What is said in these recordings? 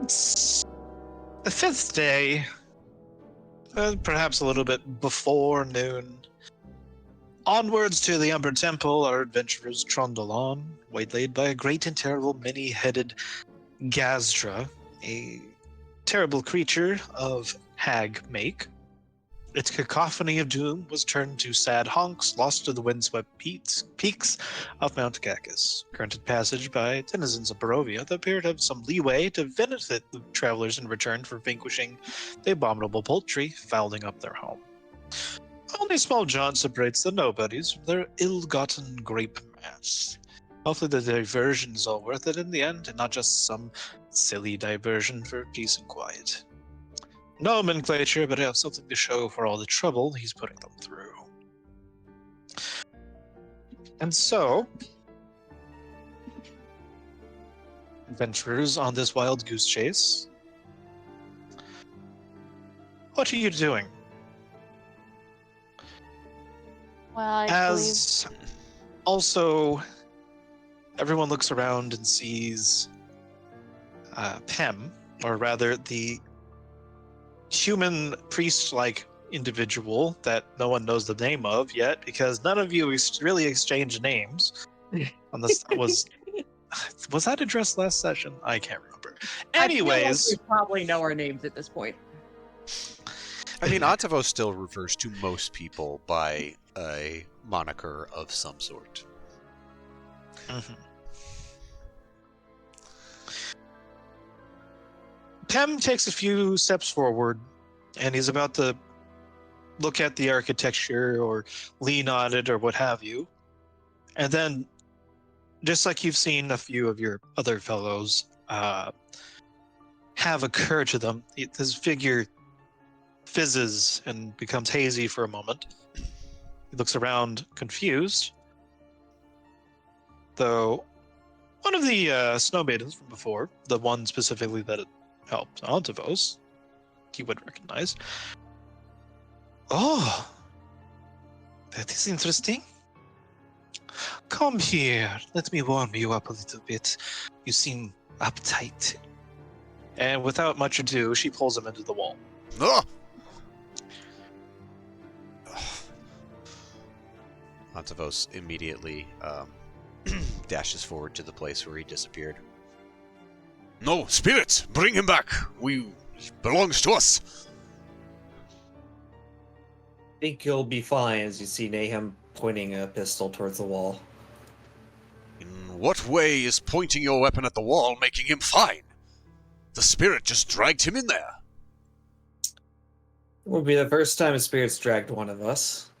It's the fifth day, perhaps a little bit before noon. Onwards to the Umber Temple, our adventurers trundle on, waylaid by a great and terrible many-headed Gasdra, a terrible creature of hag make. Its cacophony of doom was turned to sad honks lost to the windswept peaks of Mount Ghakis, granted passage by denizens of Barovia that appear to have some leeway to benefit the travelers in return for vanquishing the abominable poultry fouling up their home. Only a small jaunt separates the Nobodies from their ill-gotten grape mass. Hopefully the diversion's all worth it in the end, and not just some silly diversion for peace and quiet. Nomenclature, but I have something to show for all the trouble he's putting them through. And so, adventurers on this wild goose chase, what are you doing? Well, I As also, everyone looks around and sees Pem, or rather the human priest-like individual that no one knows the name of yet, because none of you really exchanged names. On this was that addressed last session? I can't remember. Anyways, I feel like we probably know our names at this point. I mean, Atavo still refers to most people by a moniker of some sort. Mm-hmm. Pem takes a few steps forward, and he's about to look at the architecture or lean on it or what have you. And then, just like you've seen a few of your other fellows have occur to them, his figure fizzes and becomes hazy for a moment. He looks around confused, though one of the snow maidens from before, the one specifically that helped Antavos, he would recognize. Oh, that is interesting. Come here, let me warm you up a little bit. You seem uptight. And without much ado, she pulls him into the wall. Oh! Antavos immediately dashes forward to the place where he disappeared. No, spirits! Bring him back! He belongs to us! I think you'll be fine as you see Nahum pointing a pistol towards the wall. In what way is pointing your weapon at the wall making him fine? The spirit just dragged him in there. It will be the first time a spirit's dragged one of us.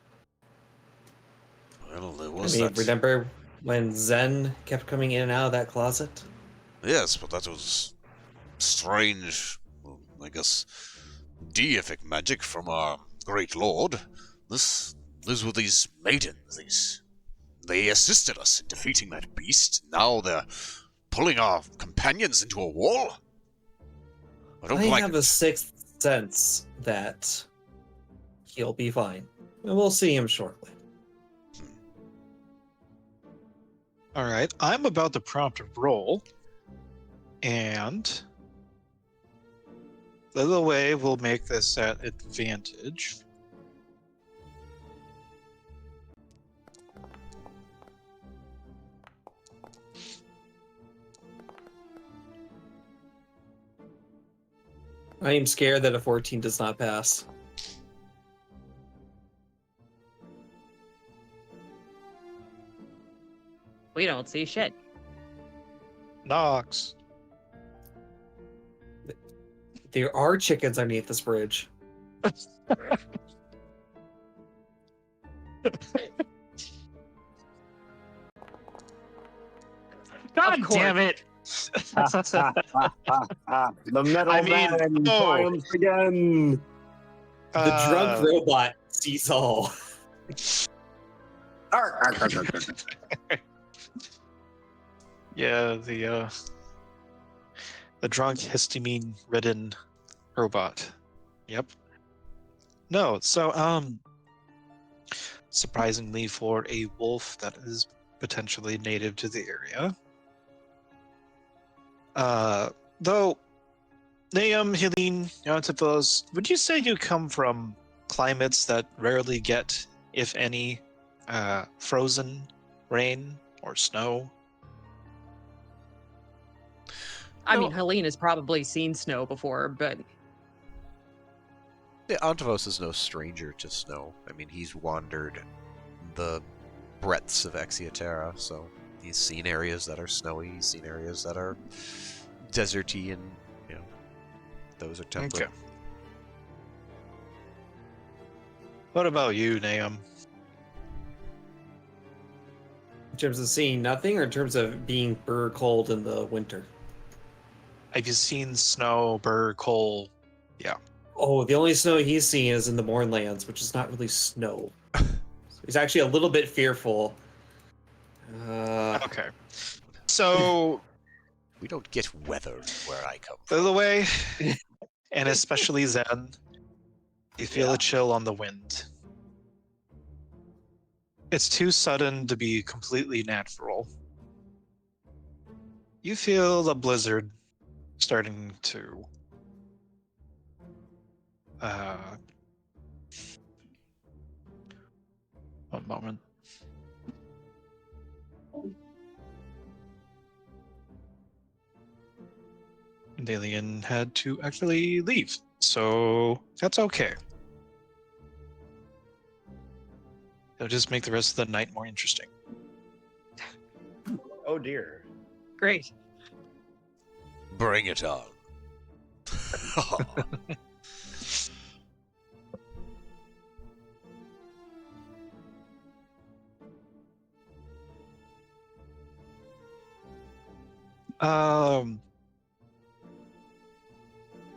Well, there was that. Remember when Zen kept coming in and out of that closet? Yes, but that was strange. Well, I guess deific magic from our great lord. Those were these maidens. They assisted us in defeating that beast. Now they're pulling our companions into a wall. I have a sixth sense that he'll be fine. And we'll see him shortly. All right, I'm about to prompt a roll, and the other way we'll make this at advantage. I am scared that a 14 does not pass. We don't see shit. Knox. There are chickens underneath this bridge. God damn it! The metal man triumphs again. The drunk robot sees all. Yeah, the drunk histamine-ridden robot. Yep. No, so surprisingly for a wolf that is potentially native to the area. Though Nahum, Helene, Yontifos, would you say you come from climates that rarely get, if any, frozen rain or snow? I mean, Helene has probably seen snow before, but Yeah, Antavos is no stranger to snow. I mean, he's wandered the breadths of Exiaterra, so he's seen areas that are snowy, he's seen areas that are deserty, and, you know, those are temperate. Okay. What about you, Nahum? In terms of seeing nothing, or in terms of being burr cold in the winter? Have you seen snow, burr, coal? Yeah. Oh, the only snow he's seen is in the Mournlands, which is not really snow. So he's actually a little bit fearful. Okay. So, We don't get weather where I come by from. the way, and especially Zen, you feel a chill on the wind. It's too sudden to be completely natural. You feel a blizzard starting to one moment. The alien had to actually leave, so that's okay. It'll just make the rest of the night more interesting. Oh dear. great. Bring it on.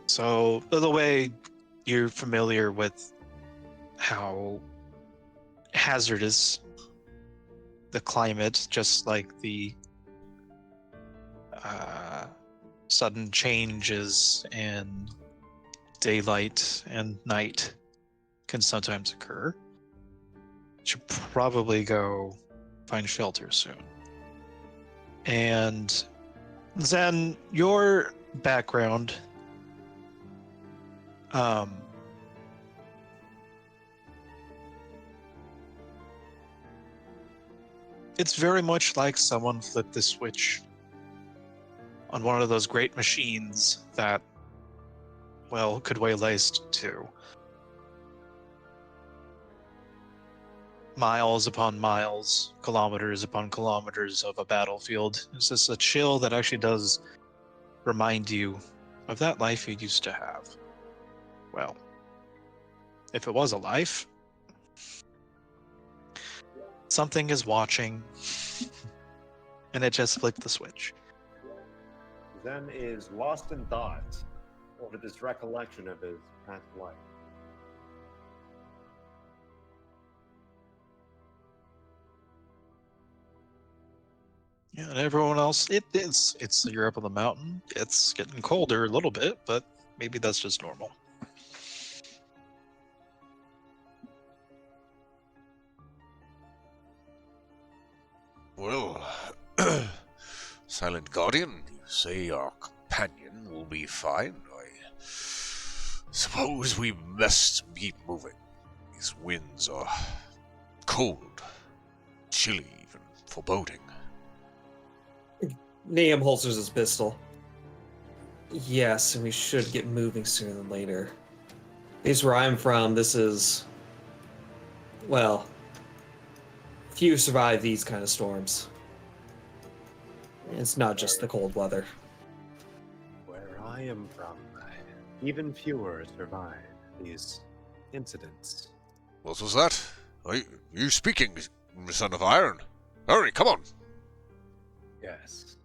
So, by the way, you're familiar with how hazardous the climate, just like the sudden changes in daylight and night can sometimes occur. You should probably go find shelter soon. And Zen, your background, it's very much like someone flipped the switch on one of those great machines that, well, could weigh laced to miles upon miles, kilometers upon kilometers of a battlefield. It's just a chill that actually does remind you of that life you used to have. Well, if it was a life, something is watching, and it just flipped the switch. Zen is lost in thought over this recollection of his past life. Yeah, and everyone else, it's Europe on the mountain. It's getting colder a little bit, but maybe that's just normal. Well, Silent Guardian, you say our companion will be fine. I suppose we must keep moving. These winds are cold, chilly, even foreboding. Nahum holsters his pistol. Yes, and we should get moving sooner than later. At least where I'm from, this is... well... few survive these kind of storms. It's not just the cold weather. Where I am from, even fewer survive these incidents. What was that? Are you speaking, son of iron? Hurry, come on! Yes.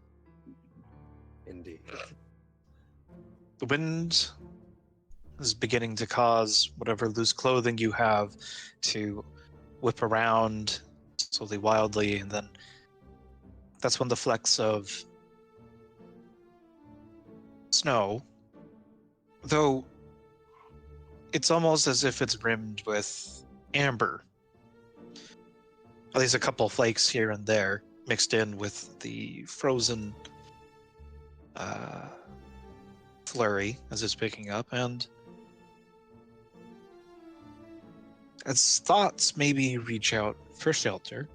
Indeed. The wind is beginning to cause whatever loose clothing you have to whip around slowly, wildly, and then that's when the flecks of snow, though it's almost as if it's rimmed with amber. At least a couple flakes here and there mixed in with the frozen flurry as it's picking up, and its thoughts maybe reach out for shelter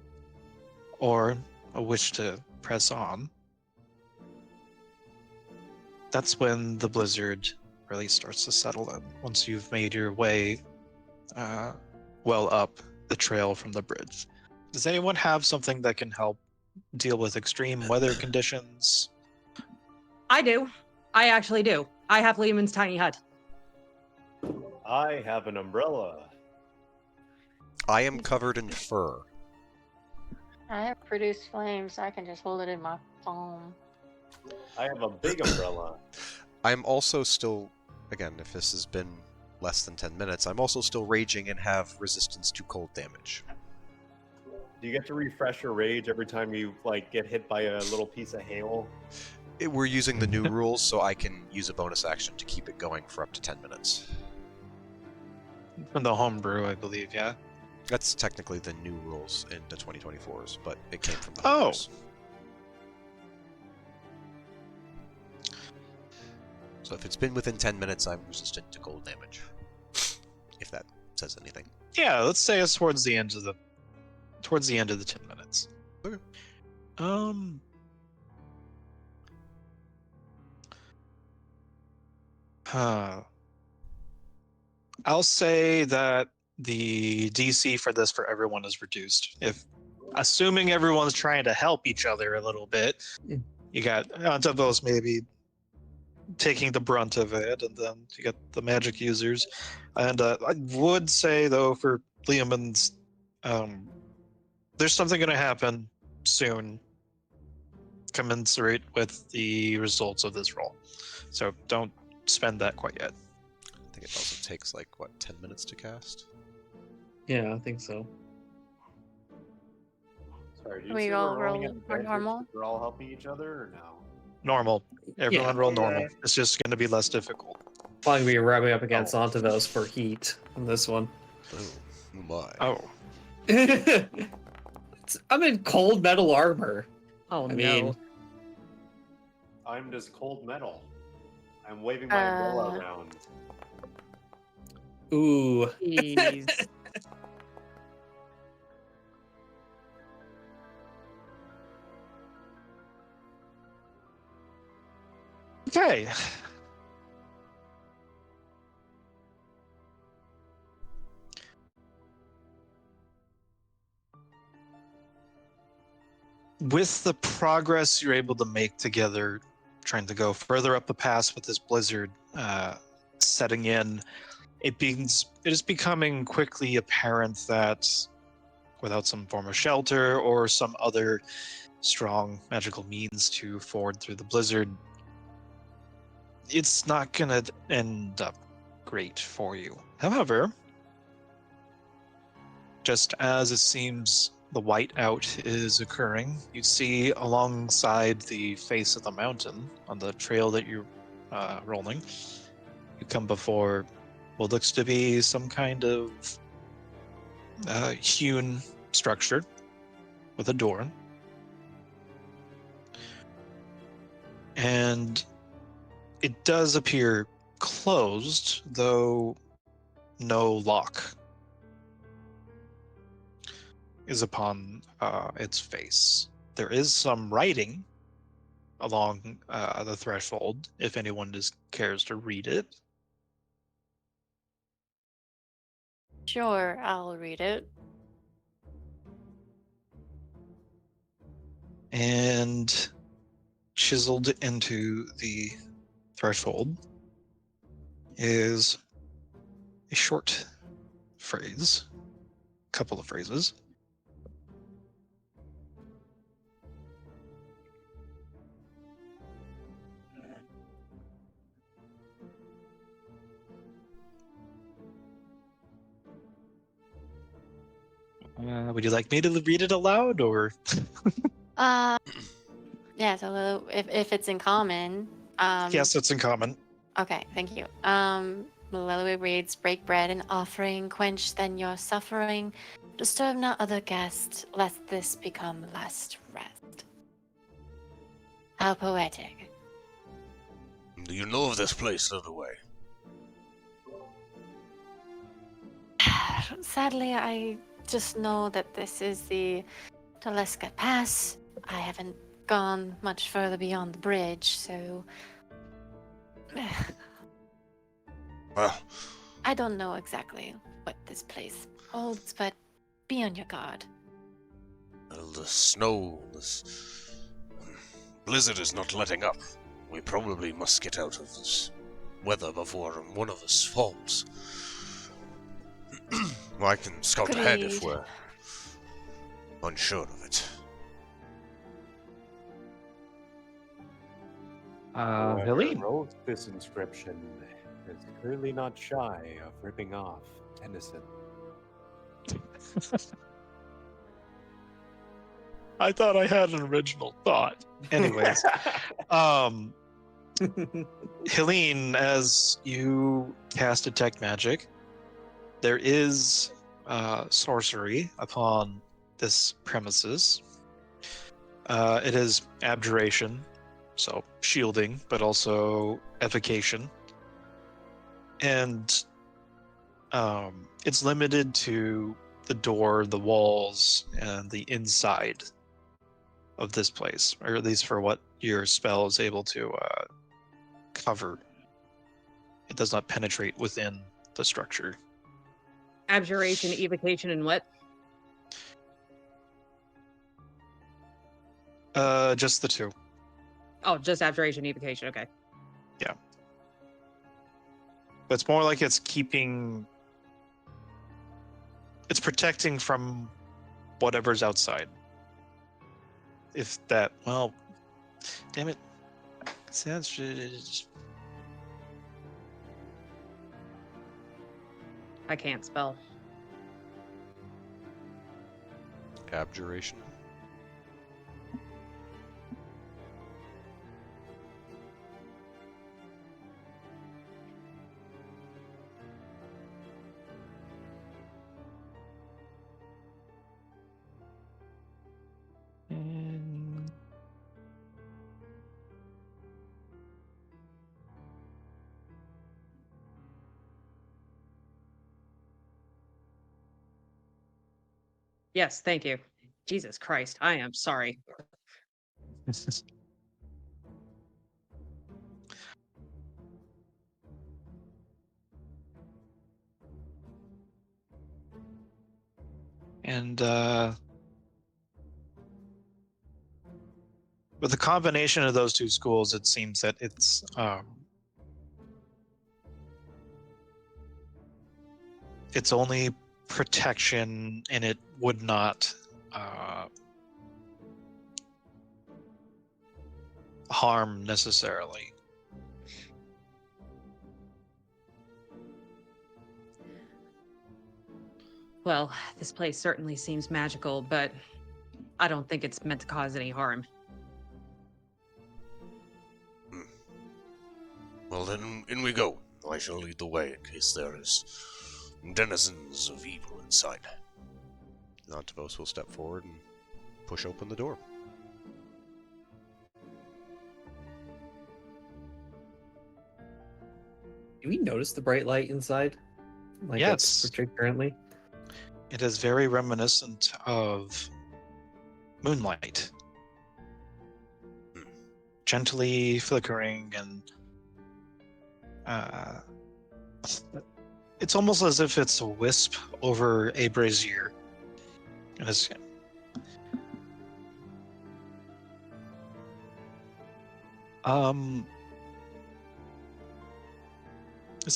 or a wish to press on. That's when the blizzard really starts to settle in, once you've made your way well up the trail from the bridge. Does anyone have something that can help deal with extreme weather conditions? I do. I actually do. I have Lehman's tiny hut. I have an umbrella. I am covered in fur. I have produced flames, so I can just hold it in my palm. I have a big umbrella. I'm also still, again, if this has been less than 10 minutes, I'm also still raging and have resistance to cold damage. Do you get to refresh your rage every time you get hit by a little piece of hail? We're using the new rules, so I can use a bonus action to keep it going for up to 10 minutes. From the homebrew, I believe, yeah? That's technically the new rules in the 2024s, but it came from the Oh. homebrews. So if it's been within 10 minutes, I'm resistant to cold damage. If that says anything. Yeah, let's say it's towards the end of the 10 minutes. Okay. I'll say that the DC for this for everyone is reduced. Assuming everyone's trying to help each other a little bit, you got Antabos maybe taking the brunt of it, and then you got the magic users. And I would say though for Leomund's, there's something going to happen soon, commensurate with the results of this roll. So don't spend that quite yet. I think it also takes 10 minutes to cast? Yeah, I think so. Sorry, did you We say all we're rolling roll at for advantage normal? if we're all helping each other, or no? Normal. Everyone roll normal. Yeah. It's just going to be less difficult. Probably be rubbing up against onto those for heat on this one. Oh my. Oh. I'm in cold metal armor. Oh I no. mean, I'm just cold metal. I'm waving my umbrella around. ooh. Jeez. Okay. With the progress you're able to make together, trying to go further up the pass with this blizzard setting in, it is becoming quickly apparent that without some form of shelter or some other strong magical means to ford through the blizzard, it's not gonna end up great for you. However, just as it seems the whiteout is occurring, you see alongside the face of the mountain on the trail that you're rolling, you come before what looks to be some kind of hewn structure with a door. And it does appear closed, though no lock is upon its face. There is some writing along the threshold, if anyone cares to read it. Sure, I'll read it. And chiseled into the threshold is a short phrase, couple of phrases. Would you like me to read it aloud, or? Uh, yeah, so if it's in common, Yes, it's in common. okay, thank you. Leeway reads, break bread and offering, quench then your suffering, disturb not other guest, lest this become last rest. How poetic. Do you know of this place, leeway? Sadly, I just know that this is the Teleska Pass. I haven't gone much further beyond the bridge, so Well, I don't know exactly what this place holds, but be on your guard. the snow, this blizzard is not letting up. We probably must get out of this weather before one of us falls. Well, I can scout ahead if Agreed. we're unsure of it. Whoever Helene. wrote this inscription is clearly not shy of ripping off Tennyson. I thought I had an original thought. Anyways, Helene, as you cast Detect Magic, there is sorcery upon this premises. It is abjuration, so shielding, but also evocation. And it's limited to the door, the walls, and the inside of this place, or at least for what your spell is able to cover. It does not penetrate within the structure. Abjuration, evocation, and what? Just the two. Oh, just abjuration, evocation. Okay. But it's more like it's protecting from whatever's outside. If that, well, damn it. I can't spell. Abjuration. Yes, thank you. Jesus Christ, I am sorry. And with the combination of those two schools, it seems that it's only protection, and it would not harm necessarily. Well, this place certainly seems magical, but I don't think it's meant to cause any harm. Well, then in we go. I shall lead the way in case there is denizens of evil inside. Nontivos will step forward and push open the door. Do we notice the bright light inside? Like Yes. it's portrayed currently? It is very reminiscent of moonlight. Gently flickering, and it's almost as if it's a wisp over a brazier. And it's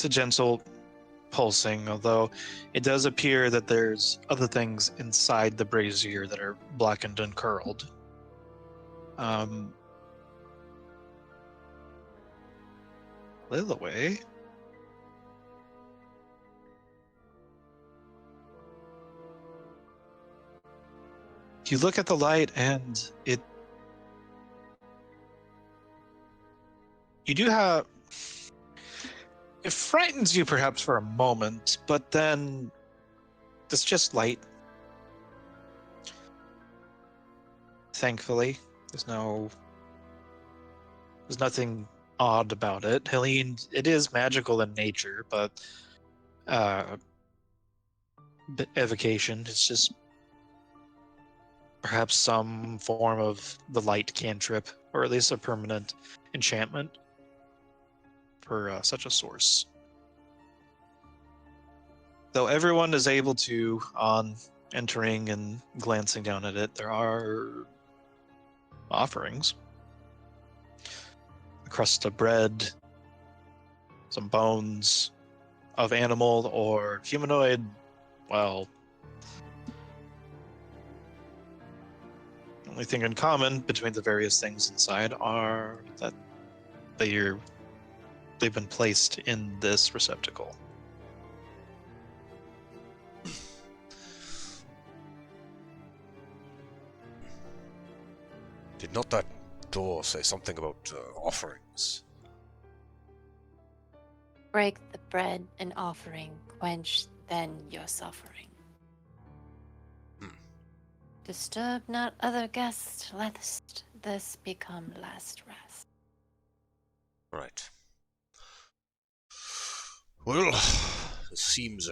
a gentle pulsing, although it does appear that there's other things inside the brazier that are blackened and curled. Lillaway? You look at the light and it frightens you perhaps for a moment, but then it's just light. Thankfully, there's nothing odd about it. Helene, it is magical in nature, but evocation is just perhaps some form of the light cantrip, or at least a permanent enchantment for such a source. Though everyone is able to, on entering and glancing down at it, there are offerings. A crust of bread, some bones of animal or humanoid. Well, the only thing in common between the various things inside are that they've been placed in this receptacle. Did not that door say something about offerings? Break the bread and offering, quench then your suffering. Disturb not other guests, lest this become last rest. Right. Well, this seems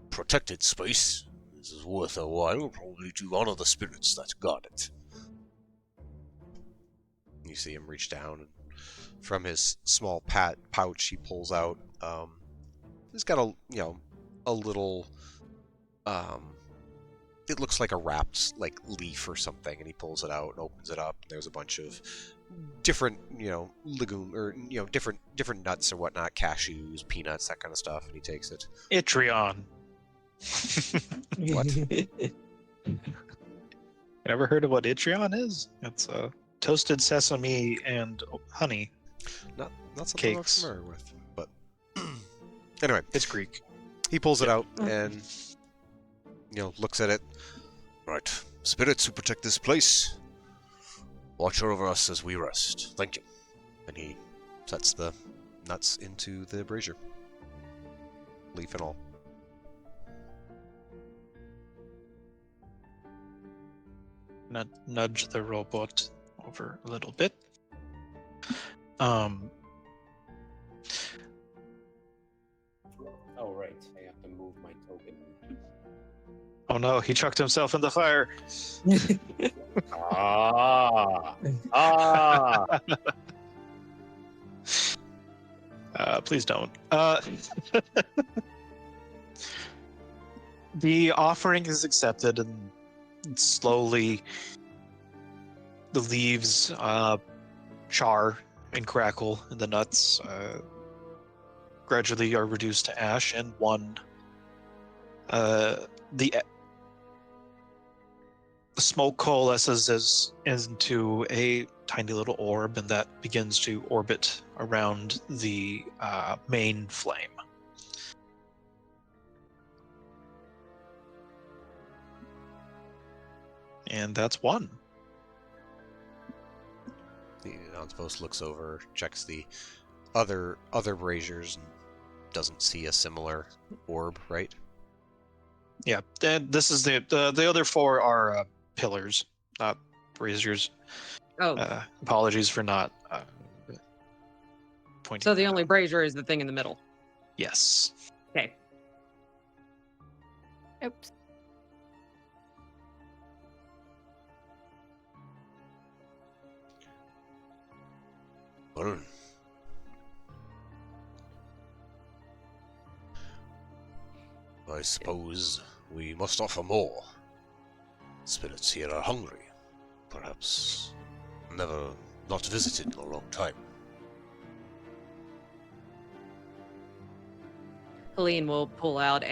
protected space. This is worth a while, probably to honor the spirits that guard it. You see him reach down, and from his small pouch, he pulls out. He's got a little. It looks like a wrapped leaf or something, and he pulls it out and opens it up. There's a bunch of different legume or different nuts or whatnot, cashews, peanuts, that kind of stuff, and he takes it. Itrion. What? Ever heard of what Itrion is? It's toasted sesame and honey. Not something Cakes. I'm familiar with, but anyway, It's Greek. he pulls it out and looks at it. Right. Spirits who protect this place, watch over us as we rest. Thank you. And he sets the nuts into the brazier, leaf and all. Nudge the robot over a little bit. Oh, right. I have to move my token. Oh no, he chucked himself in the fire. Ah! Ah! Please don't. The offering is accepted, and slowly the leaves char and crackle, and the nuts gradually are reduced to ash, and the smoke coalesces into a tiny little orb, and that begins to orbit around the main flame. And that's one. The outpost looks over, checks the other braziers, and doesn't see a similar orb, right? Yeah, and this is the other four are pillars, not braziers. Oh, Apologies for not pointing. so the that only out. brazier is the thing in the middle. Yes. Okay. Oops. Well, I suppose we must offer more. Spirits here are hungry. Perhaps never not visited in a long time. Helene will pull out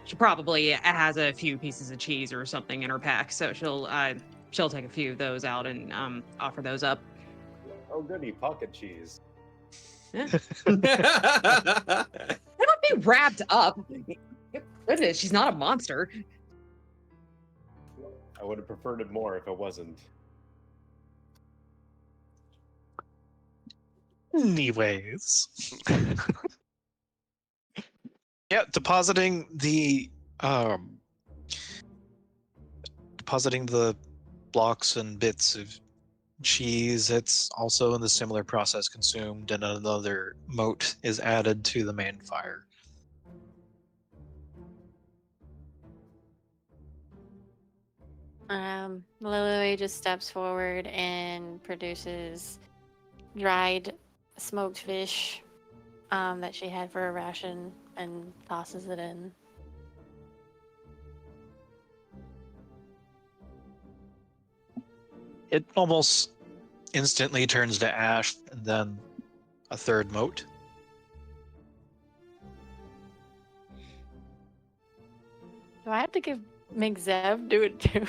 she probably has a few pieces of cheese or something in her pack, so she'll take a few of those out and offer those up. Oh, goody, pocket cheese. That would be wrapped up. Goodness, she's not a monster. I would have preferred it more if it wasn't. Anyways. Yeah, depositing the blocks and bits of cheese, it's also in the similar process consumed, and another mote is added to the main fire. Lily just steps forward and produces dried smoked fish that she had for a ration and tosses it in. It almost instantly turns to ash, and then a third mote. Do I have to make Zev do it too?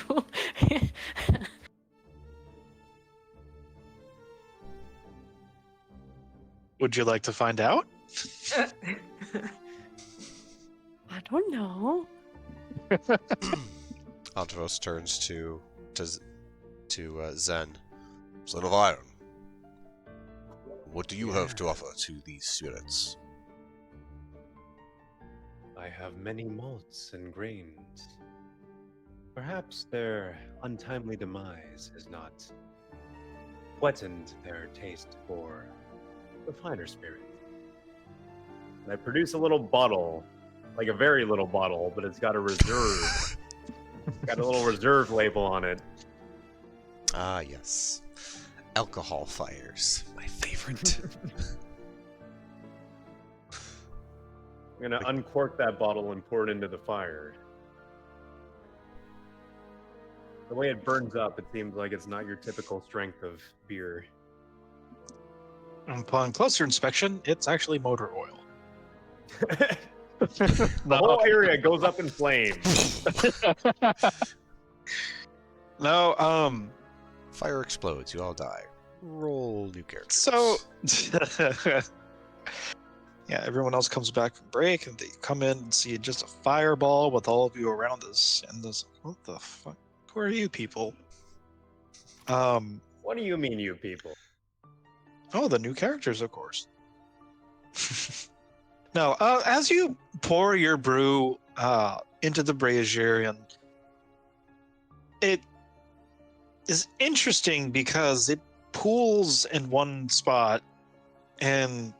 Would you like to find out? I don't know. Antavos turns to Zen. Son of Iron, what do you have to offer to these spirits? I have many malts and grains. Perhaps their untimely demise has not whetted their taste for the finer spirit. And I produce a little bottle, like a very little bottle, but it's got a reserve. Got a little reserve label on it. Ah, yes. Alcohol fires, my favorite. I'm gonna uncork that bottle and pour it into the fire. The way it burns up, it seems like it's not your typical strength of beer. Upon closer inspection, it's actually motor oil. The whole area goes up in flames. No, Fire explodes, you all die. Roll new characters. so yeah, everyone else comes back from break, and they come in and see just a fireball with all of you around us, and this, what the fuck? Who are you people? What do you mean, you people? Oh, the new characters, of course. No, as you pour your brew into the brazier, and it is interesting because it pools in one spot, and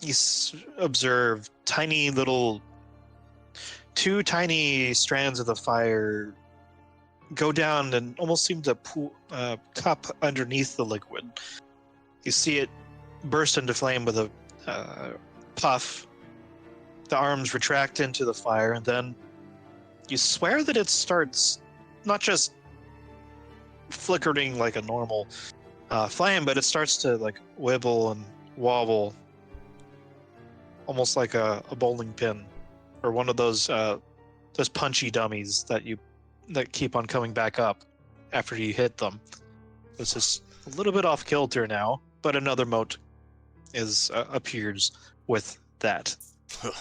you observe two tiny strands of the fire go down and almost seem to cup underneath the liquid. You see it burst into flame with a puff. The arms retract into the fire, and then you swear that it starts not just flickering like a normal flame, but it starts to like wibble and wobble, almost like a bowling pin, or one of those punchy dummies that keep on coming back up after you hit them. This is a little bit off kilter now, but another mote appears with that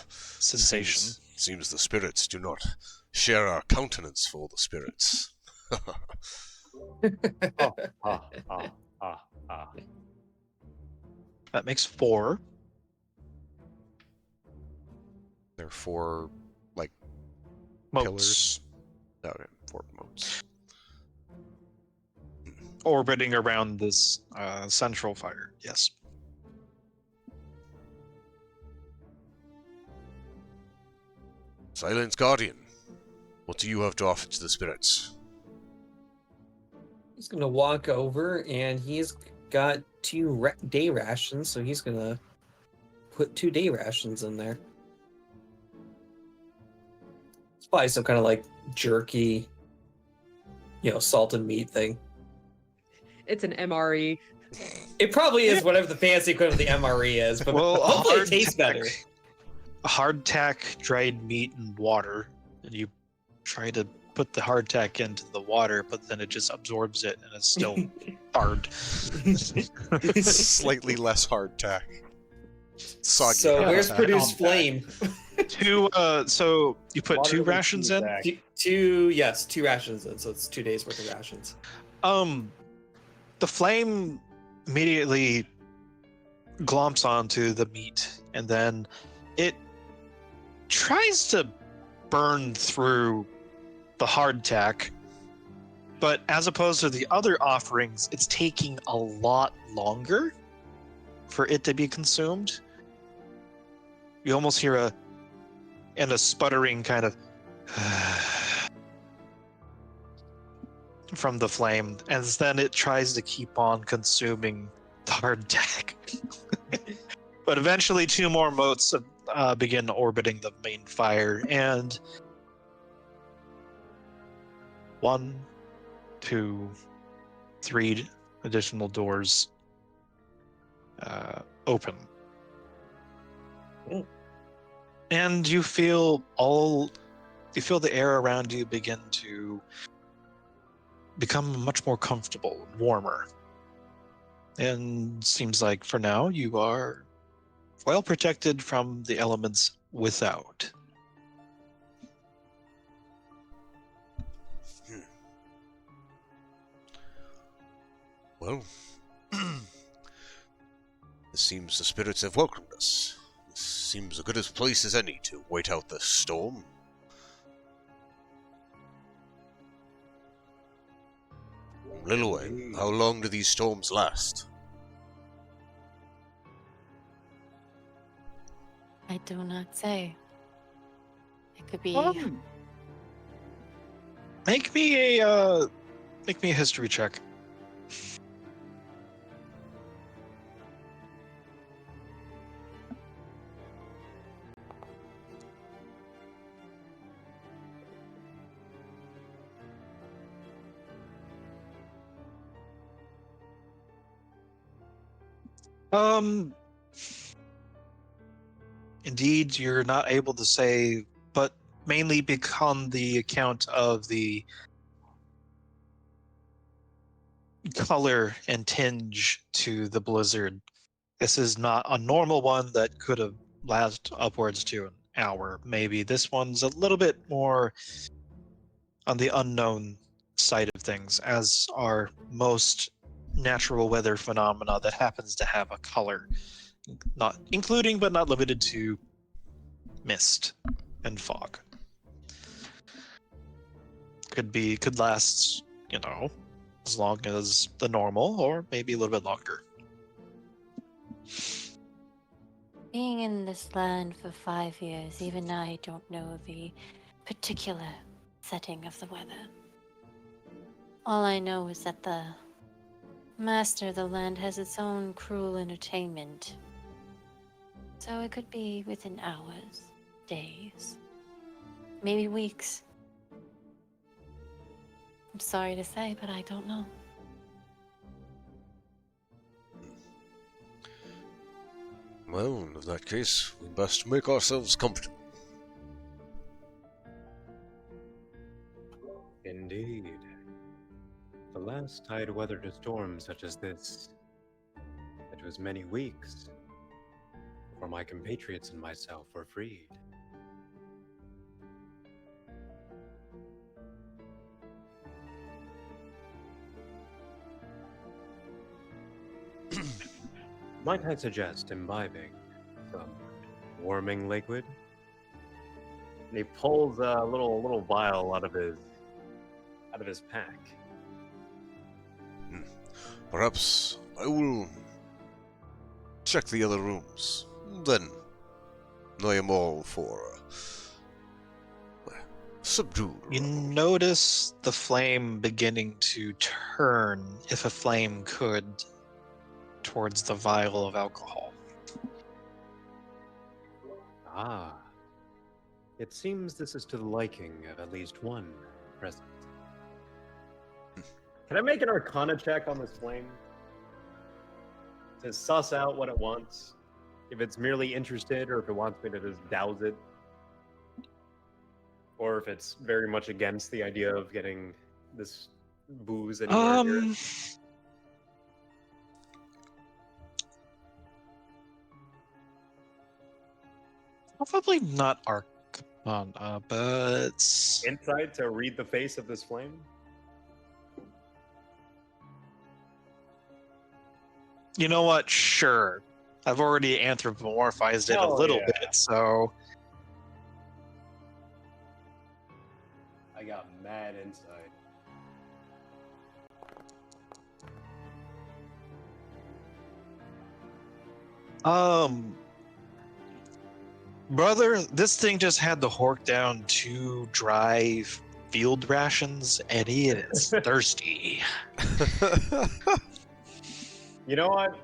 sensation. Seems the spirits do not share our countenance for the spirits. Ah. That makes 4. There are 4 motes pillars. Okay, 4 motes. orbiting around this central fire. Yes. Silence Guardian, what do you have to offer to the spirits? He's gonna walk over, and he's got 2 day rations, so he's gonna put 2 day rations in there. It's probably some kind of like jerky, salted meat thing. It's an MRE. It probably is whatever the fancy equivalent of the MRE is, but hopefully it tastes better. Hardtack, dried meat, and water, and you try to put the hardtack into the water, but then it just absorbs it, and it's still hard. Slightly less hardtack. Soggy. So where's hardtack. produced flame? 2. So you put Water 2 with rations in. feedback. 2 rations in, so it's 2 days worth of rations. The flame immediately glomps onto the meat, and then it tries to burn through the hardtack, But as opposed to the other offerings, it's taking a lot longer for it to be consumed. You almost hear a sputtering kind of from the flame, as then it tries to keep on consuming the hardtack. But eventually, two more motes begin orbiting the main fire, and 1, 2, 3 additional doors open. Mm. And you feel the air around you begin to become much more comfortable and warmer. And seems like for now you are well protected from the elements without. Well, it seems the spirits have welcomed us. This seems as good a place as any to wait out the storm. Leeway, how long do these storms last? I do not say. It could be. Make me a history check. Indeed, you're not able to say, but mainly on the account of the color and tinge to the blizzard. This is not a normal one that could have lasted upwards to an hour, maybe. This one's a little bit more on the unknown side of things, as are most natural weather phenomena that happens to have a color, not including but not limited to mist and fog. Could last, as long as the normal, or maybe a little bit longer. Being in this land for 5 years, even I don't know the particular setting of the weather. All I know is that the master of the land has its own cruel entertainment. So it could be within hours, days, maybe weeks. I'm sorry to say, but I don't know. Well, in that case, we best make ourselves comfortable. Indeed. The last tide weathered a storm such as this, it was many weeks before my compatriots and myself were freed. Might I suggest imbibing some warming liquid? And he pulls a little vial out of his pack. Perhaps I will check the other rooms. Then I am all for subdued. You notice the flame beginning to turn, if a flame could, towards the vial of alcohol. Ah. It seems this is to the liking of at least one present. Can I make an Arcana check on this flame? To suss out what it wants? If it's merely interested, or if it wants me to just douse it? Or if it's very much against the idea of getting this booze anywhere near it? Probably not Arcana, but Insight to read the face of this flame? you know what? Sure. I've already anthropomorphized it a Hell little yeah. bit, so I got mad insight. Brother, this thing just had to hork down 2 dry field rations, and he is thirsty. You know what?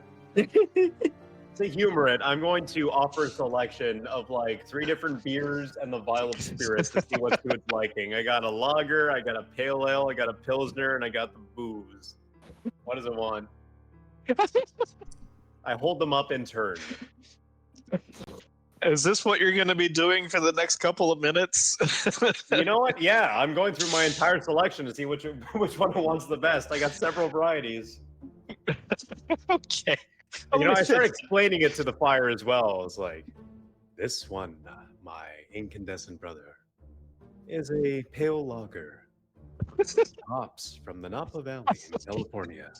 To humor it, I'm going to offer a selection of like 3 different beers and the vial of spirits to see what Food's liking. I got a lager, I got a pale ale, I got a pilsner, and I got the booze. What does it want? I hold them up in turn. Is this what you're going to be doing for the next couple of minutes? You know what? Yeah, I'm going through my entire selection to see which one wants the best. I got several varieties. Okay. And, you know, I started explaining it to the fire as well. I was like, This one, my incandescent brother, is a pale lager. Hops from the Napa Valley in California.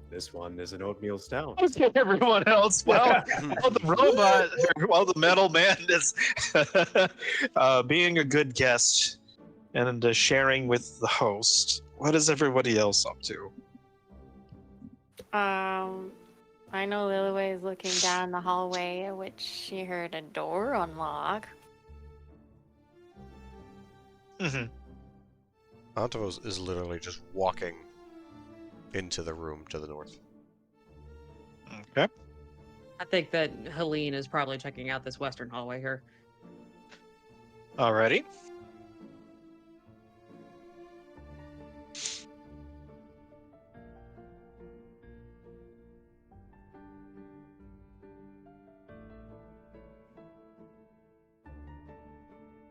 This one is an oatmeal stout. Okay, everyone else. Well, while the robot, while the metal man is being a good guest and sharing with the host, what is everybody else up to? I know Lillyway is looking down the hallway, at which she heard a door unlock. Mm-hmm. Antavos is literally just walking into the room to the north. Okay. I think that Helene is probably checking out this western hallway here. Alrighty.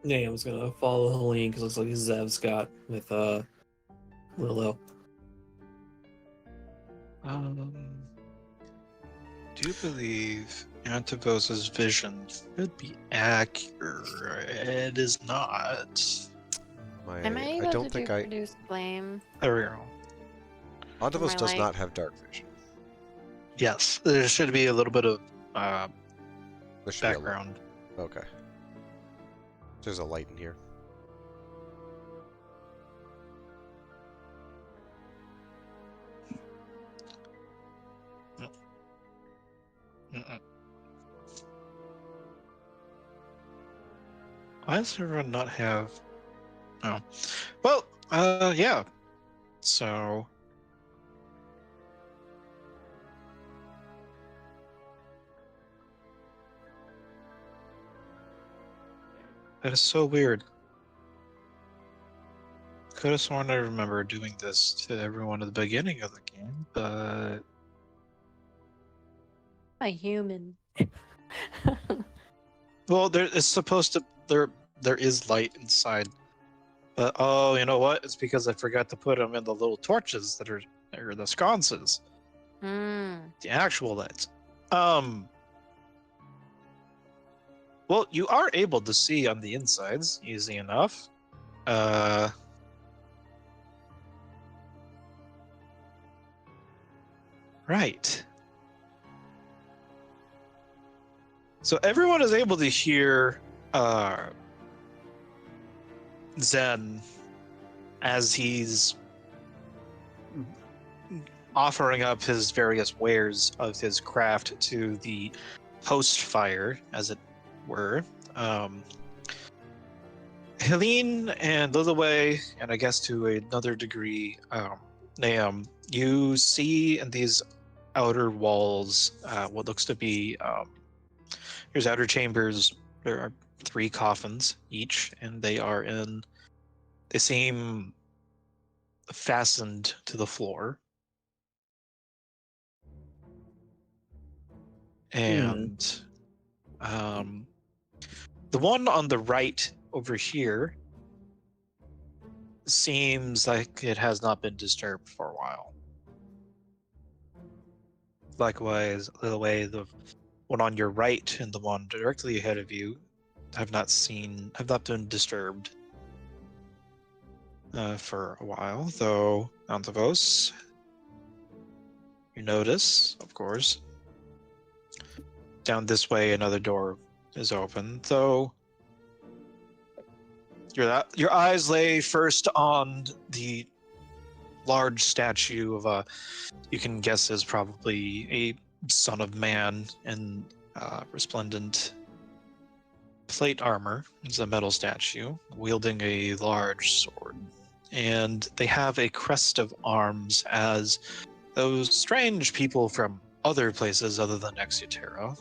Yeah, I was gonna follow Helene because it looks like Zev's got with Willow. Do you believe Antavos' vision should be accurate? It is not. Am I able don't to think do produce flame? There we go. Antavos Am I does like- not have dark vision. Yes, there should be a little bit of There should be a light. background. Okay. There's a light in here. Mm-mm. Why does everyone not have? Oh, well, yeah. So, that is so weird. Could have sworn I remember doing this to everyone at the beginning of the game, but A human. well, there is supposed to there is light inside. But oh, you know what? It's because I forgot to put them in the little torches that are the sconces. Hmm. The actual lights. Well, you are able to see on the insides, easy enough. Right. So everyone is able to hear Zen as he's offering up his various wares of his craft to the host fire, as it were. Helene and Lillyway, and I guess to another degree, Naam, you see in these outer walls what looks to be there's outer chambers. There are 3 coffins each, and they seem fastened to the floor. And the one on the right over here seems like it has not been disturbed for a while. Likewise, the one on your right and the one directly ahead of you have not been disturbed for a while, though Antavos, you notice, of course, down this way another door is open, though your eyes lay first on the large statue of you can guess is probably a son of man in resplendent plate armor. It's a metal statue wielding a large sword. And they have a crest of arms as those strange people from other places other than Exuterra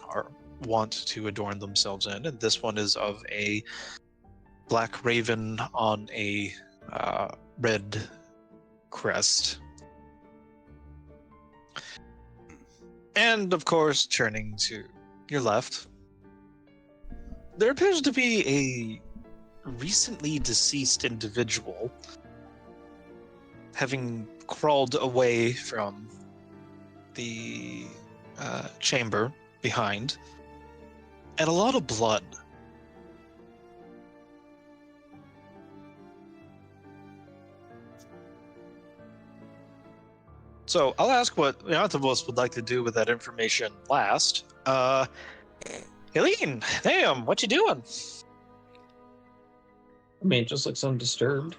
want to adorn themselves in. And this one is of a black raven on a red crest. And of course, turning to your left, there appears to be a recently deceased individual having crawled away from the chamber behind, and a lot of blood. So I'll ask what Yantivos would like to do with that information last. Helene, damn, what you doing? I mean, it just looks undisturbed.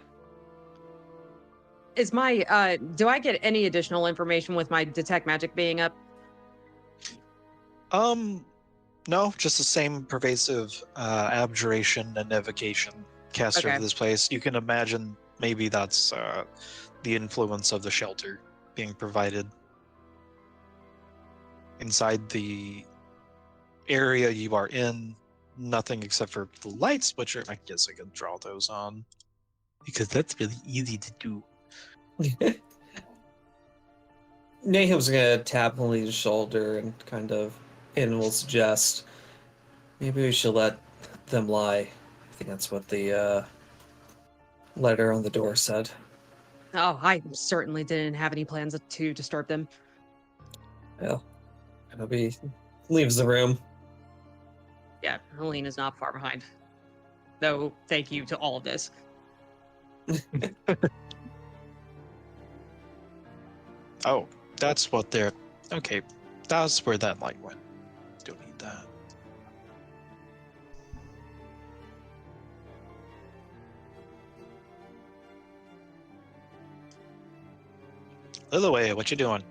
Is my do I get any additional information with my detect magic being up? No, just the same pervasive abjuration and evocation cast over Okay. this place. You can imagine maybe that's the influence of the shelter being provided inside the area you are in. Nothing except for the light switcher. I guess I could draw those on because that's really easy to do. Nahum's gonna tap Helene's shoulder and will suggest maybe we should let them lie. I think that's what the letter on the door said. Oh, I certainly didn't have any plans to disturb them. Well, Nobody leaves the room. Yeah, Helene is not far behind. Though, thank you to all of this. Oh, that's what they're... Okay, that's where that light went. Don't need that. Lillyway, what you doing?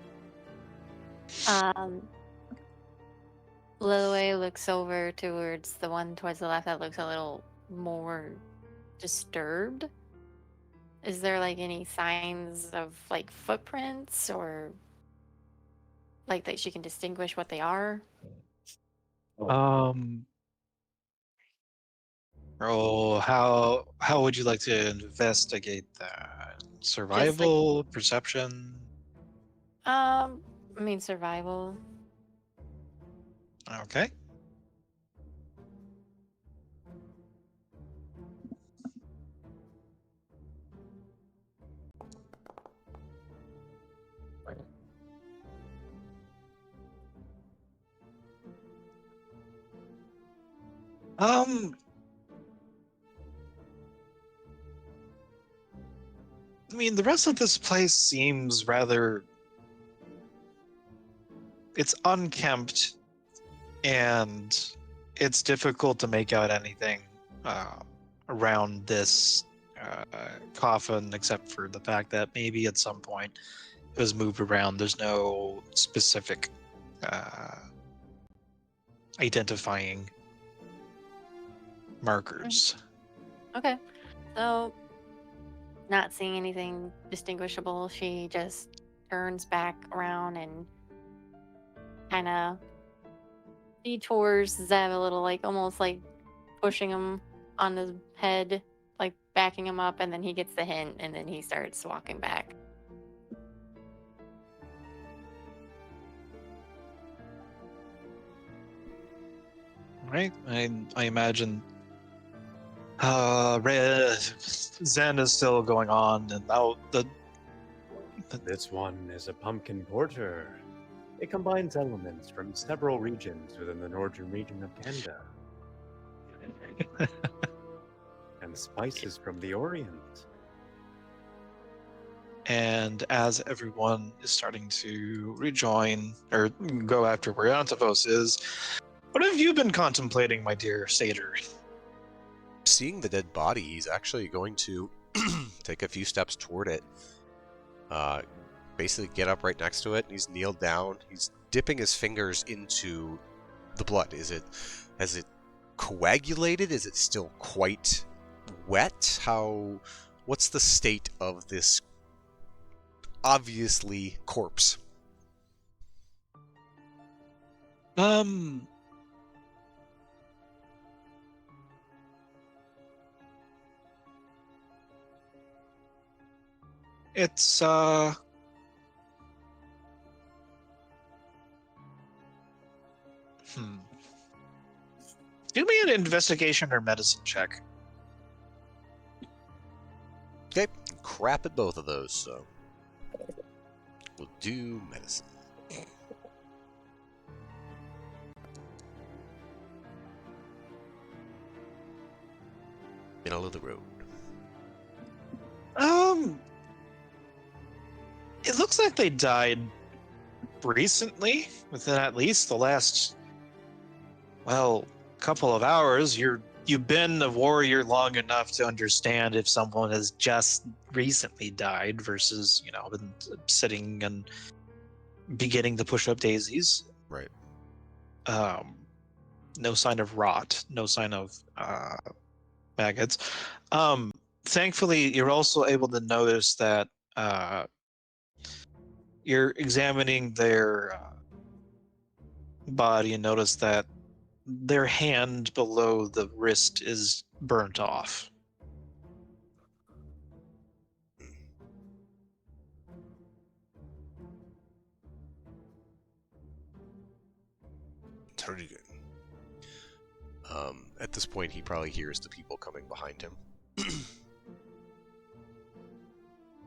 Lillyway looks over towards the one towards the left that looks a little more disturbed. Is there like any signs of like footprints or like that she can distinguish what they are? How would you like to investigate that? Survival, perception? I mean survival. Okay. I mean, the rest of this place seems rather... It's unkempt, and it's difficult to make out anything around this coffin, except for the fact that maybe at some point it was moved around. There's no specific identifying markers. Okay. So not seeing anything distinguishable, she just turns back around and kind of detours Zev a little, like almost like pushing him on his head, like backing him up, and then he gets the hint and then he starts walking back. Right? I imagine Zen is still going on, and now This one is a pumpkin porter. It combines elements from several regions within the northern region of Canada. And spices from the Orient. And as everyone is starting to rejoin or go after where Yantivos is, what have you been contemplating, my dear satyr? Seeing the dead body, he's actually going to take a few steps toward it. Basically get up right next to it. He's kneeled down. He's dipping his fingers into the blood. Has it coagulated? Is it still quite wet? What's the state of this obviously corpse? It's Do me an investigation or medicine check. Okay, crap at both of those, so we'll do medicine. Middle of the road. It looks like they died recently, within at least the last, well, couple of hours. You've been a warrior long enough to understand if someone has just recently died versus, been sitting and beginning to push up daisies. Right. No sign of rot, no sign of maggots. Thankfully, you're also able to notice that you're examining their body and notice that their hand below the wrist is burnt off. Very good. At this point, he probably hears the people coming behind him.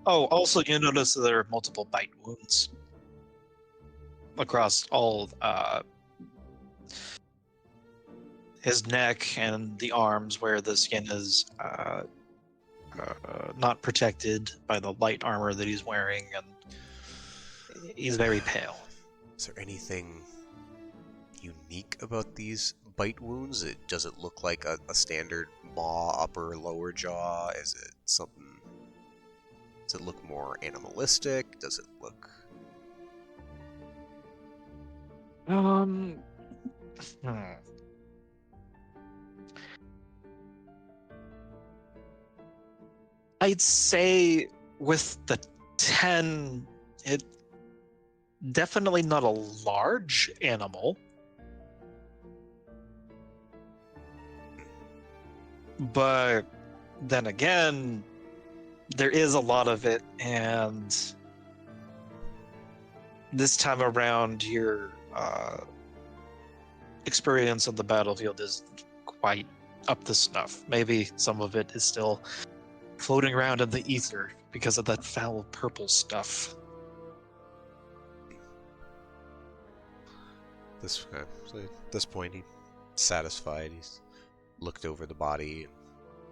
Oh, also you notice that there are multiple bite wounds across all his neck and the arms where the skin is not protected by the light armor that he's wearing, and he's very pale. Is there anything unique about these bite wounds? Does it look like a standard maw, upper, lower jaw? Is it something? Does it look more animalistic? Does it look? I'd say with the 10, it definitely not a large animal. But then again, there is a lot of it, and this time around, your experience on the battlefield is quite up to snuff. Maybe some of it is still floating around in the ether because of that foul purple stuff. So at this point, he's satisfied. He's looked over the body, and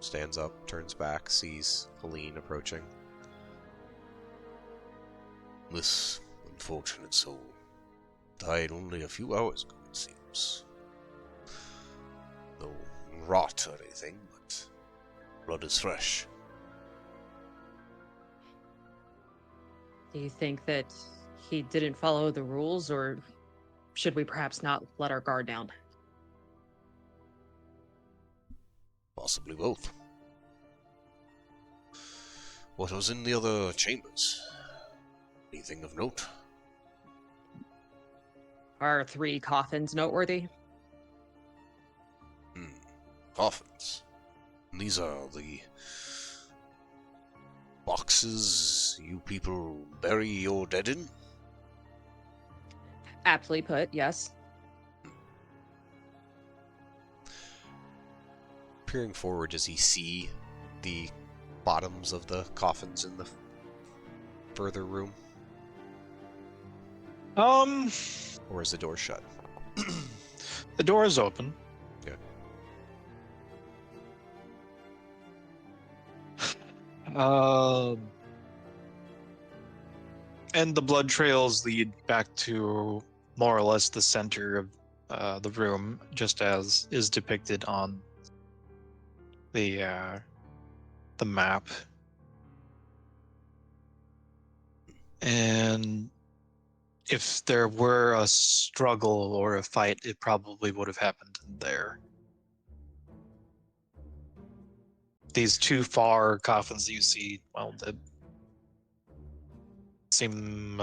stands up, turns back, sees Helene approaching. This unfortunate soul died only a few hours ago, it seems. No rot or anything, but blood is fresh. Do you think that he didn't follow the rules, or should we perhaps not let our guard down? Possibly both. What was in the other chambers? Anything of note? Are 3 coffins noteworthy? Coffins. These are the boxes you people bury your dead in? Aptly put, yes. Peering forward, does he see the bottoms of the coffins in the further room? Or is the door shut? The door is open. Okay. And the blood trails lead back to more or less the center of the room, just as is depicted on the map. And if there were a struggle or a fight, it probably would have happened there. These two far coffins that you see, well, they seem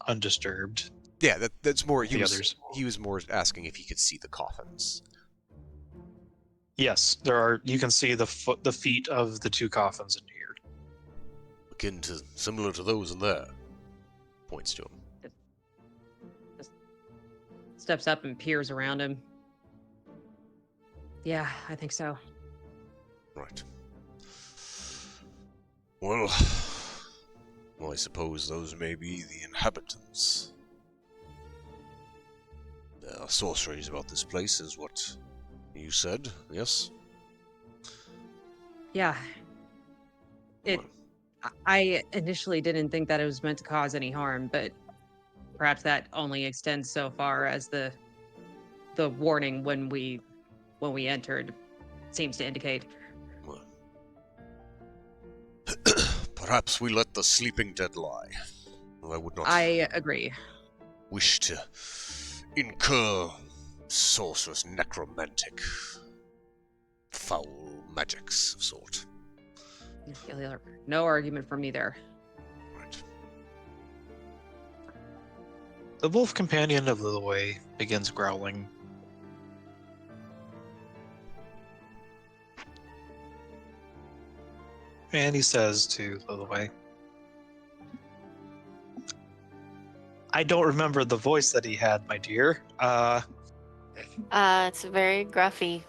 undisturbed. Yeah, that's more. The others. He was more asking if he could see the coffins. Yes, there are. You can see the feet of the two coffins in here. Akin to similar to those in there. Points to him. Steps up and peers around him. Yeah, I think so. Right. Well, I suppose those may be the inhabitants. There are sorceries about this place, is what you said, yes? Yeah. Well, I initially didn't think that it was meant to cause any harm, but perhaps that only extends so far as the warning when we entered seems to indicate. well. Perhaps we let the sleeping dead lie. I would not I agree. wish to incur sorcerous, necromantic, foul magics of sort. No argument from me there. Right. The wolf companion of Lillyway begins growling. And he says to Lillyway, I don't remember the voice that he had, my dear. It's very gruffy.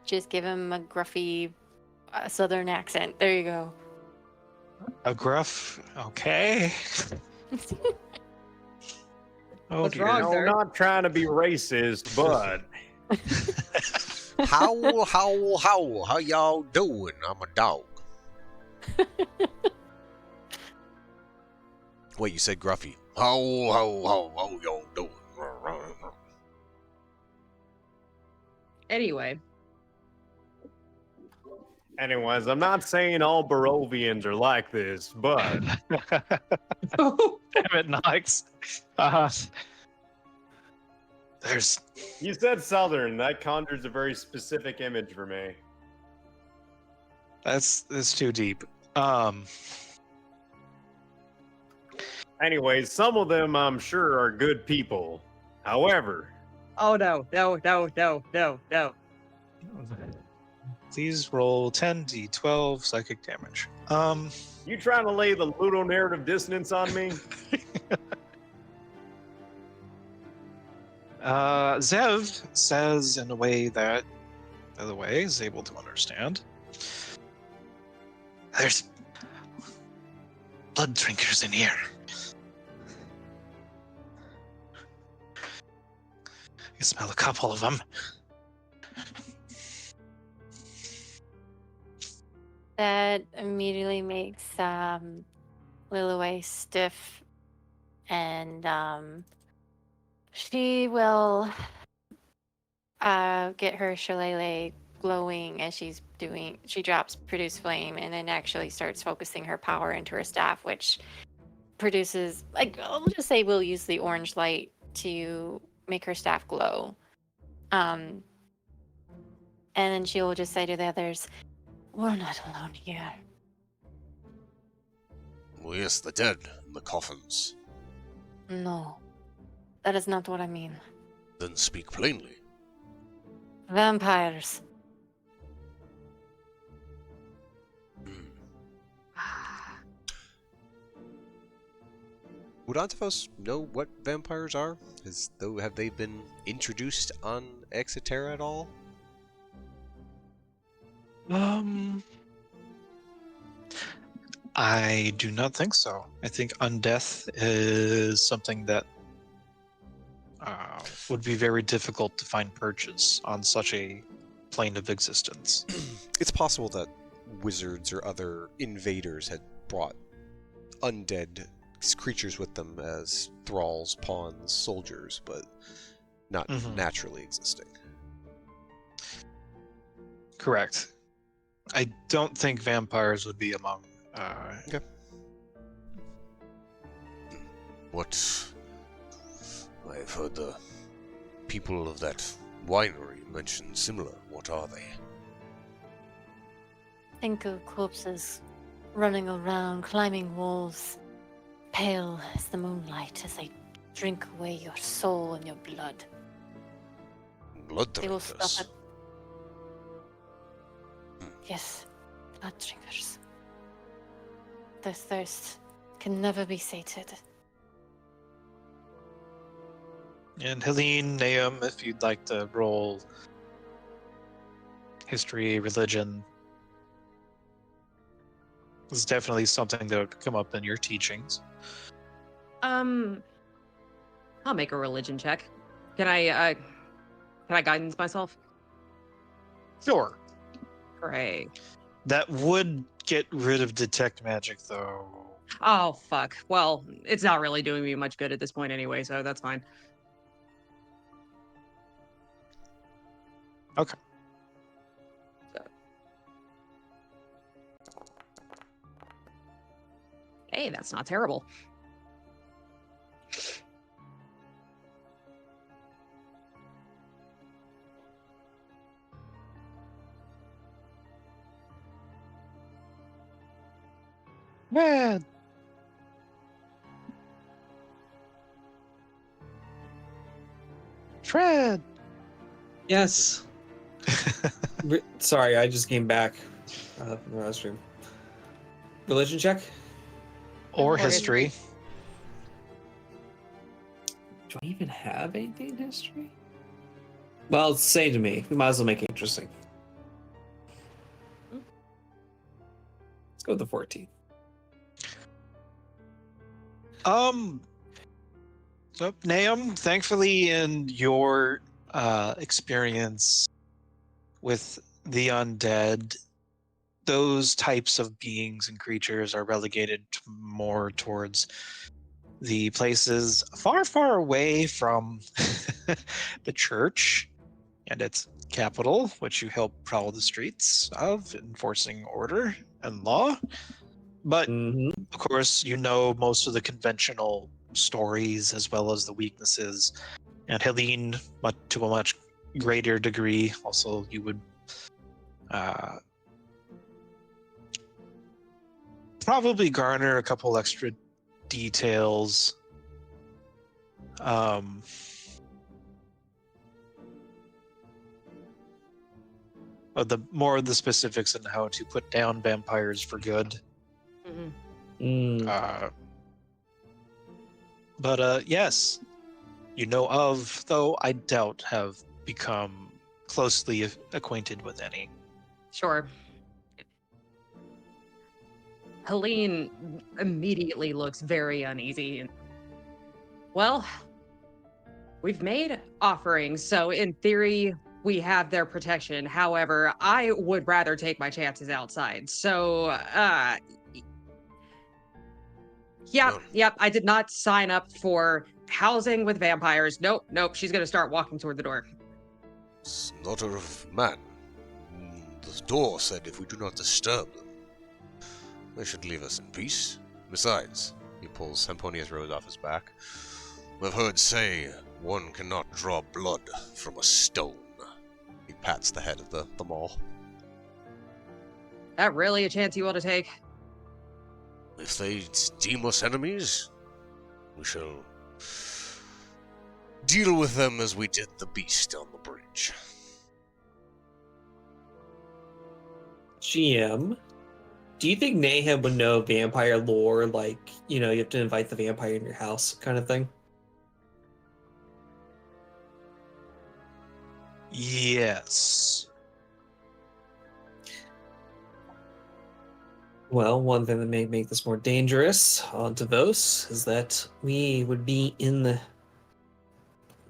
Just give him a gruffy southern accent. There you go. A gruff? Okay. Oh, What's dear. wrong? No, sir. not trying to be racist, but How y'all doing? I'm a dog. Wait, you said Gruffy. How y'all doing? Anyway, anyways, I'm not saying all Barovians are like this, but Damn it, Knox. There's you said Southern. That conjures a very specific image for me. that's too deep. Anyways, some of them I'm sure are good people. However, oh no. These roll 10d12 psychic damage. you trying to lay the ludonarrative dissonance on me? Zev says in a way that the other way is able to understand. There's blood drinkers in here. I smell a couple of them. That immediately makes Lillyway stiff, and she will get her shillelagh glowing as she drops produce flame, and then actually starts focusing her power into her staff, which produces, like, I'll just say we'll use the orange light to make her staff glow. And then she will just say to the others, we're not alone here. Well, yes, the dead in the coffins. No, that is not what I mean. Then speak plainly. Vampires. Would either of us know what vampires are? Have they been introduced on Exeter at all? I do not think so. I think undeath is something that would be very difficult to find purchase on such a plane of existence. It's possible that wizards or other invaders had brought undead creatures with them as thralls, pawns, soldiers, but not naturally existing. Correct. I don't think vampires would be among Okay. What? I've heard the people of that winery mention similar. What are they? Think of corpses running around, climbing walls, pale as the moonlight as they drink away your soul and your blood. Blood They will drinkers. stop at. Yes, blood drinkers. Their thirst can never be sated. And Helene, Nahum, if you'd like to roll history, religion. This is definitely something that would come up in your teachings. I'll make a religion check. Can I guidance myself? Sure. Hooray. That would get rid of detect magic, though. Oh, fuck. Well, it's not really doing me much good at this point anyway, so that's fine. Okay. Hey, that's not terrible. Man. Fred. Yes. Sorry, I just came back from the restroom. Religion check? Or Or history. Do I even have anything in history? Well, it's the same to me. We might as well make it interesting. Let's go with the 14. So, Nahum, thankfully, in your experience with the undead, those types of beings and creatures are relegated more towards the places far, far away from the church and its capital, which you help prowl the streets of, enforcing order and law. But of course, you know most of the conventional stories as well as the weaknesses. And Helene, to a much greater degree, also you would probably garner a couple extra details. Of the more of the specifics on how to put down vampires for good. But yes, you know of, though I doubt have become closely acquainted with any. Sure. Helene immediately looks very uneasy. Well, we've made offerings, so in theory, we have their protection. However, I would rather take my chances outside. So, Yep, I did not sign up for housing with vampires. Nope, she's gonna start walking toward the door. Slaughter of man. The door said if we do not disturb them, they should leave us in peace. Besides, he pulls Samponia's rose off his back. I've heard say one cannot draw blood from a stone. He pats the head of the mall. That really a chance you want to take? If they deem us enemies, we shall deal with them as we did the beast on the bridge. GM, do you think Nahum would know vampire lore, like, you have to invite the vampire in your house kind of thing? Yes. Well, one thing that may make this more dangerous on Davos is that we would be in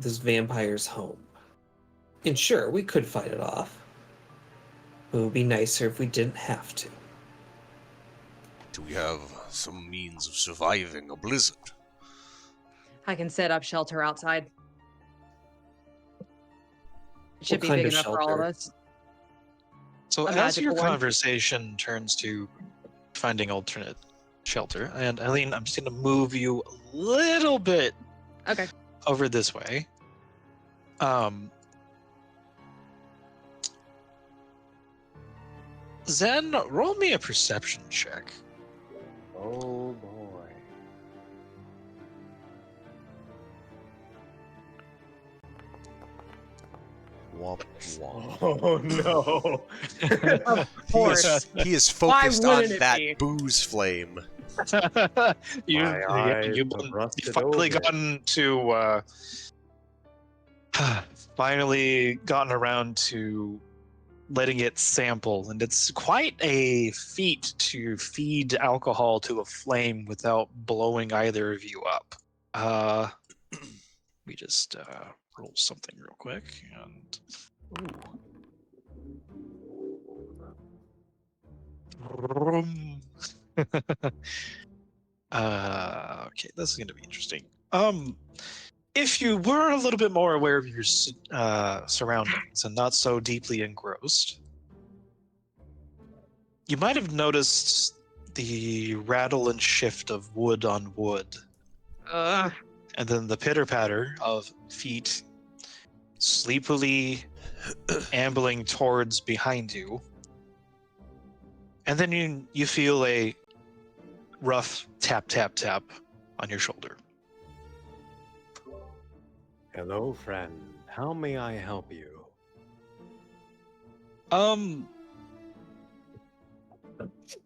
this vampire's home. And sure, we could fight it off. But it would be nicer if we didn't have to. Do we have some means of surviving a blizzard? I can set up shelter outside. It should What be kind big of enough for all of shelter? us. So A as your magical one. conversation turns to finding alternate shelter. And Eileen, I'm just going to move you a little bit Okay. over this way. Zen, roll me a perception check. Oh boy. Womp womp. Oh no. Of course. He is Why focused on wouldn't it that be? booze flame. My eyes you've have rusted finally over. gotten to finally gotten around to letting it sample, and it's quite a feat to feed alcohol to a flame without blowing either of you up. We just roll something real quick, and okay, this is going to be interesting. If you were a little bit more aware of your surroundings and not so deeply engrossed, you might have noticed the rattle and shift of wood on wood, and then the pitter-patter of feet sleepily ambling towards behind you. And then you feel a rough tap, tap, tap on your shoulder. Hello, friend. How may I help you?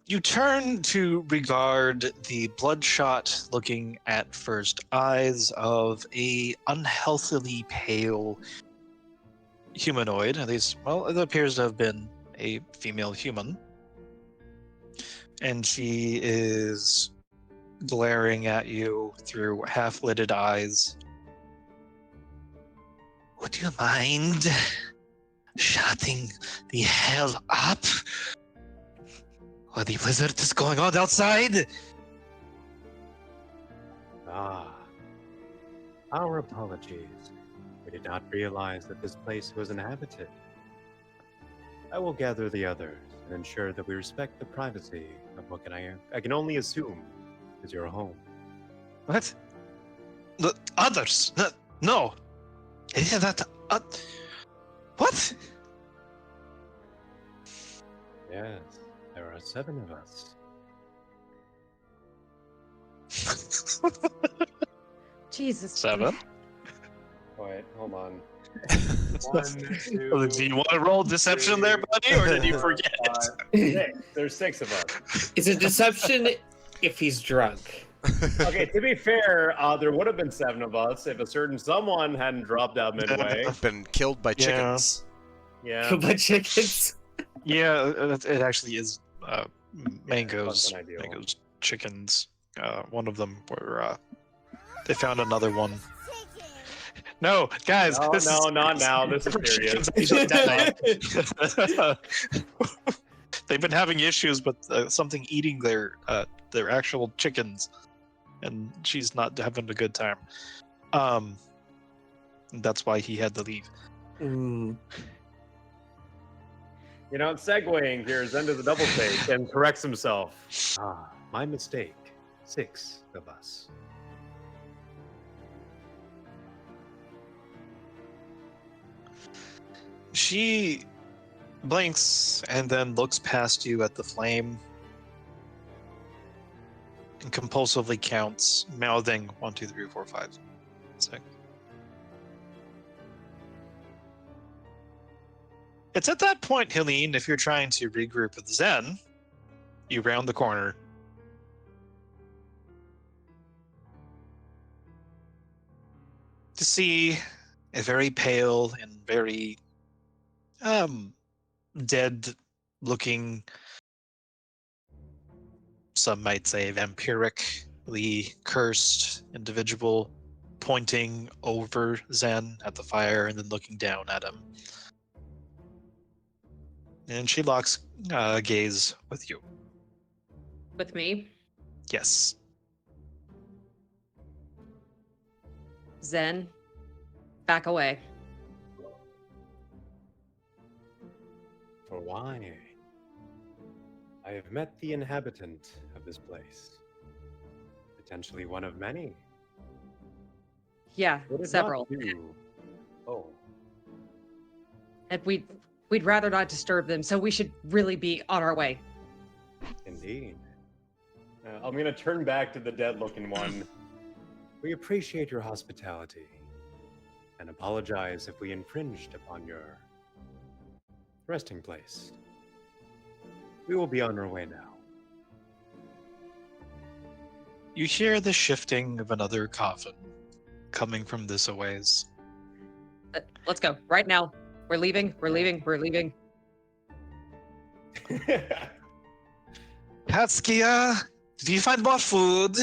You turn to regard the bloodshot looking at first eyes of a unhealthily pale humanoid. At least, well, it appears to have been a female human. And she is glaring at you through half-lidded eyes. Would you mind shutting the hell up? Or the blizzard is going on outside? Ah. Our apologies. We did not realize that this place was inhabited. I will gather the others and ensure that we respect the privacy of what I can only assume is your home. What? The others? No. Is that... what? Yes, there are 7 of us. Jesus. 7? Wait, hold on. Do you want to roll deception there, buddy, or did you forget? 6. There's 6 of us. Is it deception if he's drunk? Okay, to be fair, there would have been 7 of us if a certain someone hadn't dropped out midway. Been killed by Yeah. chickens. Yeah. Kill by chickens. Yeah, it actually is Mango's wasn't ideal. chickens. One of them were they found another one. No, guys, No, this no, is not now. This is chickens serious. actually died. They've been having issues with something eating their actual chickens, and she's not having a good time. That's why he had to leave. Mm. You know, segueing here, Zen does a double take and corrects himself. Ah, my mistake. 6 of us. She blinks and then looks past you at the flame and compulsively counts, mouthing 1, 2, 3, 4, 5, 6. It's at that point, Helene, if you're trying to regroup with Zen, you round the corner. To see a very pale and very dead looking, some might say vampirically cursed individual pointing over Zen at the fire and then looking down at him. And she locks gaze with you. With me? Yes. Zen, back away. For why? I have met the inhabitant of this place. Potentially one of many. Yeah, Would it several. not do? Oh, And we'd rather not disturb them, so we should really be on our way. indeed. I'm gonna turn back to the dead-looking one. We appreciate your hospitality and apologize if we infringed upon your resting place. We will be on our way now. You hear the shifting of another coffin coming from this a ways. Let's go right now. We're leaving. We're leaving. We're leaving. Katskia, did you find more food?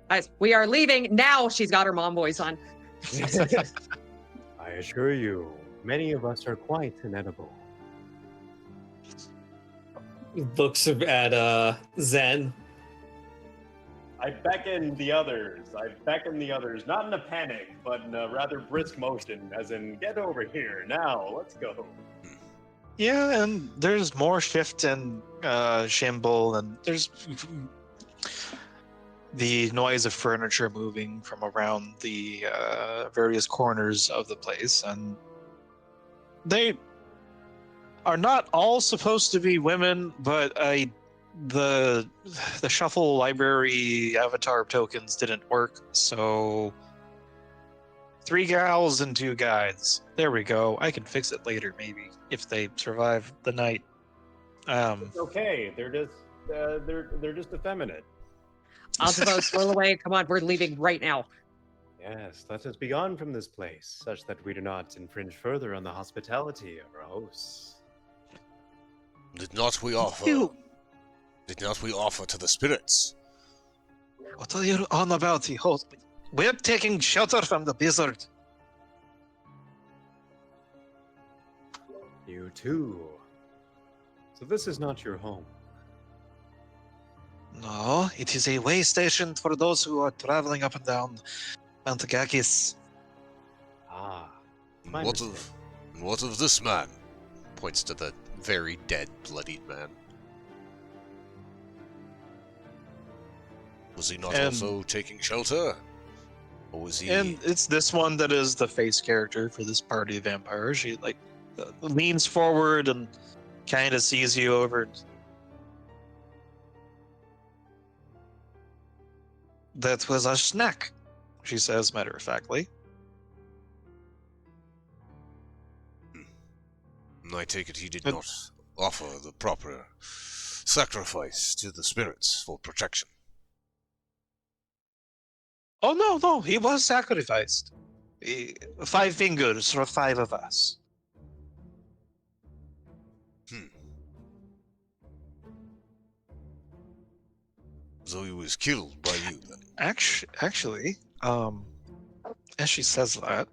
Guys, we are leaving now. She's got her mom voice on. I assure you, many of us are quite inedible. Looks at Zen. I beckon the others. Not in a panic, but in a rather brisk motion, as in, get over here now. Let's go. Yeah, and there's more shift and shamble, and there's the noise of furniture moving from around the various corners of the place, and they are not all supposed to be women, but the shuffle library avatar tokens didn't work, so 3 gals and 2 guys. There we go. I can fix it later, maybe, if they survive the night. It's okay. They're just effeminate. Alzabo, swirl away. Come on, we're leaving right now. Yes, let us be gone from this place, such that we do not infringe further on the hospitality of our hosts. Did not we offer to the spirits? What are you on about, the host? We're taking shelter from the blizzard. You too. So this is not your home. No, it is a way station for those who are traveling up and down Mount Ghakis. Ah. And my what mistake. of this man? Points to the very dead, bloodied man. Was he not And- also taking shelter? Or was he... And it's this one that is the face character for this party of vampires. She leans forward and kind of sees you over. That was a snack, she says matter of factly. I take it he did not offer the proper sacrifice to the spirits for protection. Oh no, he was sacrificed. 5 fingers for 5 of us. So he was killed by you then. Actually, as she says that,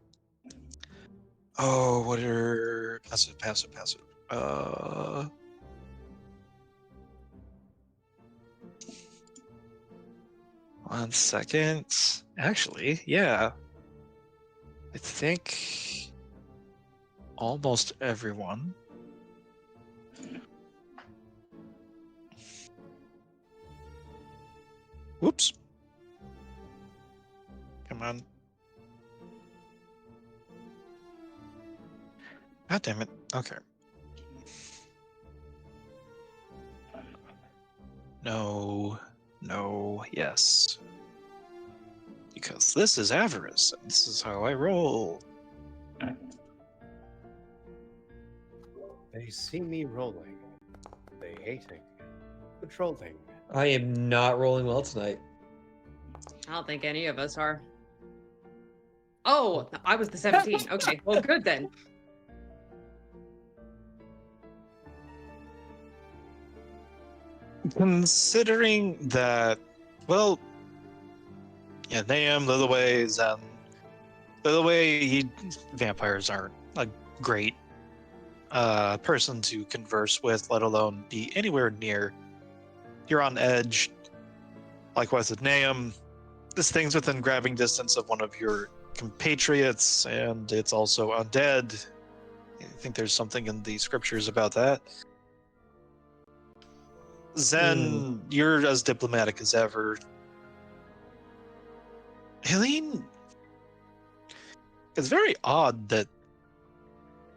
oh, what are passive? 1 second. Actually, yeah. I think almost everyone. Whoops. Come on. God damn it. Okay. No, yes. Because this is Avarice, and this is how I roll. They see me rolling. They hating. Patrolling. I am not rolling well tonight. I don't think any of us are. Oh, I was the 17. Okay, well, good then. Considering that, well, yeah, Nahum, Lillyway, Zen. Lillyway, vampires aren't a great person to converse with, let alone be anywhere near. You're on edge. Likewise with Nahum, this thing's within grabbing distance of one of your compatriots, and it's also undead. I think there's something in the scriptures about that. Zen, you're as diplomatic as ever. Helene, it's very odd that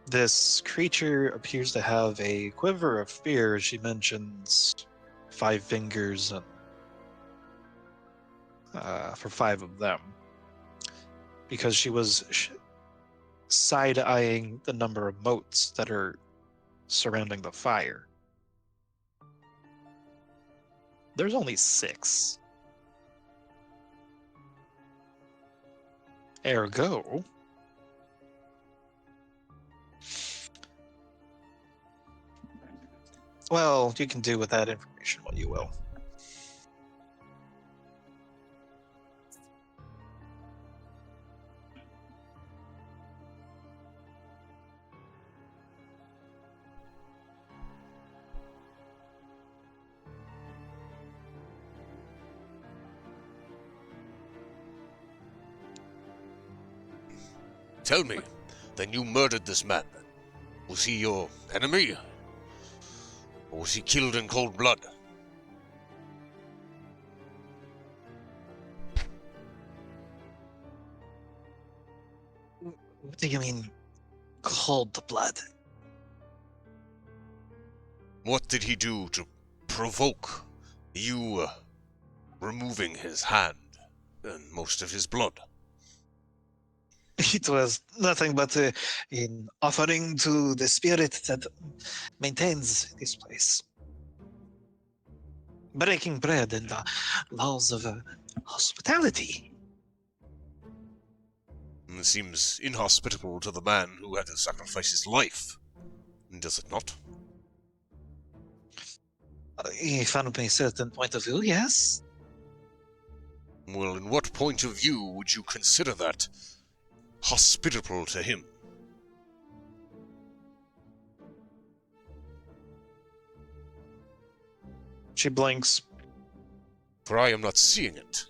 this creature appears to have a quiver of fear. She mentions 5 fingers and for 5 of them, because she was side-eyeing the number of motes that are surrounding the fire. There's only 6. Ergo, well, you can do with that information what you will. Tell me, then you murdered this man. Was he your enemy? Or was he killed in cold blood? What do you mean, cold blood? What did he do to provoke you removing his hand and most of his blood? It was nothing but an offering to the spirit that maintains this place. Breaking bread and the laws of hospitality. It seems inhospitable to the man who had to sacrifice his life, does it not? From a certain point of view, yes. Well, in what point of view would you consider that hospitable to him? She blinks. For I am not seeing it.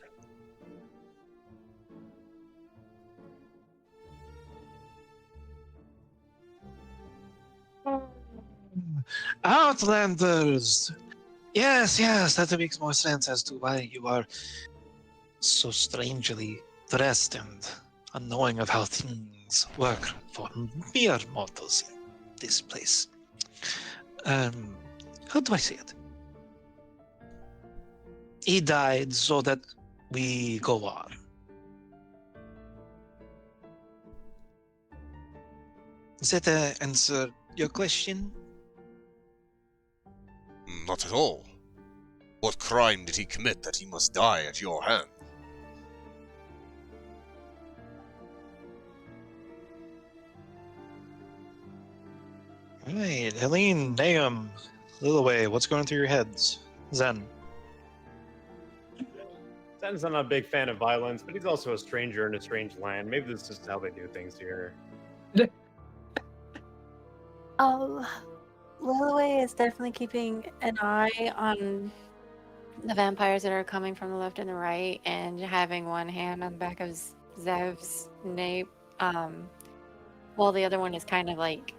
Outlanders! Yes, that makes more sense as to why you are so strangely dressed and unknowing of how things work for mere mortals in this place. How do I say it? He died so that we go on. Does that answer your question? Not at all. What crime did he commit that he must die at your hand? Right, Helene, Nahum, Lillaway, what's going through your heads? Zen. Zen's not a big fan of violence, but he's also a stranger in a strange land. Maybe this is how they do things here. Lillaway is definitely keeping an eye on the vampires that are coming from the left and the right, and having one hand on the back of Zev's nape, while the other one is kind of like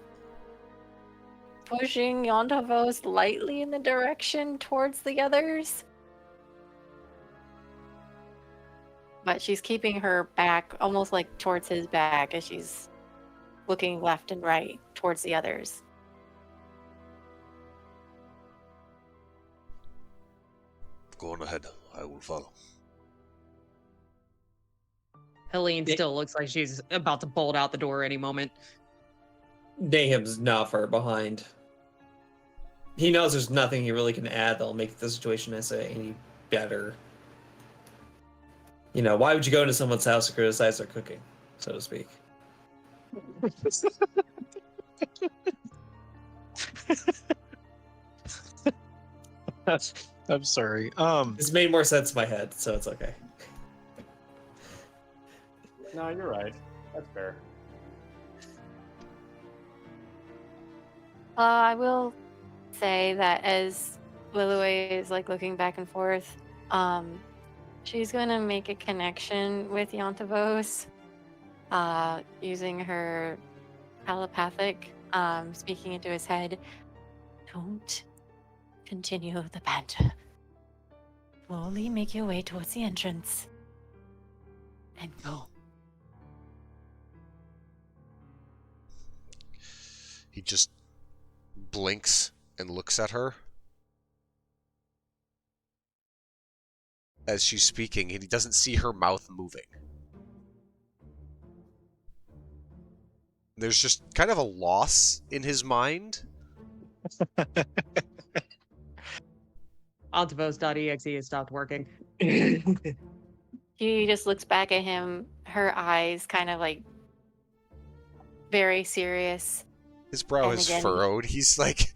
pushing Yontavos lightly in the direction towards the others. But she's keeping her back almost like towards his back as she's looking left and right towards the others. Go on ahead. I will follow. Helene still looks like she's about to bolt out the door any moment. Nahum's not far behind. He knows there's nothing he really can add that'll make the situation any better. You know, why would you go into someone's house to criticize their cooking, so to speak? I'm sorry. It's made more sense in my head, so it's okay. No, you're right. That's fair. I will say that as Lillaway is like looking back and forth, she's going to make a connection with Yontavos, using her telepathic, speaking into his head. Don't continue the banter. Slowly make your way towards the entrance. And go. He just blinks and looks at her. As she's speaking, and he doesn't see her mouth moving. There's just kind of a loss in his mind. Ontivos.exe has stopped working. She just looks back at him, her eyes kind of like very serious. His brow And is again, furrowed. He's like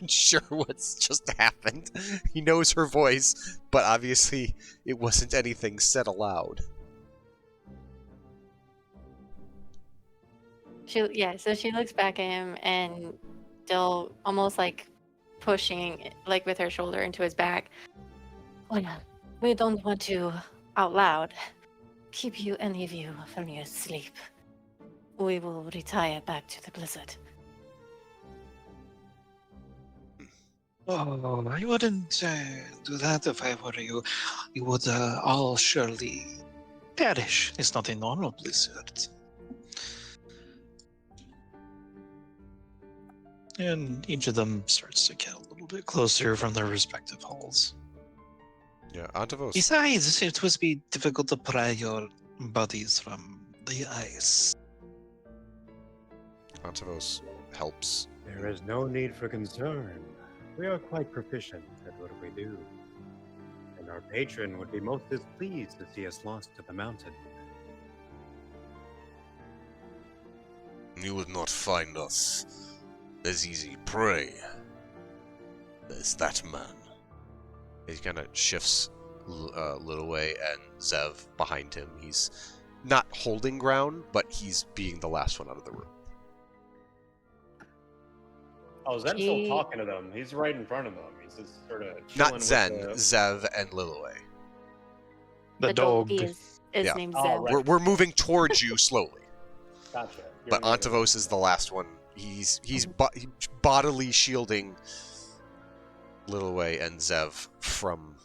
unsure what's just happened. He knows her voice, but obviously it wasn't anything said aloud. So she looks back at him and still almost like pushing like with her shoulder into his back. Oh yeah, we don't want to out loud keep you any of you from your sleep. We will retire back to the blizzard. Oh, I wouldn't do that if I were you. You would all surely perish. It's not a normal blizzard. And each of them starts to get a little bit closer from their respective holes. Yeah, Ontivos. Besides, it would be difficult to pry your bodies from the ice. Ontivos helps. There is no need for concern. We are quite proficient at what we do. And our patron would be most displeased to see us lost to the mountain. You would not find us as easy prey as that man. He kind of shifts Littleway and Zev behind him. He's not holding ground, but he's being the last one out of the room. Oh, Zen's still talking to them. He's right in front of them. He's just sort of Not Zen, with the... Zev and Littleway. The dog. is Yeah. named Oh, Zeb. right. We're moving towards you slowly. Gotcha. But Ontivos is the last one. He's bodily shielding Littleway and Zev from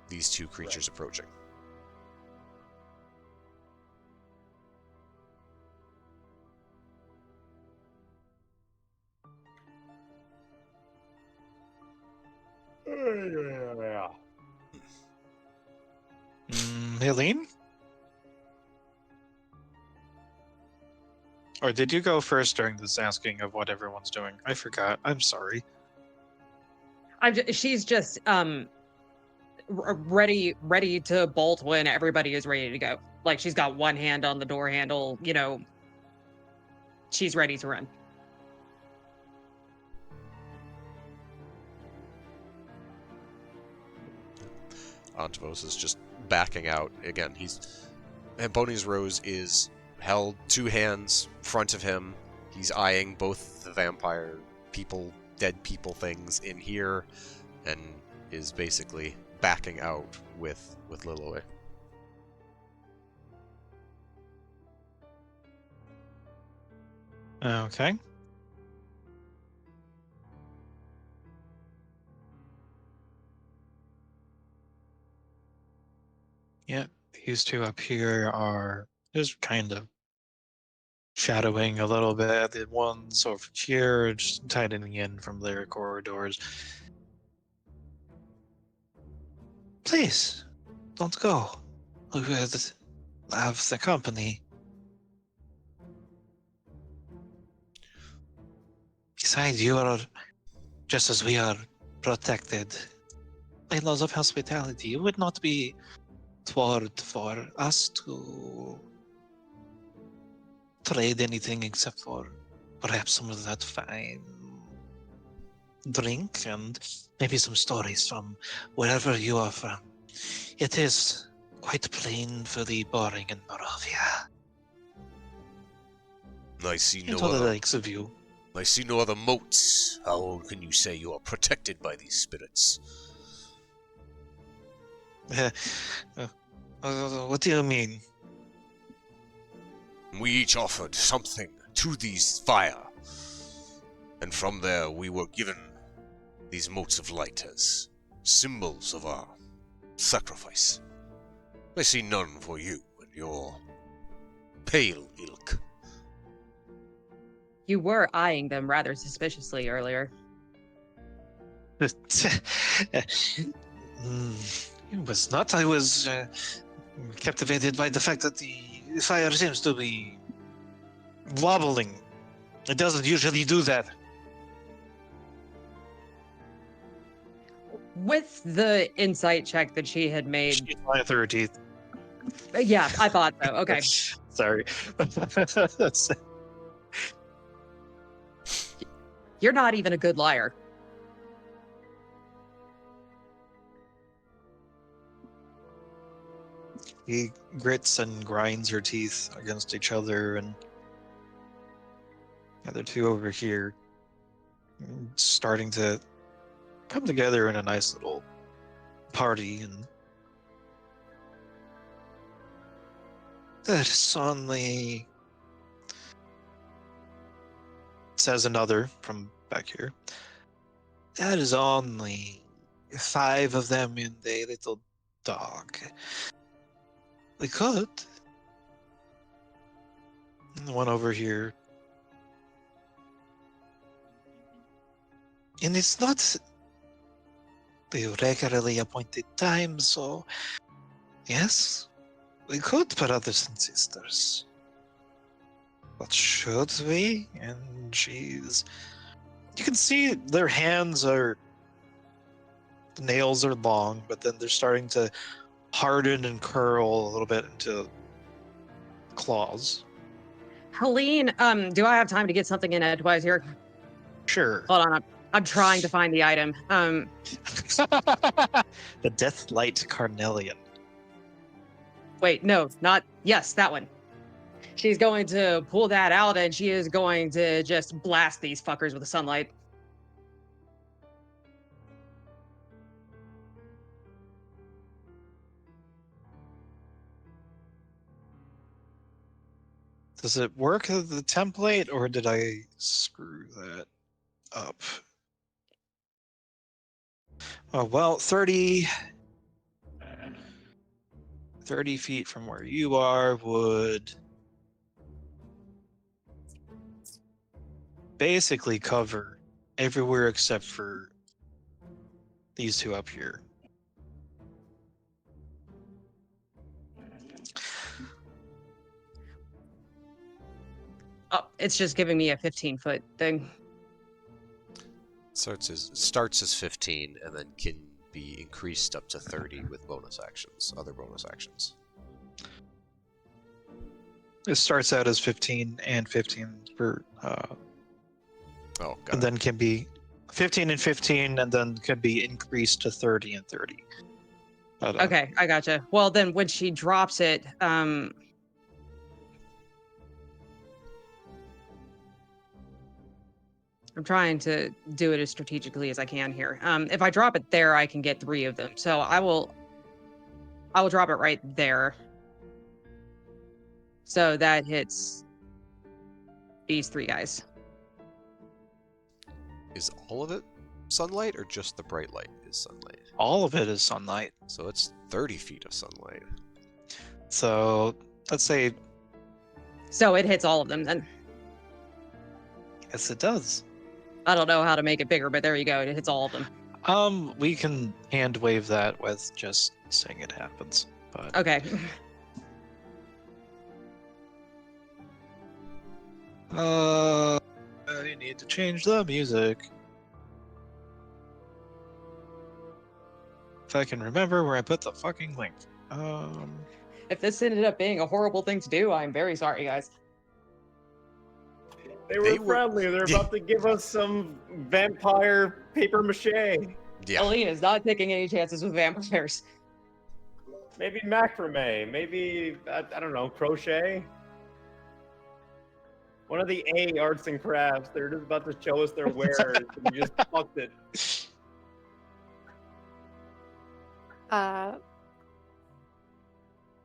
these two creatures approaching. Yeah. Helene? Or did you go first during this asking of what everyone's doing? I forgot. I'm sorry. She's just ready to bolt when everybody is ready to go. Like she's got one hand on the door handle, you know. She's ready to run. Ontivos is just backing out. Again, Hamboni's Rose is held, two hands front of him. He's eyeing both the vampire people, dead people things in here, and is basically backing out with Littleway. Okay. Yeah, these two up here are just kind of shadowing a little bit. The ones over here just tightening in from their corridors. Please, don't go. We will have the company. Besides, you are, just as we are, protected by laws of hospitality. It would not be toward for us to trade anything except for perhaps some of that fine drink and maybe some stories from wherever you are from. It is quite plain for the boring in Barovia. I see no And all the other. likes of you. I see no other moats. How can you say you are protected by these spirits? What do you mean? We each offered something to these fire, and from there we were given these motes of light as symbols of our sacrifice. I see none for you and your pale ilk. You were eyeing them rather suspiciously earlier. It was not. I was captivated by the fact that the fire seems to be wobbling. It doesn't usually do that. With the insight check that she had made, She's lying through her teeth. yeah, I thought so. Okay. Sorry. You're not even a good liar. He grits and grinds her teeth against each other, and the other two over here starting to come together in a nice little party. And that is only, says another from back here, that is only 5 of them in the little dog. We could. And the one over here. And it's not the regularly appointed time, so yes, we could, brothers and sisters. But should we? And she's... You can see their hands are... The nails are long, but then they're starting to harden and curl a little bit into claws. Helene, do I have time to get something in edgewise here? Sure. Hold on, I'm trying to find the item. The Deathlight Carnelian. Wait, no, not, yes, that one. She's going to pull that out and she is going to just blast these fuckers with the sunlight. Does it work as the template, or did I screw that up? Oh, well, 30 feet from where you are would basically cover everywhere except for these two up here. Oh, it's just giving me a 15-foot thing. Starts as 15 and then can be increased up to 30 with bonus actions, other bonus actions. It starts out as 15 and 15 for, Oh, got and it. then can be 15 and 15, and then can be increased to 30 and 30. But, Okay, I gotcha. Well, then when she drops it, I'm trying to do it as strategically as I can here. If I drop it there, I can get 3 of them. So I will drop it right there. So that hits these 3 guys. Is all of it sunlight or just the bright light is sunlight? all of it is sunlight. So it's 30 feet of sunlight. So let's say, So it hits all of them then. yes, it does. I don't know how to make it bigger, but there you go. It hits all of them. We can hand wave that with just saying it happens. But Okay. I need to change the music. If I can remember where I put the fucking link. If this ended up being a horrible thing to do, I'm very sorry, guys. They were They were- friendly. They're about to give us some vampire paper mache. Yeah. Helene is not taking any chances with vampires. Maybe macrame. Maybe, I don't know, crochet. One of the A arts and crafts. They're just about to show us their wares. And we just fucked it.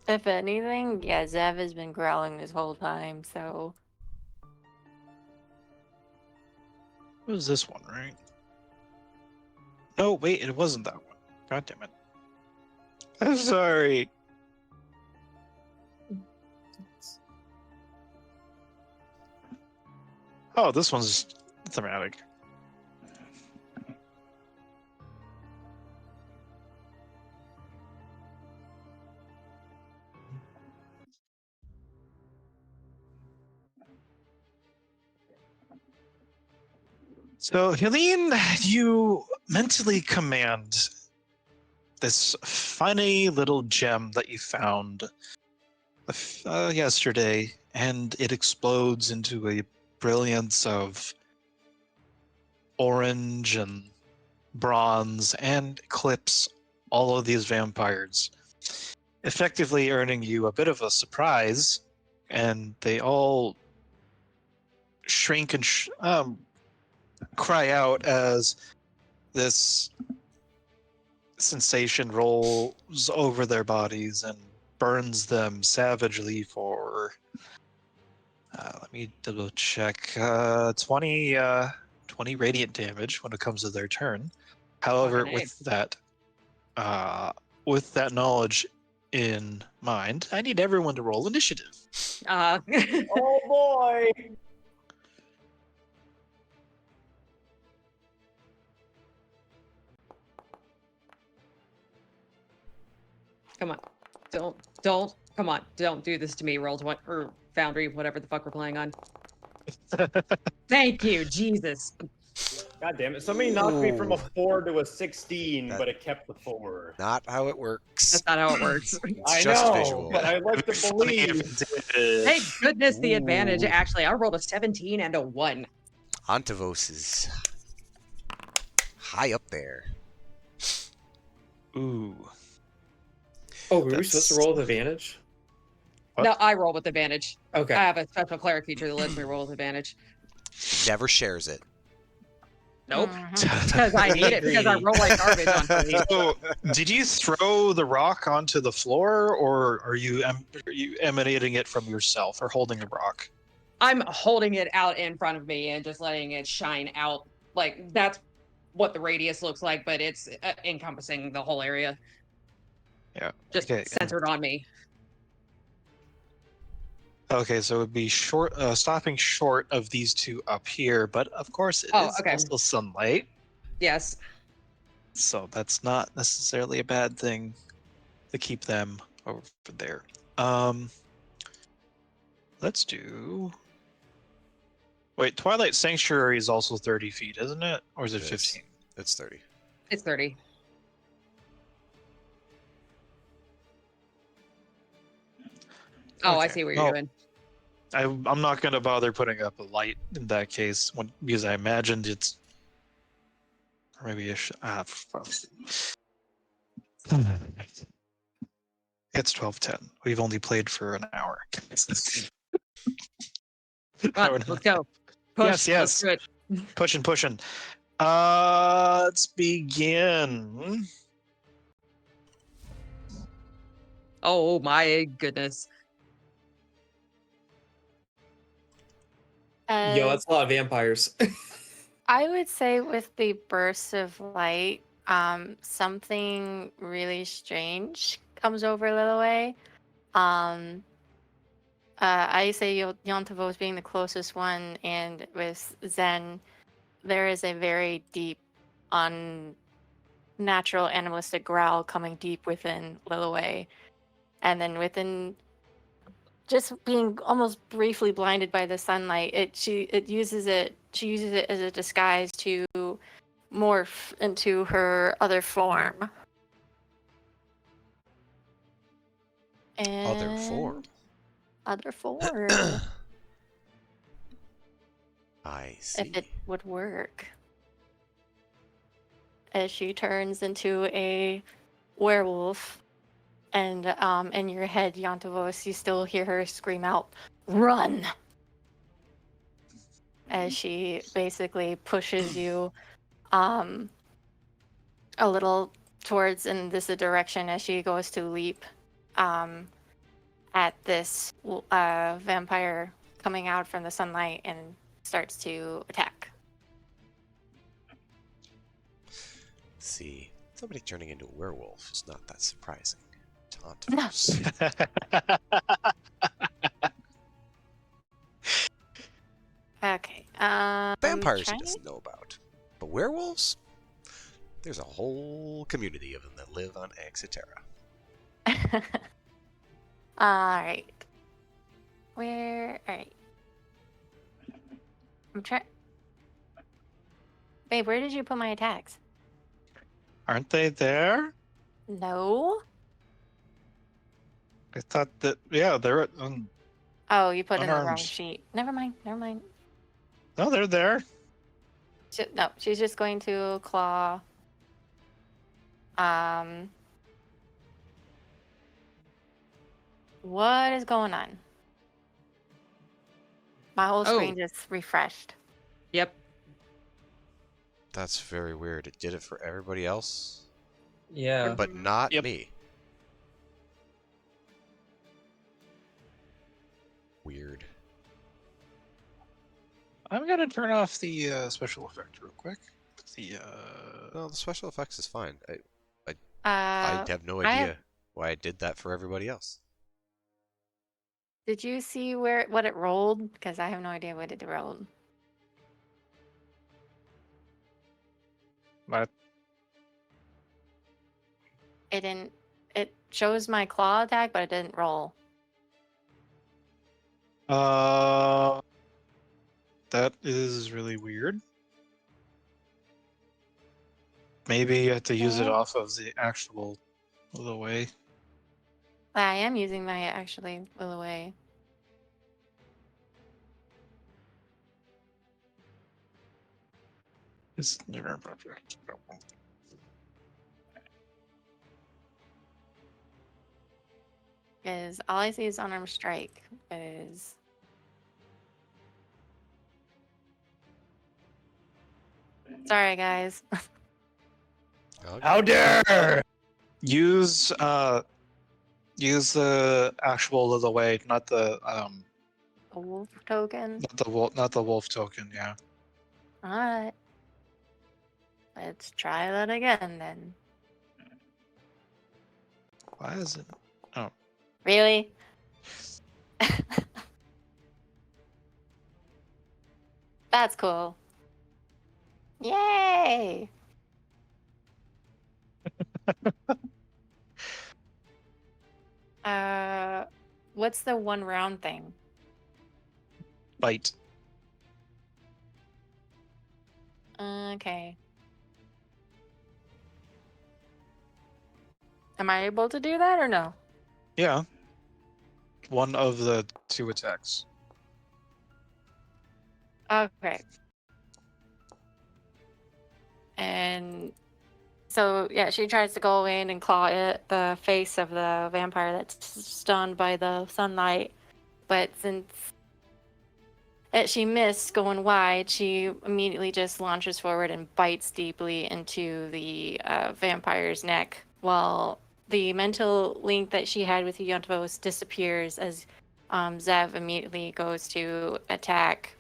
If anything, yeah, Zev has been growling this whole time, so It was this one, right? No, wait, it wasn't that one. God damn it. I'm sorry. Oh, this one's thematic. So, Helene, you mentally command this funny little gem that you found yesterday, and it explodes into a brilliance of orange and bronze and eclipse all of these vampires, effectively earning you a bit of a surprise, and they all shrink and cry out as this sensation rolls over their bodies and burns them savagely for let me double check 20 radiant damage when it comes to their turn. However, Fucking with that knowledge in mind, I need everyone to roll initiative. Oh boy! Come on. Come on. Don't do this to me, Roll20, or Foundry, whatever the fuck we're playing on. Thank you, Jesus. God damn it. Somebody knocked me from a Ooh. 4 to a 16, That- but it kept the 4. Not how it works. That's not how it works. It's I just know, visual. but I like to Funny if believe. it did. Thank goodness the advantage. Ooh. Actually, I rolled a 17 and a 1. Antavos is high up there. Ooh. Oh, were we supposed to roll with advantage? What? No, I roll with advantage. Okay. I have a special cleric feature that lets me roll with advantage. Never shares it. Nope. Mhm. Because I need it, because I roll like garbage on these. So, did you throw the rock onto the floor, or are you emanating it from yourself, or holding a rock? I'm holding it out in front of me and just letting it shine out. Like, that's what the radius looks like, but it's encompassing the whole area. Yeah. Just Okay. centered on me. Okay, so it would be stopping short of these two up here, but of course it is Okay. also sunlight, Yes. so that's not necessarily a bad thing to keep them over there. Let's do. Wait, Twilight Sanctuary is also 30 feet, isn't it? Or is it It is. 15? It's 30. It's 30. Oh, I Okay. see what Well, you're doing. I'm not going to bother putting up a light in that case, because I imagined it's. Or maybe it's 12:10. We've only played for an hour. Come on, let's go. Push. Yes. Let's do it. Pushing. Let's begin. Oh my goodness. Yo, that's a lot of vampires. I would say with the bursts of light, something really strange comes over Lillyway. I say Yontavos being the closest one, and with Zen, there is a very deep, unnatural, animalistic growl coming deep within Lillyway. And then within just being almost briefly blinded by the sunlight, she uses it as a disguise to morph into her other form. Other form. Other form. I see. If it would work. As she turns into a werewolf, and in your head, Yontavos, you still hear her scream out, "Run!" As she basically pushes you a little towards in this direction as she goes to leap at this vampire coming out from the sunlight and starts to attack. See, somebody turning into a werewolf is not that surprising. Taunt. Okay. Vampires he trying- doesn't know about. But werewolves? There's a whole community of them that live on Exeterra. Alright. Alright. I'm trying. Babe, where did you put my attacks? Aren't they there? No. I thought that, yeah, they're. Oh, you put it in the wrong Unarmed. sheet. Never mind. Never mind. No, they're there. No, she's just going to claw. What is going on? My whole screen just refreshed. Yep. That's very weird. It did it for everybody else, Yeah. but not Yep. me. Weird. I'm gonna turn off the special effect real quick. The No, the special effects is fine. I Uh, have no I have- idea why I did that for everybody else. did you see what it rolled? Because I have no idea what it rolled. my It didn't. It shows my claw attack, but it didn't roll. that is really weird. Maybe you have to use it Okay. off of the actual way. I am using my actually will away. It's Because all I see is unarmed strike. Is sorry, guys. Okay. How dare! Use the actual of the way, not the A wolf token. not the wolf token. Yeah. All right. Let's try that again then. Why is it? Oh, Really? That's cool. Yay! What's the one round thing? bite. Okay. Am I able to do that or no? Yeah. One of the two attacks. Okay. And so, yeah, she tries to go in and claw at the face of the vampire that's stunned by the sunlight. But since she missed going wide, she immediately just launches forward and bites deeply into the vampire's neck, while the mental link that she had with Yontvos disappears as Zev immediately goes to attack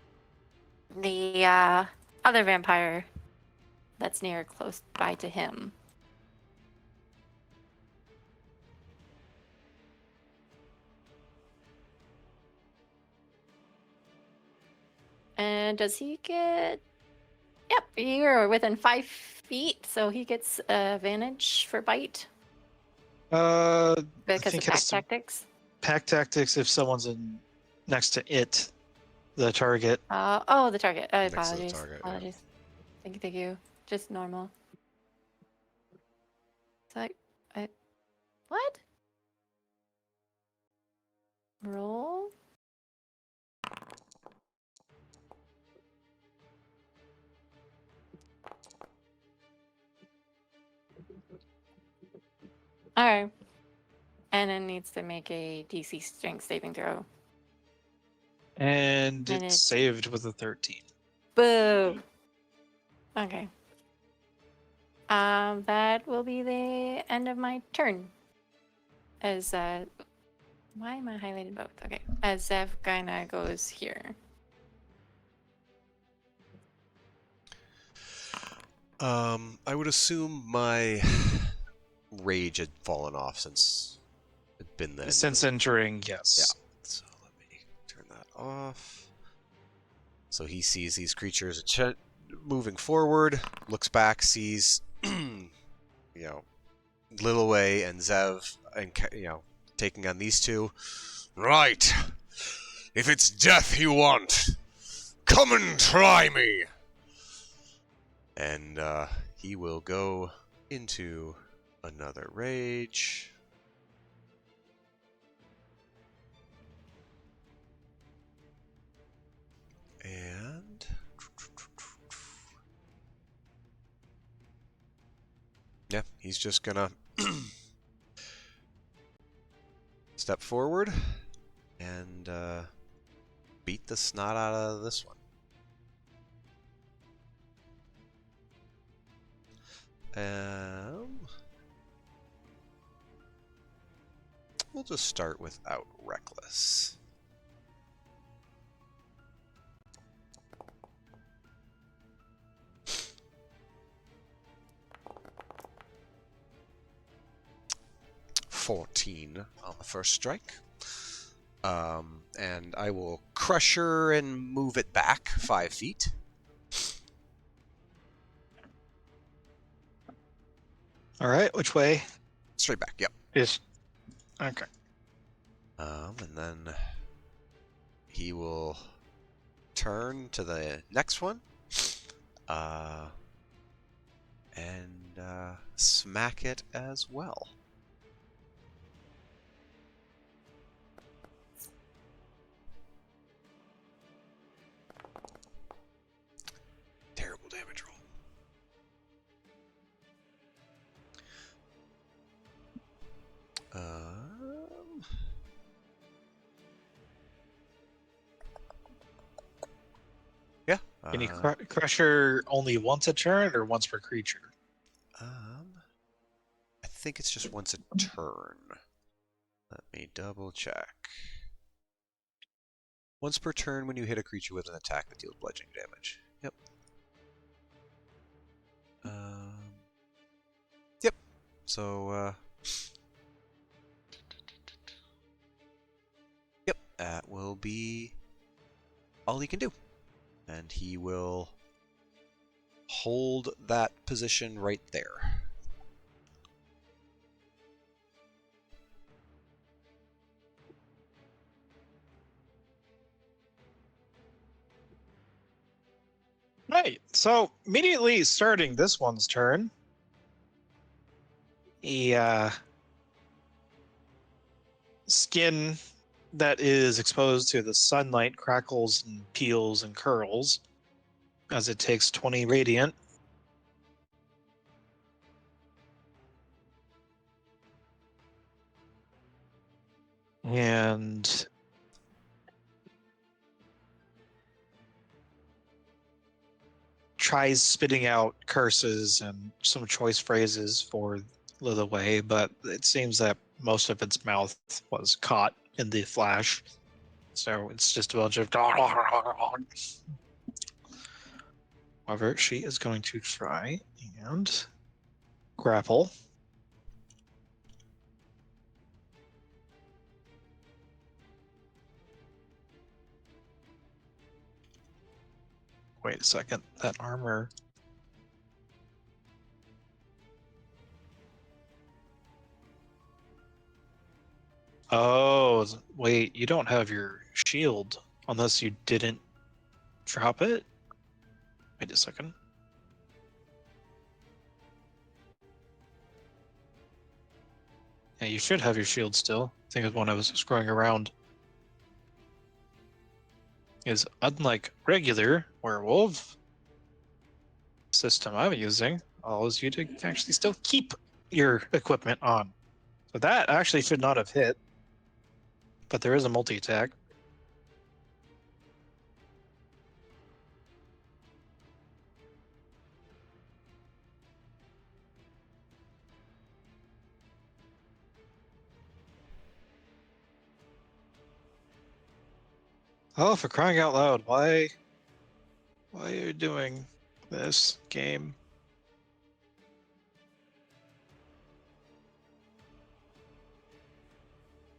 the other vampire that's near close by to him. And does he get... Yep, you're within 5 feet, so he gets advantage for bite I because think of it pack has to- tactics. Pack tactics if someone's next to it, the target. Oh, the target. Next to the Apologies. target, yeah. Apologies. Thank you. Just normal. So what? Roll? Alright. And it needs to make a DC strength saving throw. And And it's it's- saved with a 13. Boo! Okay. That will be the end of my turn. As, why am I highlighted both? Okay. As Zev kinda goes here. I would assume my rage had fallen off since it'd been the end of Since the- entering, yes. Yeah. So let me turn that off. So he sees these creatures moving forward, looks back, sees, Leeway and Zev, and taking on these two. Right. If it's death you want, come and try me. And he will go into another rage. And yeah, he's just gonna step forward and beat the snot out of this one. We'll just start without reckless. $14 on the first strike. And I will crush her and move it back 5 feet. All right, which way? Straight back, yep. Is okay. And then he will turn to the next one. And smack it as well. Terrible damage roll. Yeah. Can you crush her only once a turn or once per creature? I think it's just once a turn. Let me double check. Once per turn when you hit a creature with an attack that deals bludgeoning damage. Yep. Yep. So, yep, that will be all he can do. And he will hold that position right there. Right. So immediately starting this one's turn, the skin that is exposed to the sunlight crackles and peels and curls as it takes 20 radiant. And tries spitting out curses and some choice phrases for Leeway, but it seems that most of its mouth was caught in the flash. So it's just a bunch of. However, she is going to try and grapple. Wait a second, that armor. Oh, wait, you don't have your shield unless you didn't drop it? Wait a second. Yeah, you should have your shield still. I think it was when I was scrolling around. Is unlike regular werewolf system I'm using, allows you to actually still keep your equipment on. So that actually should not have hit. But there is a multi-attack. Oh, for crying out loud, why are you doing this game?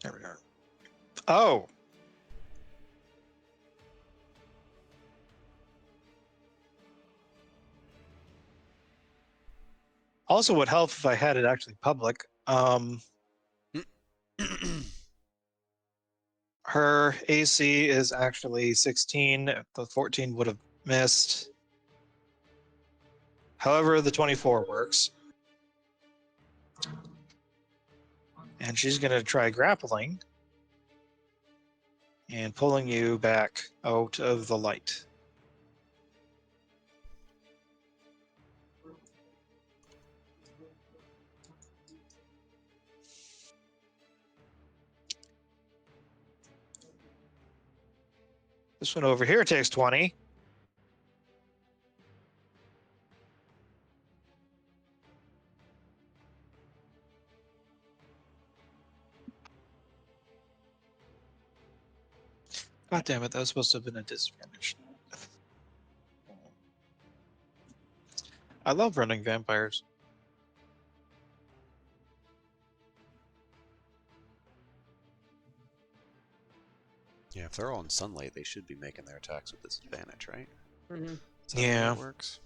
There we are. Oh. Also would help if I had it actually public. Her AC is actually 16. The 14 would have missed. However, the 24 works. And she's going to try grappling and pulling you back out of the light. This one over here takes 20. God damn it, that was supposed to have been a disadvantage. I love running vampires. Yeah, if they're all in sunlight, they should be making their attacks with disadvantage, right? Mm-hmm. Is that Yeah. how it works?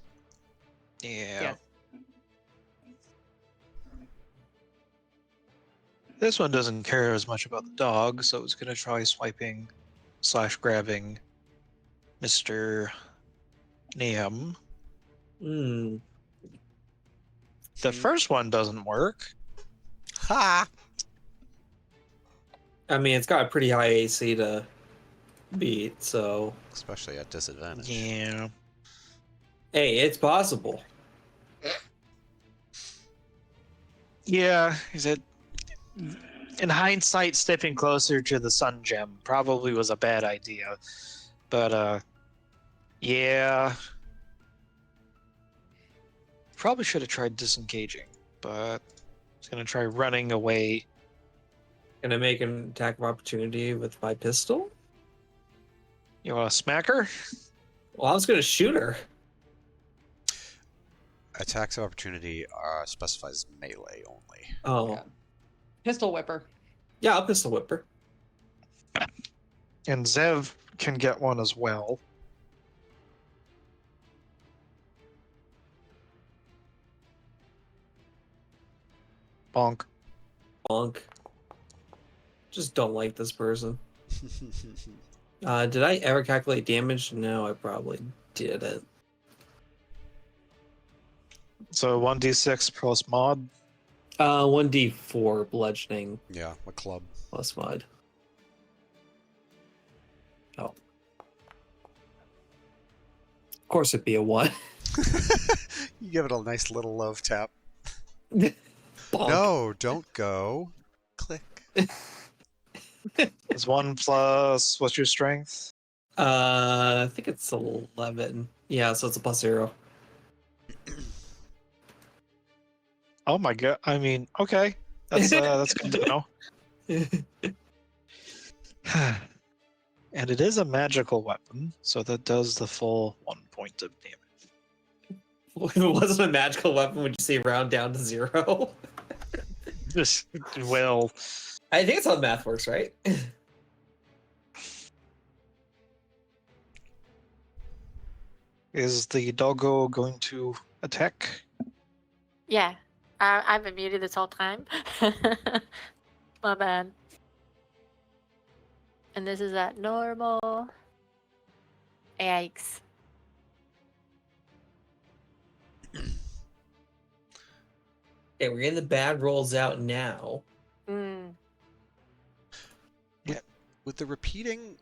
Yeah. This one doesn't care as much about the dog, so it's going to try swiping / grabbing Mr. Niam. Hmm. The first one doesn't work. Ha! I mean, it's got a pretty high AC to beat, so Especially at disadvantage. Yeah. hey, it's possible. Yeah, he said, in hindsight, stepping closer to the sun gem probably was a bad idea. But, yeah. Probably should have tried disengaging, but he's going to try running away. Gonna make an attack of opportunity with my pistol? You want to smack her? Well, I was gonna shoot her. Attacks of opportunity specifies melee only. Oh. Yeah. Pistol whipper. Yeah, I'll pistol whip her. And Zev can get one as well. Bonk. Bonk. Just don't like this person. Did I ever calculate damage? No, I probably didn't. So 1d6 plus mod. 1d4 bludgeoning Yeah, a club. plus mod. Oh. Of course it'd be a 1. You give it a nice little love tap. Bonk. No, don't go. Click. Is 1 plus, what's your strength? I think it's 11. Yeah, so it's a +0. Oh my god, I mean, okay. That's good to know. And it is a magical weapon, so that does the full 1 point of damage. If it wasn't a magical weapon, would you say round down to 0? Just, well, I think it's how math works, right? is the doggo going to attack? Yeah, I've been muted this whole time. My bad. And this is at normal. Yikes. Okay, we're getting the bad rolls out now. Mm. Would the repeating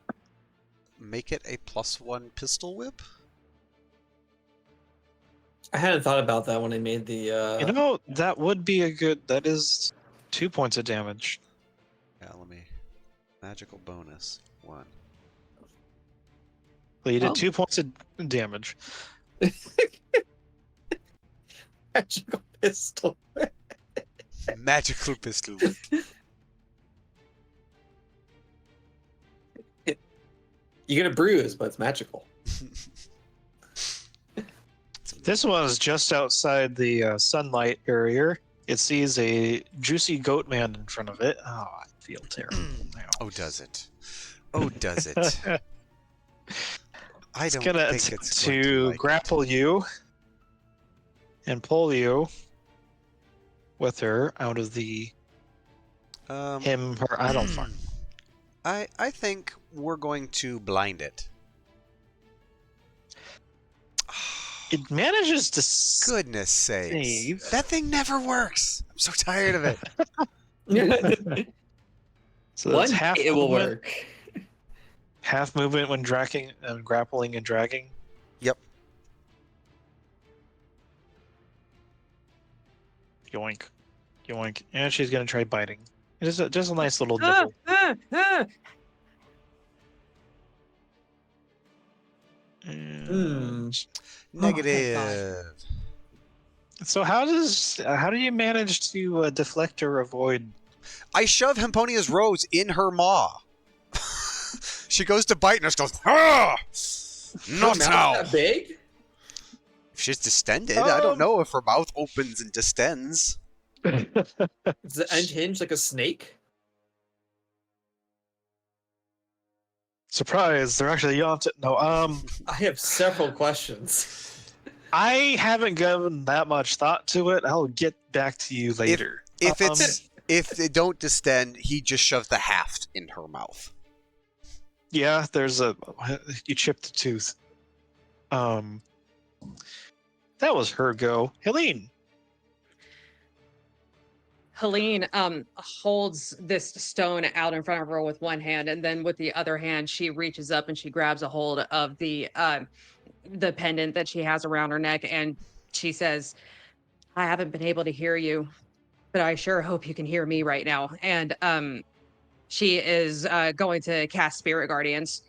make it a +1 pistol whip? I hadn't thought about that when I made the. You know, that would be a good. That is 2 points of damage. Yeah, let me. Magical bonus 1. Well, you did Oh. 2 points of damage. magical pistol. Magical pistol whip. You get a bruise, but it's magical. This one is just outside the sunlight barrier. It sees a juicy goat man in front of it. Oh, I feel terrible now. Oh, does it? Oh, does it? I It's don't gonna think attempt it's going to to like grapple you and pull you with her out of the it. her. I don't fuck. I think we're going to blind it. It manages to Goodness sakes. save. That thing never works. I'm so tired of it. So that's half it will movement. work. Half movement when dragging and grappling and dragging. Yep. Yoink, yoink, and she's gonna try biting. Just a nice little nibble. And Negative. so how do you manage to deflect or avoid? I shove Hemponia's rose in her maw. She goes to bite and just goes, ah! Not Her mouth's now. that big? If she's distended, I don't know if her mouth opens and distends. Is it unhinged like a snake? Surprise! They're actually yaunted. No, I have several questions. I haven't given that much thought to it. I'll get back to you later. If they don't distend, he just shoves the haft in her mouth. Yeah, you chipped a tooth. That was her go. Helene. Helene holds this stone out in front of her with one hand, and then with the other hand, she reaches up and she grabs a hold of the pendant that she has around her neck, and she says, "I haven't been able to hear you, but I sure hope you can hear me right now." And she is going to cast Spirit Guardians.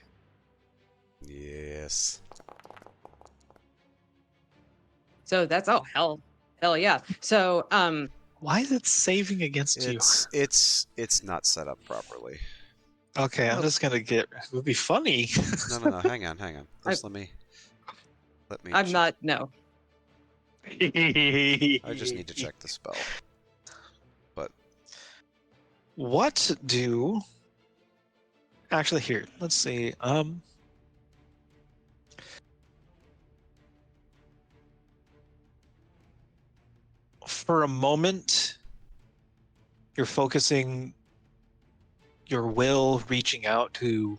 Yes. So that's hell yeah. So Why is it saving against you? It's not set up properly. Okay, I'm just gonna get. It would be funny. No. Hang on. First, let me. I'm not. No. I just need to check the spell. But What do? Actually, here. Let's see. For a moment, you're focusing your will, reaching out to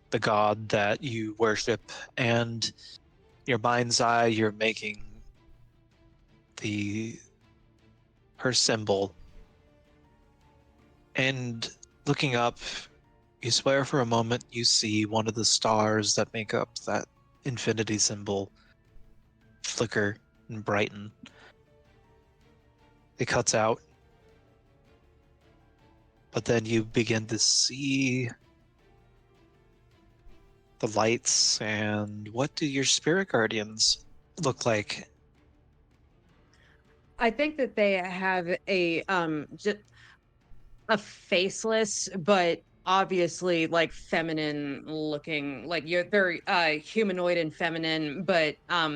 the god that you worship, and your mind's eye, you're making her symbol. And looking up, you swear for a moment you see one of the stars that make up that infinity symbol flicker and brighten. It cuts out. But then you begin to see the lights, and what do your spirit guardians look like? I think that they have a faceless, but obviously like feminine looking, like they're humanoid and feminine, but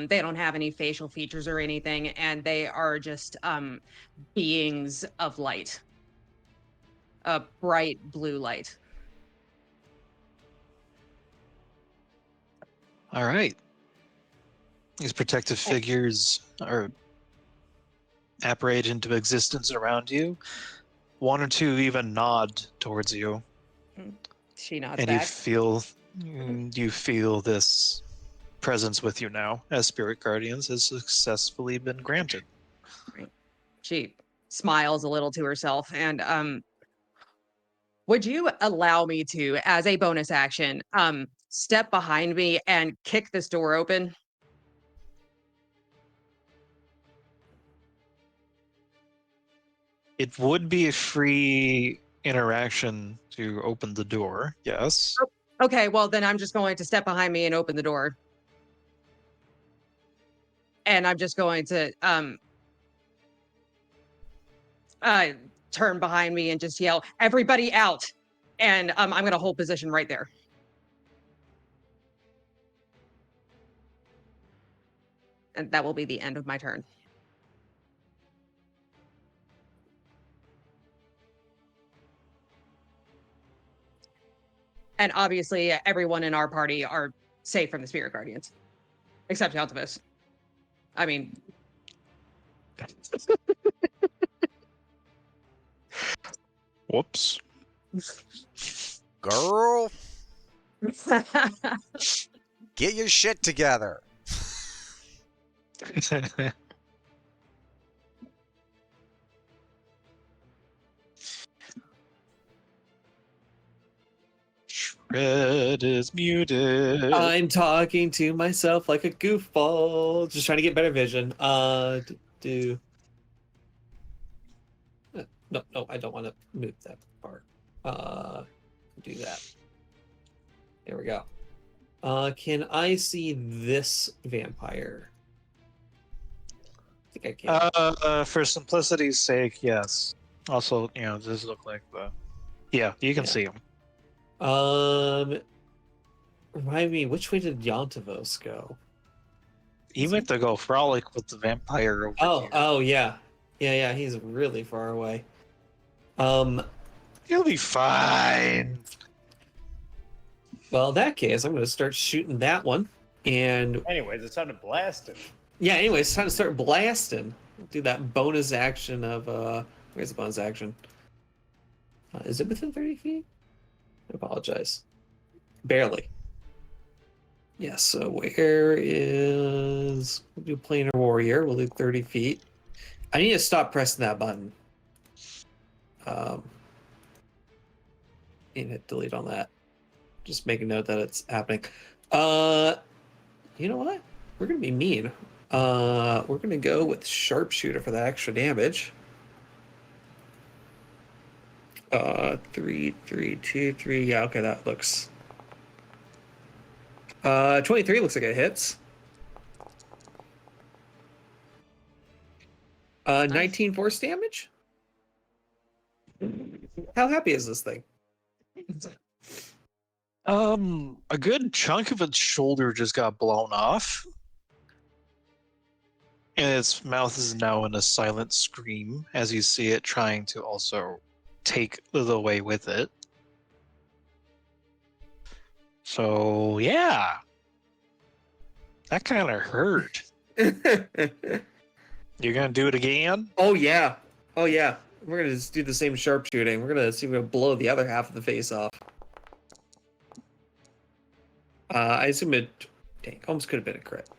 they don't have any facial features or anything, and they are just beings of light, a bright blue light. All right. These protective figures are apparate into existence around you. One or two even nod towards you. She nods And back. you feel this presence with you now, as spirit guardians has successfully been granted. Right. She smiles a little to herself, and would you allow me to, as a bonus action, step behind me and kick this door open? It would be a free interaction to open the door, yes. Okay, well then I'm just going to step behind me and open the door. And I'm just going to turn behind me and just yell, "Everybody out!" And I'm going to hold position right there. And that will be the end of my turn. And obviously, everyone in our party are safe from the spirit guardians, except Altivus. I mean, Whoops. Girl, get your shit together. Shred is muted. I'm talking to myself like a goofball, just trying to get better vision. Do. No, I don't want to move that part. Do that. There we go. Can I see this vampire? I think I can. For simplicity's sake, yes. Also, does this look like the? Yeah, you can Yeah. see him. Remind me, which way did Yontivos go? He went to go frolic with the vampire over here. Oh, yeah. Yeah, he's really far away. He'll be fine. Well, in that case, I'm going to start shooting that one. And Anyways, it's time to blast him. yeah, anyway, it's time to start blasting. Do that bonus action of, where's the bonus action? Is it within 30 feet? I apologize. Barely. Yes, so where is... We'll do planar warrior. We'll do 30 feet. I need to stop pressing that button. And hit delete on that. Just make a note that it's happening. You know what? We're going to be mean. We're going to go with sharpshooter for that extra damage. 3, 3, 2, 3. Yeah, okay, that looks... 23 looks like it hits. 19 force damage? How happy is this thing? A good chunk of its shoulder just got blown off. And its mouth is now in a silent scream as you see it trying to also take the way with it. So, yeah. That kind of hurt. You're going to do it again? Oh yeah. We're gonna just do the same sharpshooting. We're gonna see if we can blow the other half of the face off. I assume it. Dang, almost could have been a crit.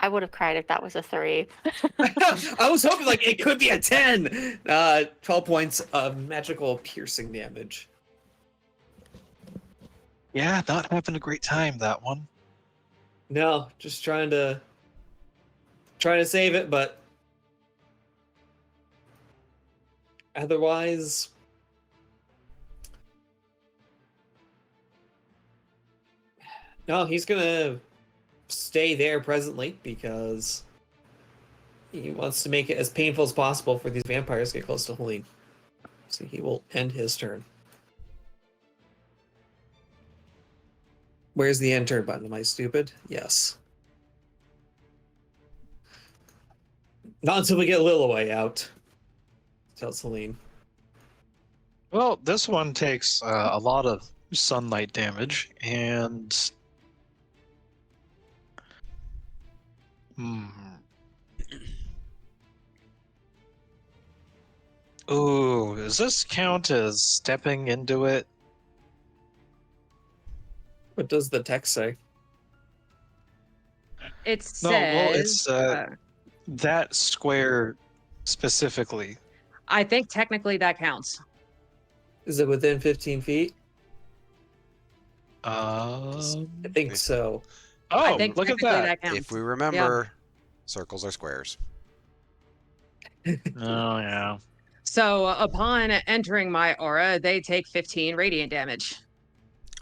I would have cried if that was a 3. I was hoping like it could be a 10. 12 points of magical piercing damage. Yeah, not having a great time, that one. No, just trying to save it, but otherwise, no, he's gonna stay there presently because he wants to make it as painful as possible for these vampires to get close to Helene. So he will end his turn. Where's the end turn button? Am I stupid? Yes. Not until we get Lillaway out. Tells Helene. Well, this one takes a lot of sunlight damage, and... Ooh, does this count as stepping into it? What does the text say? it No, well, it's says. that square specifically. I think technically that counts. Is it within 15 feet? Um, I think so. I Oh, think look at technically that. counts. If we remember, circles are squares. Oh, yeah. So upon entering my aura, they take 15 radiant damage.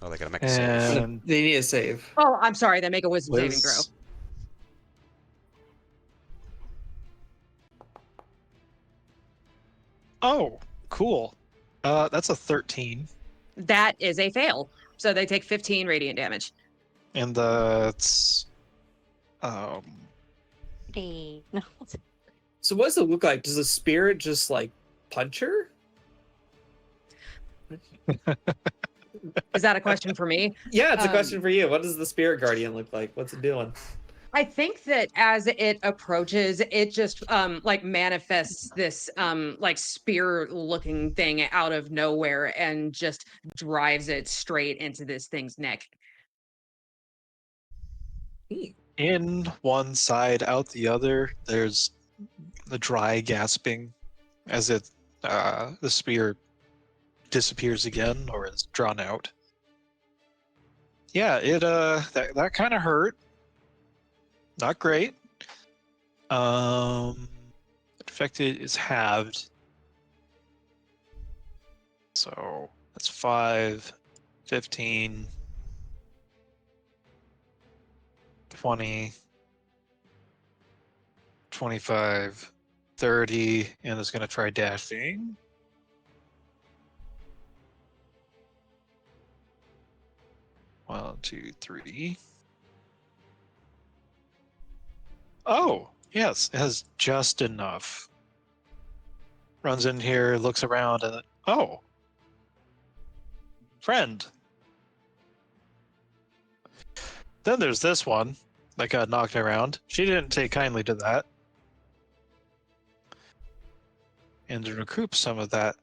Oh, they gotta make a save. And They need a save. Oh, I'm sorry. They make a wisdom saving throw. Liz- Oh, cool. That's a 13. That is a fail. So they take 15 radiant damage. And that's... No. So what does it look like? Does the spirit just like punch her? Is that a question for me? Yeah, it's a question for you. What does the spirit guardian look like? What's it doing? I think that as it approaches, it just like manifests this like spear looking thing out of nowhere and just drives it straight into this thing's neck. In one side, out the other, there's the dry gasping as it the spear disappears again or is drawn out. Yeah, it that kind of hurt. Not great. Affected is halved. So that's 5, 15, 20, 25, 30, and it's going to try dashing. One, 2, 3. Oh, yes, it has just enough. Runs in here, looks around, and oh, friend. Then there's this one that got knocked around. She didn't take kindly to that. And to recoup some of that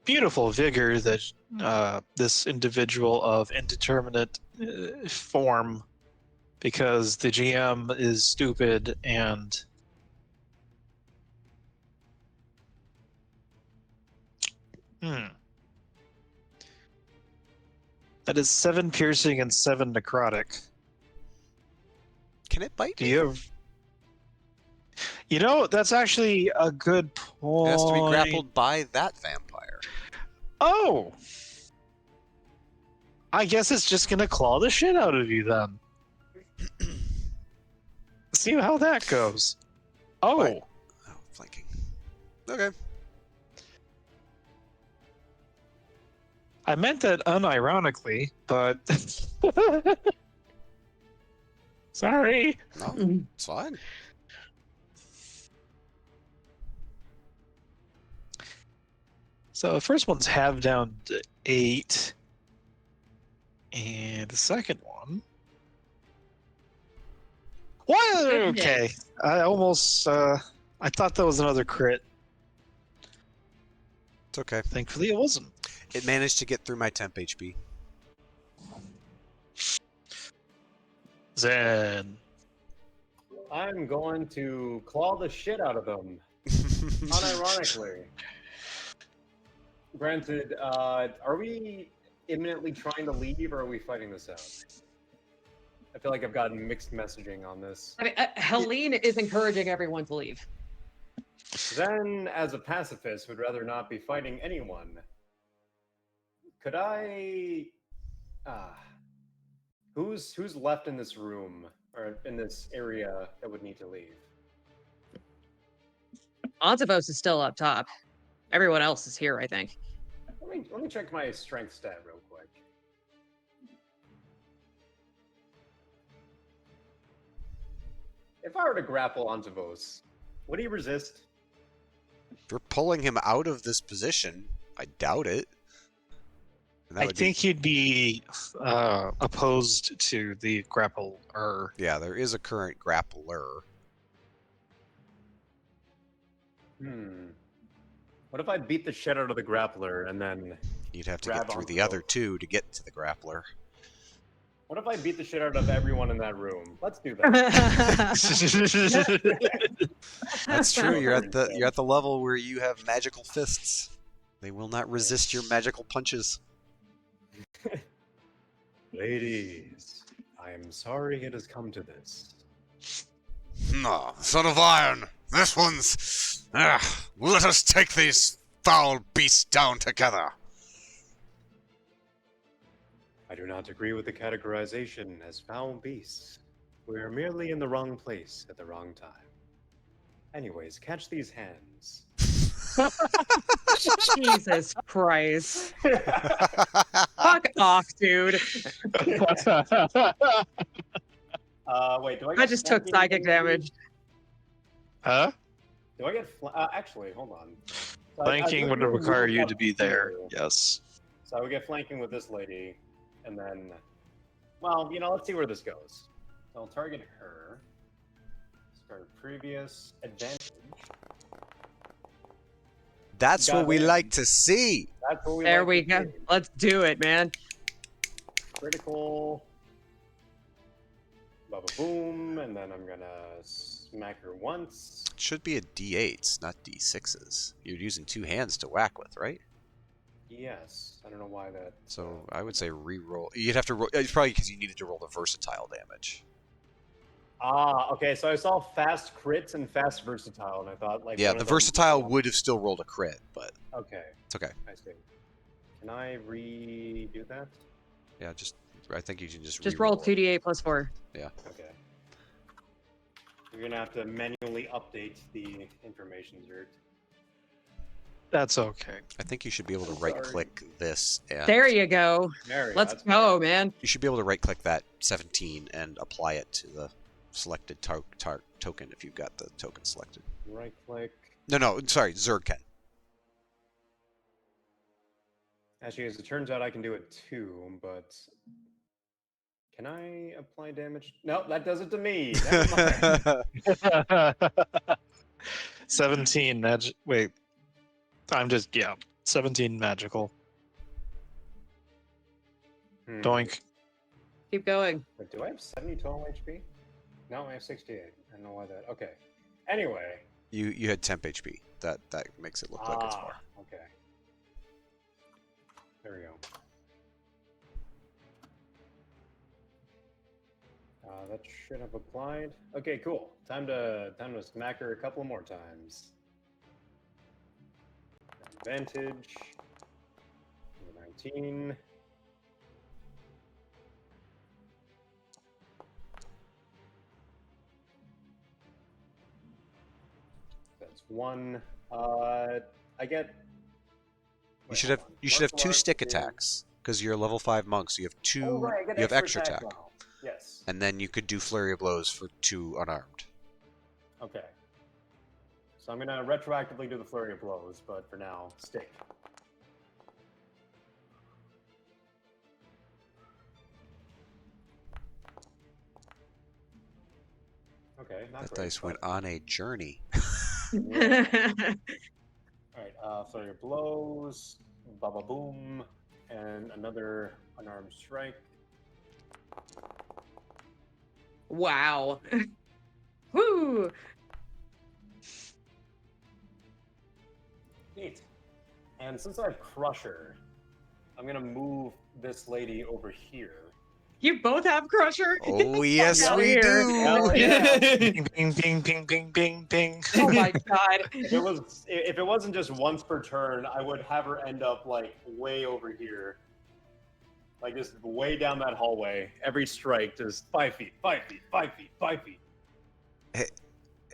beautiful vigor that this individual of indeterminate form, because the GM is stupid and that is 7 piercing and 7 necrotic. Can it bite? Do you have... You know, that's actually a good point. It has to be grappled by that vampire. Oh! I guess it's just gonna claw the shit out of you then. See how that goes. Oh! Wait. Oh, flanking. Okay. I meant that unironically, but... Sorry! No, it's fine. So the first one's halved down to 8. And the second one... What? Okay. I almost... I thought that was another crit. It's okay. Thankfully it wasn't. It managed to get through my temp HP. Zen. I'm going to claw the shit out of them. Unironically. Granted, are we imminently trying to leave, or are we fighting this out? I feel like I've gotten mixed messaging on this. I mean, Helene is encouraging everyone to leave. Then, as a pacifist, would rather not be fighting anyone. Could I... Who's left in this room, or in this area, that would need to leave? Ontavos is still up top. Everyone else is here, I think. Let me check my strength stat real quick. If I were to grapple Ontavos, would he resist? If you're pulling him out of this position, I doubt it. And that I would think he'd be opposed to the grappler. Yeah, there is a current grappler. What if I beat the shit out of the grappler and then... You'd have to grab get through onto the other those? 2 to get to the grappler. What if I beat the shit out of everyone in that room? Let's do that. That's true. You're at the level where you have magical fists. They will not resist your magical punches. Ladies, I am sorry it has come to this. No, son of iron. This one's... let us take these foul beasts down together. I do not agree with the categorization as foul beasts. We are merely in the wrong place at the wrong time. Anyways, catch these hands. Jesus Christ. Fuck off, dude. Wait, do I I get just took flanking psychic when we- damage. Huh? Do I get actually, hold on. So Flanking would took require move you up to be there. here. Yes. So So I would get flanking with this lady, and then, well, let's see where this goes. So I'll target her. Start previous advantage. That's what we Goddamn. like to see. That's what we There like we to go. see. Let's do it, man. Critical. Baba boom, and then I'm gonna smack her once. It should be a D8s, not D6s. You're using 2 hands to whack with, right? Yes. I don't know why that. So I would say re-roll. You'd have to roll. It's probably because you needed to roll the versatile damage. Okay. So I saw fast crits and fast versatile, and I thought like. Yeah, one the of them- versatile would have still rolled a crit, but Okay, it's okay. I see. Can I redo that? Yeah, I think you can just roll re-roll it. 2d8 plus 4. Okay. You're gonna have to manually update the information, Zert. That's okay. I think you should be able to Sorry. right-click this and There you go. There we Let's that's go, man. you should be able to right-click that 17 and apply it to the selected token if you've got the token selected. Right click. No, sorry, Zerg can. Actually, as it turns out, I can do it too, but can I apply damage? No, that does it to me. Never mind. 17 magic. Wait. I'm just, 17 magical. Doink. Keep going. Wait, do I have 70 total HP? No, I have 68. I don't know why that. Okay. Anyway. You had temp HP. That makes it look like it's more. Okay. There we go. That should have applied. Okay, cool. Time to smack her a couple more times. Advantage. 19. That's 1. I get. You should have 2 stick attacks because you're a level 5 monk, so you have 2. Oh, right, I get you have extra attack attack, now. Yes. and then you could do flurry of blows for 2 unarmed. Okay. So I'm gonna retroactively do the flurry of blows, but for now, stick. Okay, not That great, dice but- went on a journey. Alright, flurry of blows, baba boom, and another unarmed strike. Wow. Woo! Neat. And since I have Crusher, I'm gonna move this lady over here. You both have Crusher? Oh yes, out we here. do. Hell yeah. Ping, ping, ping, ping, ping, ping, ping. Oh my god. If it wasn't just once per turn, I would have her end up like way over here. Like just way down that hallway. Every strike just 5 feet, 5 feet, 5 feet, 5 feet. Hey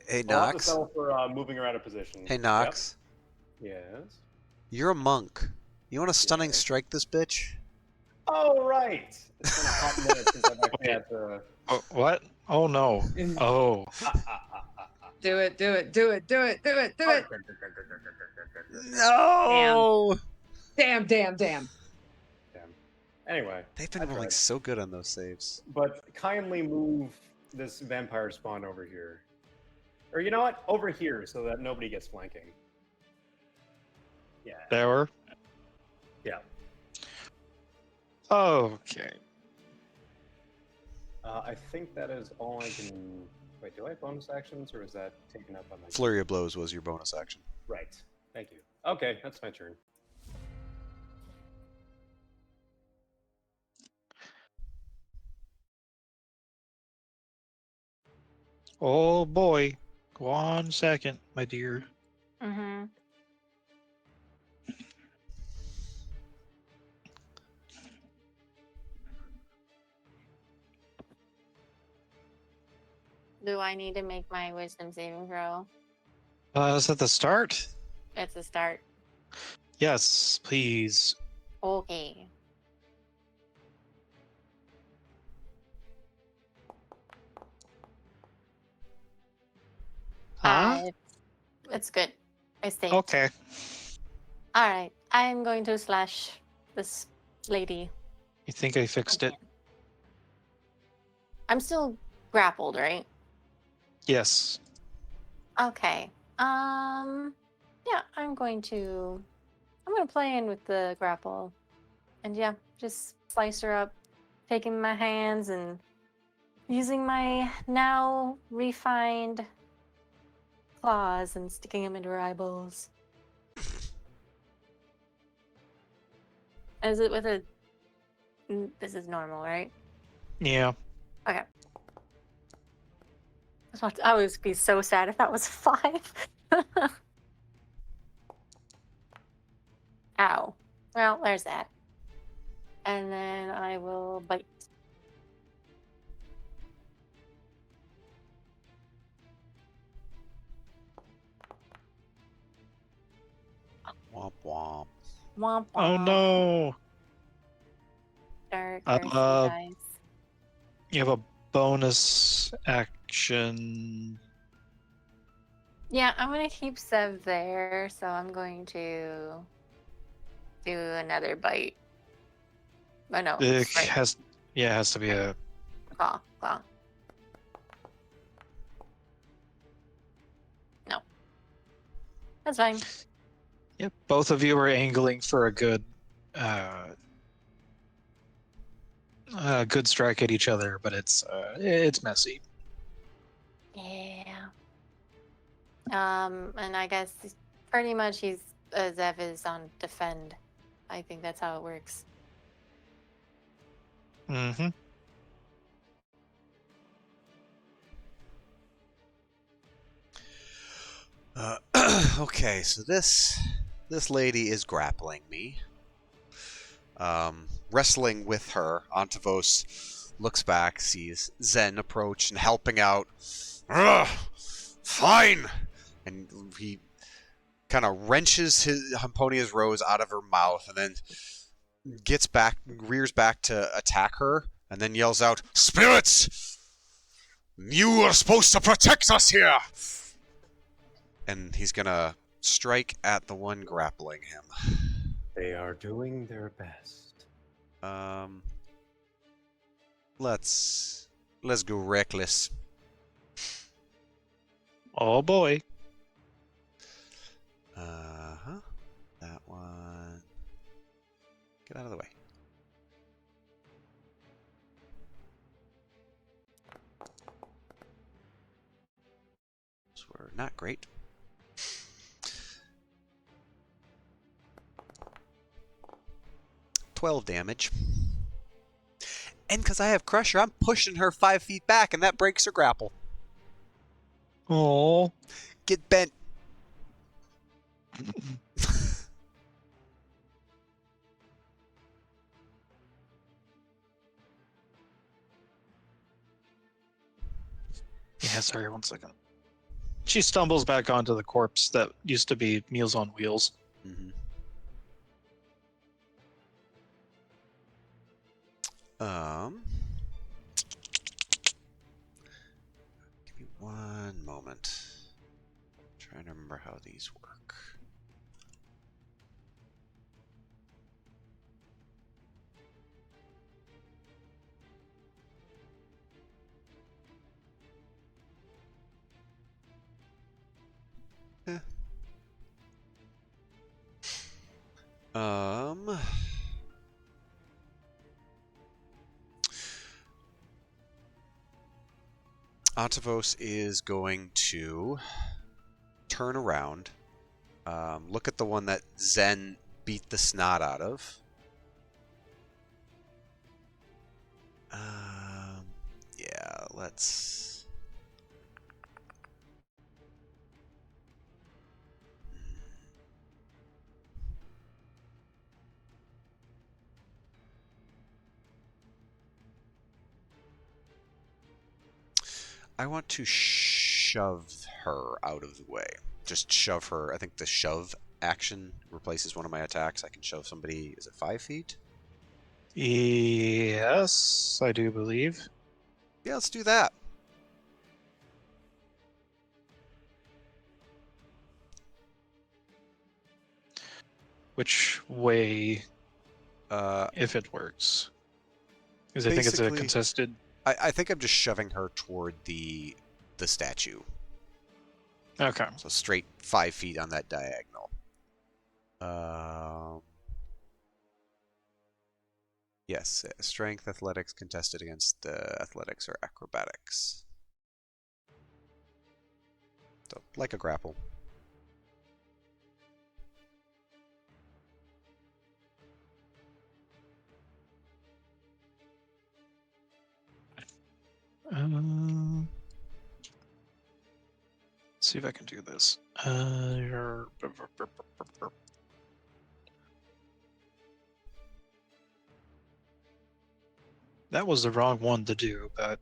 I'll have to Nox. settle for moving around a position. Hey Nox. Yep. Yes. You're a monk. You want to stunning Yeah. strike this bitch? Oh right. It's been a hot minute since I've actually had to. Oh, what? Oh no. Oh. Do it, do it, do it, do it, do it, do it. No. Damn, damn, damn. Damn. Anyway, They've been I rolling tried. so good on those saves. But kindly move this vampire spawn over here. Or you know what? Over here so that nobody gets flanking. Yeah. There. Yeah. Okay. I think that is all I can. Wait, do I have bonus actions or is that taken up on my. Flurry of blows was your bonus action. Right. Thank you. Okay, that's my turn. Oh boy. 1 second, my dear. Mm-hmm. Do I need to make my wisdom saving throw? Is that the start? It's a start. Yes, please. Okay. Huh? It's good. I stay. Okay. Alright. I'm going to slash this lady. You think I fixed it? I'm still grappled, right? Yes. Okay. Yeah, I'm going to play in with the grapple. And yeah, just slice her up, taking my hands and using my now refined claws and sticking them into her eyeballs. Is it with a... This is normal, right? Yeah. Okay. I would be so sad if that was 5. Ow. Well, there's that. And then I will bite. Womp womp. Womp womp. Oh no. Dark, Uh, thirsty uh, guys. You have a bonus action. Yeah, I'm gonna keep Sev there, so I'm going to do another bite. Oh no, It strike. has to be a. Claw. No. That's fine. Yep. Both of you are angling for a good good strike at each other, but it's messy. Yeah. And I guess pretty much Zev is on defend. I think that's how it works. Mm-hmm. Okay, so this lady is grappling me. Wrestling with her, Antavos looks back, sees Zen approach and helping out. Ugh, fine! And he kind of wrenches Hamponia's rose out of her mouth and then rears back to attack her, and then yells out, "Spirits! You are supposed to protect us here!" And he's gonna strike at the one grappling him. They are doing their best. Let's go reckless. Oh boy. That one. Get out of the way. Those were not great. $12 damage. And because I have Crusher, I'm pushing her 5 feet back, and that breaks her grapple. Oh. Get bent. Yeah, sorry, 1 second. She stumbles back onto the corpse that used to be Meals on Wheels. Mm-hmm. Give me 1 moment. Trying to remember how these work. Antavos is going to turn around, look at the one that Zen beat the snot out of. Yeah, let's... I want to shove her out of the way. Just shove her. I think the shove action replaces one of my attacks. I can shove somebody, is it 5 feet? Yes, I do believe. Yeah, let's do that. Which way if it works. Because I think it's a Basically- contested. I think I'm just shoving her toward the statue. Okay. So straight 5 feet on that diagonal. Yes, strength, athletics, contested against athletics or acrobatics. So, like a grapple. Let's see if I can do this. That was the wrong one to do, but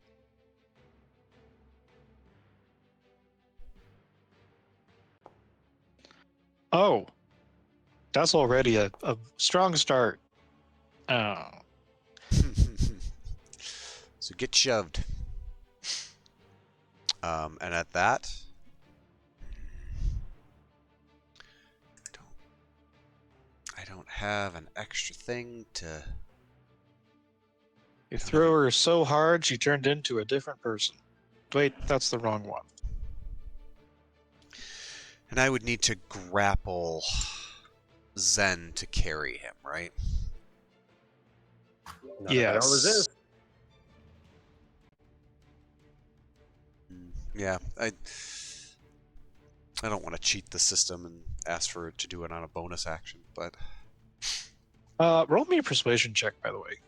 oh, that's already a strong start. Oh, So get shoved. And at that, I don't have an extra thing to. you threw her so hard she turned into a different person. Wait, that's the wrong one. And I would need to grapple Zen to carry him, right? Not if I don't resist. Yeah, I don't want to cheat the system and ask for it to do it on a bonus action, but Roll me a persuasion check, by the way,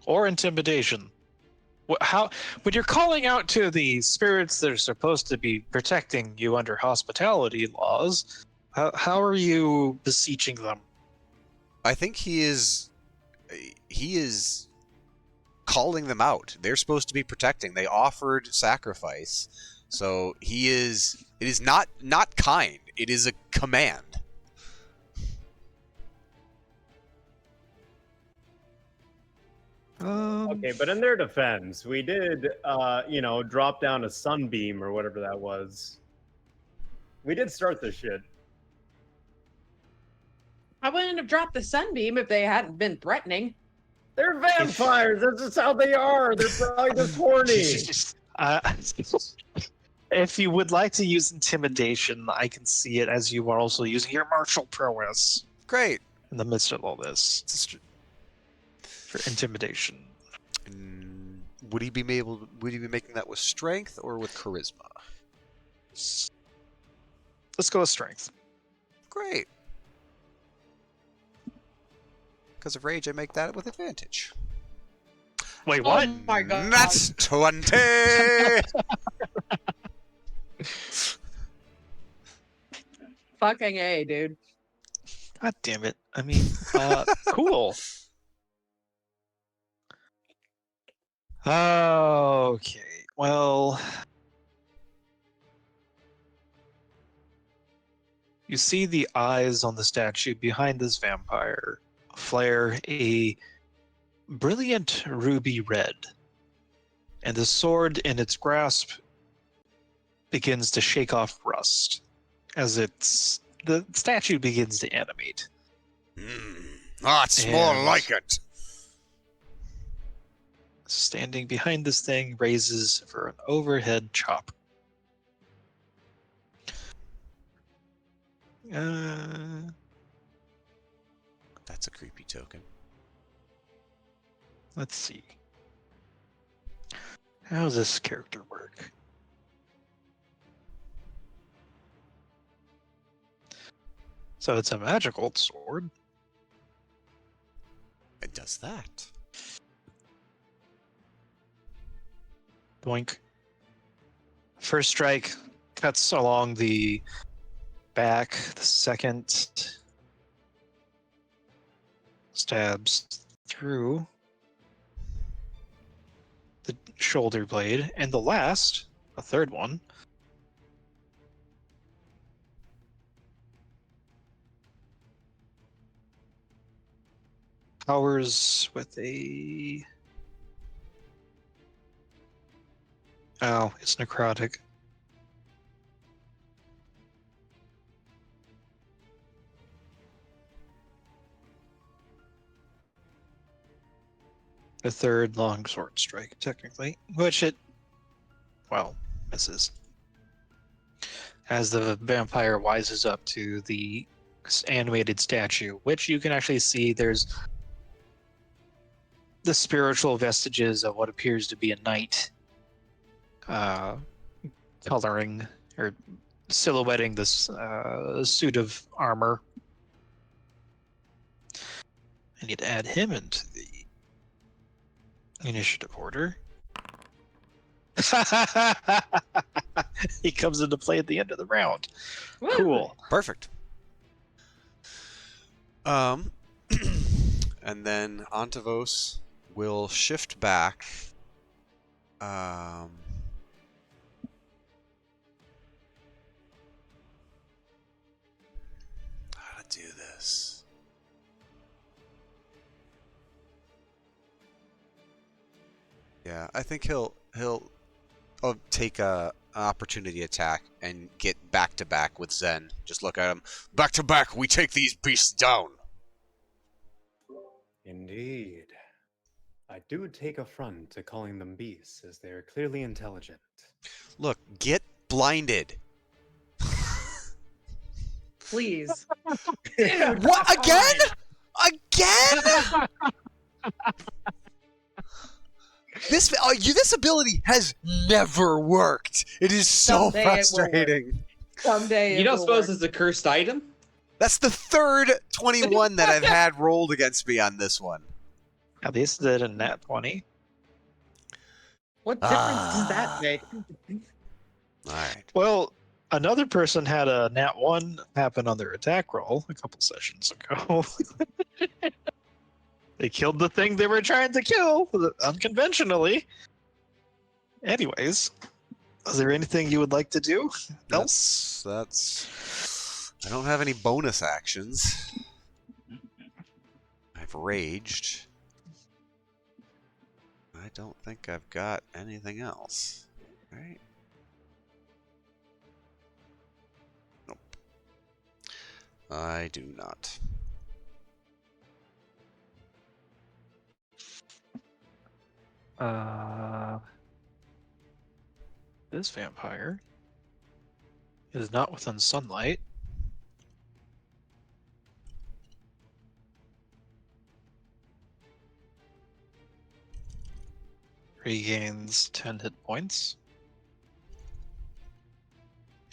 or intimidation. How when you're calling out to the spirits that are supposed to be protecting you under hospitality laws, how are you beseeching them? I think he is calling them out. They're supposed to be protecting. They offered sacrifice. So it is not kind. It is a command. Okay, but in their defense, we did, drop down a sunbeam or whatever that was. We did start this shit. I wouldn't have dropped the sunbeam if they hadn't been threatening. They're vampires. That's just how they are. They're probably just horny. If you would like to use intimidation, I can see it as you are also using your martial prowess Great. in the midst of all this It's a for intimidation. Would he be making that with strength or with charisma? Let's go with strength. Great. Because of rage, I make that with advantage. Wait, what? Oh my god. That's 20! Fucking A, dude. God damn it. I mean, cool. Okay, well, you see the eyes on the statue behind this vampire flare a brilliant ruby red, and the sword in its grasp begins to shake off rust as the statue begins to animate. That's more And- like it. Standing behind this thing raises for an overhead chop. That's a creepy token. Let's see. How does this character work? So it's a magical sword. It does that. Doink. First strike cuts along the back. The second stabs through the shoulder blade. And the last, a third one, powers with a... Oh, it's necrotic. A third long sword strike, technically, which it, well, misses. As the vampire wises up to the animated statue, which you can actually see there's the spiritual vestiges of what appears to be a knight coloring or silhouetting this suit of armor. I need to add him into the initiative order. He comes into play at the end of the round. Woo! Cool. Perfect. And then Antavos will shift back. How to do this? Yeah, I think he'll take an opportunity attack and get back to back with Zen. Just look at him. Back to back, we take these beasts down. Indeed. I do take affront to calling them beasts, as they are clearly intelligent. Look, get blinded. Please. What again? Again? This ability has never worked. It is so Someday it will work. frustrating. Someday You don't suppose it's a cursed item? That's the third 21 that I've had rolled against me on this one. At least did a nat 20. What difference does that make? All right. Well, another person had a nat 1 happen on their attack roll a couple sessions ago. They killed the thing they were trying to kill unconventionally. Anyways, is there anything you would like to do else? That's. I don't have any bonus actions. I've raged. I don't think I've got anything else. Right? Nope. I do not. This vampire is not within sunlight. Regains 10 hit points.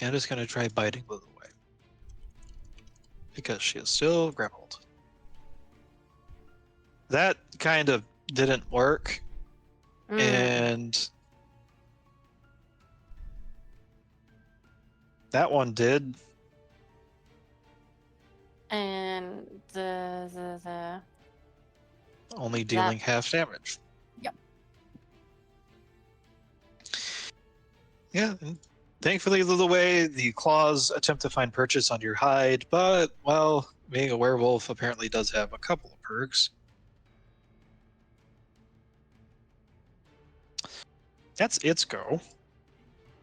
And is going to try biting Lulu away. Because she is still grappled. That kind of didn't work. And that one did. And the Only dealing half damage. Yep. Yeah. And thankfully, the way the claws attempt to find purchase on your hide, but, well, being a werewolf apparently does have a couple of perks. That's its go.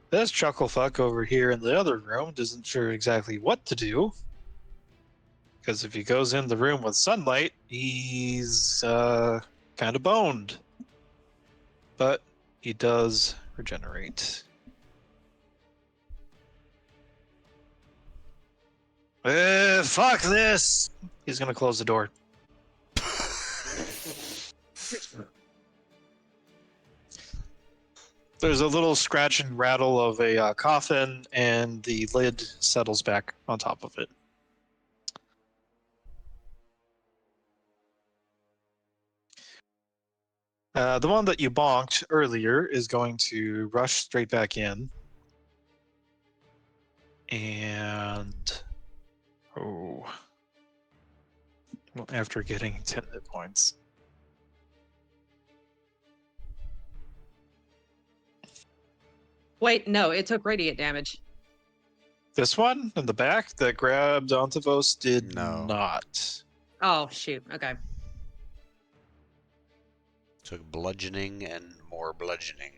This chucklefuck over here in the other room isn't sure exactly what to do. Because if he goes in the room with sunlight, he's kind of boned. But he does regenerate. Fuck this! He's gonna close the door. There's a little scratch and rattle of a coffin, and the lid settles back on top of it. The one that you bonked earlier is going to rush straight back in. And... oh. Well, after getting 10 hit points. Wait, no, it took radiant damage. This one in the back that grabbed Ontavos did No. not. Oh, shoot. Okay. Took bludgeoning and more bludgeoning.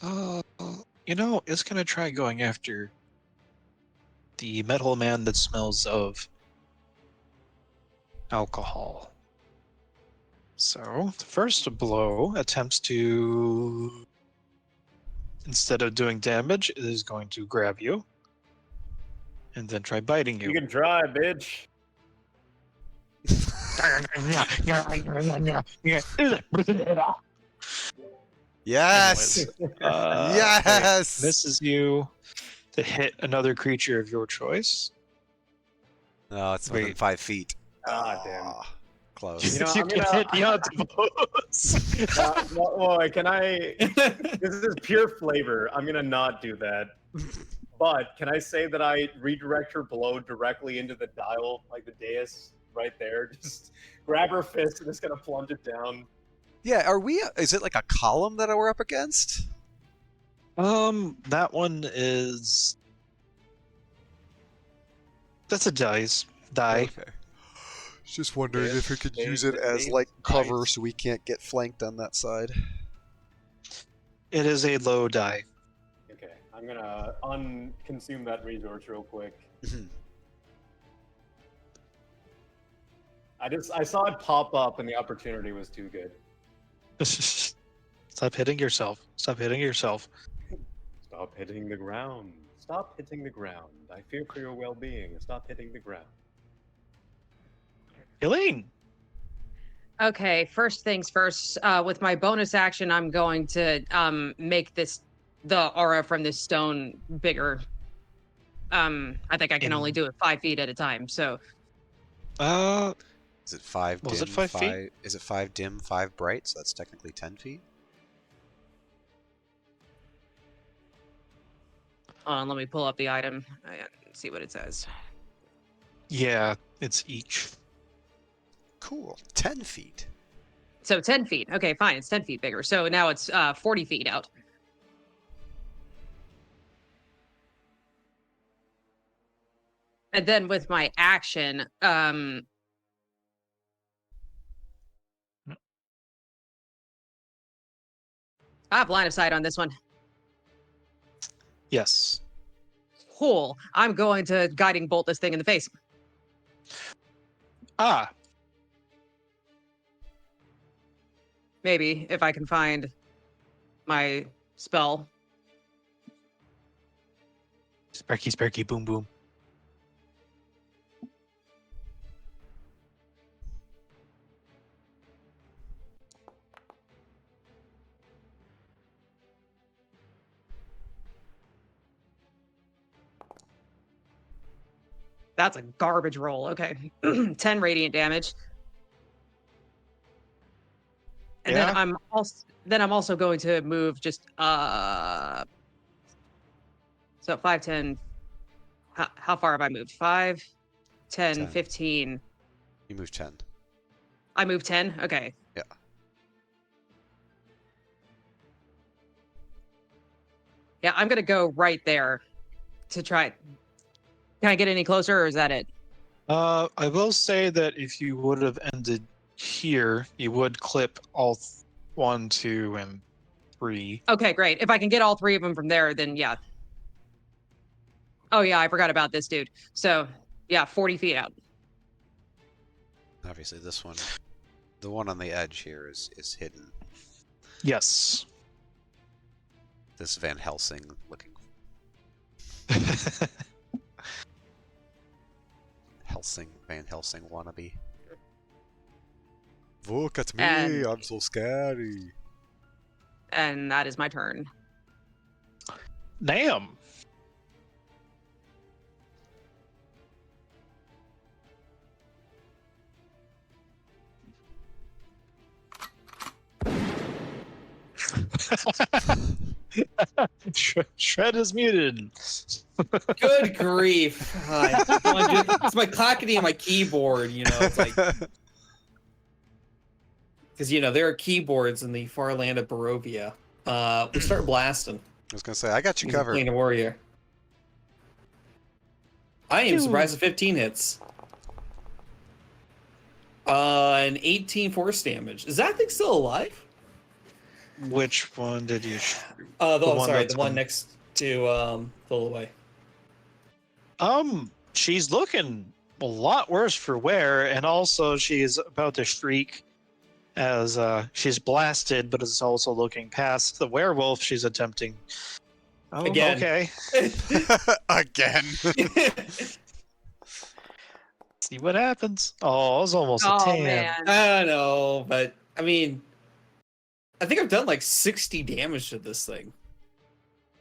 You know, it's gonna try going after the metal man that smells of alcohol. So the first blow attempts to, instead of doing damage, it is going to grab you and then try biting You you. can try, bitch. Yes! Yes! Misses you to hit another creature of your choice. No, it's within Wait. 5 feet. Ah, damn. Ah, close. You know, you I'm can gonna- hit the octopus. Well, can I? This is pure flavor. I'm gonna not do that. But can I say that I redirect her blow directly into the dial, like the dais right there? Just grab her fist and just gonna plunge it down. Yeah, are we? Is it like a column that we're up against? That one is. That's a die. Okay. Just wondering if we could use it as like cover so we can't get flanked on that side. It is a low die. Okay, I'm gonna consume that resource real quick. I saw it pop up and the opportunity was too good. Stop hitting yourself. Stop hitting yourself. Stop hitting the ground. Stop hitting the ground. I fear for your well-being. Stop hitting the ground. Elaine. Okay, first things first. With my bonus action, I'm going to make the aura from this stone bigger. I think I can only do it 5 feet at a time. So Is it 5 dim? Was it 5 feet? Is it 5 dim, 5 bright? So that's technically 10 feet. let me pull up the item and see what it says. Yeah, it's each. Cool. 10 feet. So 10 feet. Okay, fine. It's 10 feet bigger. So now it's 40 feet out. And then with my action, I have line of sight on this one. Yes. Cool. I'm going to guiding bolt this thing in the face. Ah, Maybe if I can find my spell. sparky, sparky, boom, boom. That's a garbage roll. Okay. 10 radiant damage. And Yeah. then I'm also going to move just so 5, 10. How far have I moved? 5, 10, 10. 15. You move 10. I moved 10? Okay. Yeah. Yeah, I'm gonna go right there to try. Can I get any closer, or is that it? I will say that if you would have ended here, you would clip all 1, 2, and 3. Okay, great. If I can get all 3 of them from there, then yeah. Oh yeah, I forgot about this dude. So yeah, 40 feet out. Obviously, this one, the one on the edge here is hidden. Yes. This Van Helsing looking Van Helsing wannabe. Look at me, And- I'm so scary. And that is my turn. Damn. Shred is muted. Good grief. It's my clackety on my keyboard, you know. It's like, because, you know, there are keyboards in the far land of Barovia. We start blasting. I was gonna say, I got you He's a covered. Planar warrior. I am surprised at 15 hits. An 18 force damage. Is that thing still alive? Which one did you shoot? The one that's one on- next to Fullaway. She's looking a lot worse for wear, and also she is about to shriek as she's blasted, but is also looking past the werewolf. She's attempting. Oh, Again. okay. Again. See what happens. Oh, it was almost a Oh 10. man. I don't know, but I mean, I think I've done like 60 damage to this thing.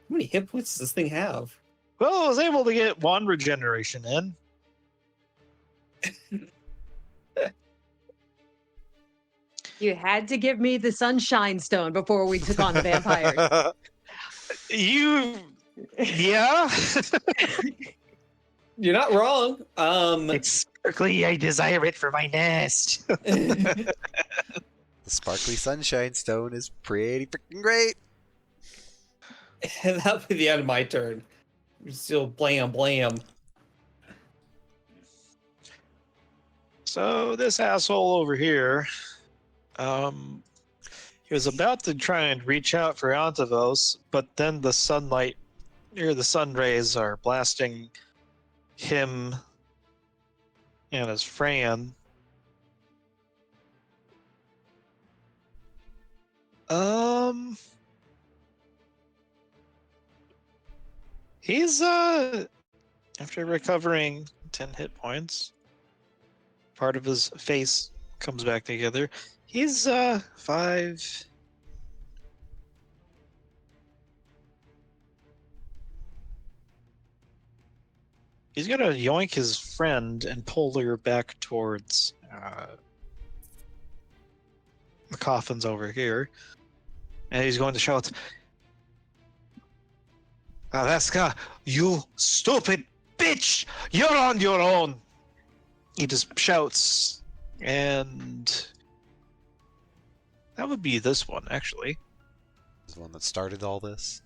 How many hit points does this thing have? Well, I was able to get one regeneration in. You had to give me the sunshine stone before we took on the vampires. You, yeah. You're not wrong. It's sparkly. I desire it for my nest. The sparkly sunshine stone is pretty freaking great. That'll be the end of my turn. Still blam blam. So this asshole over here, he was about to try and reach out for Antavos, but then the sunlight, the sun rays are blasting him and his Fran. He's after recovering 10 hit points, part of his face comes back together. He's 5. He's gonna yoink his friend and pull her back towards the coffins over here, and he's going to shout, "Alaska, you stupid bitch! You're on your own!" He just shouts, and that would be this one, actually. Is the one that started all this.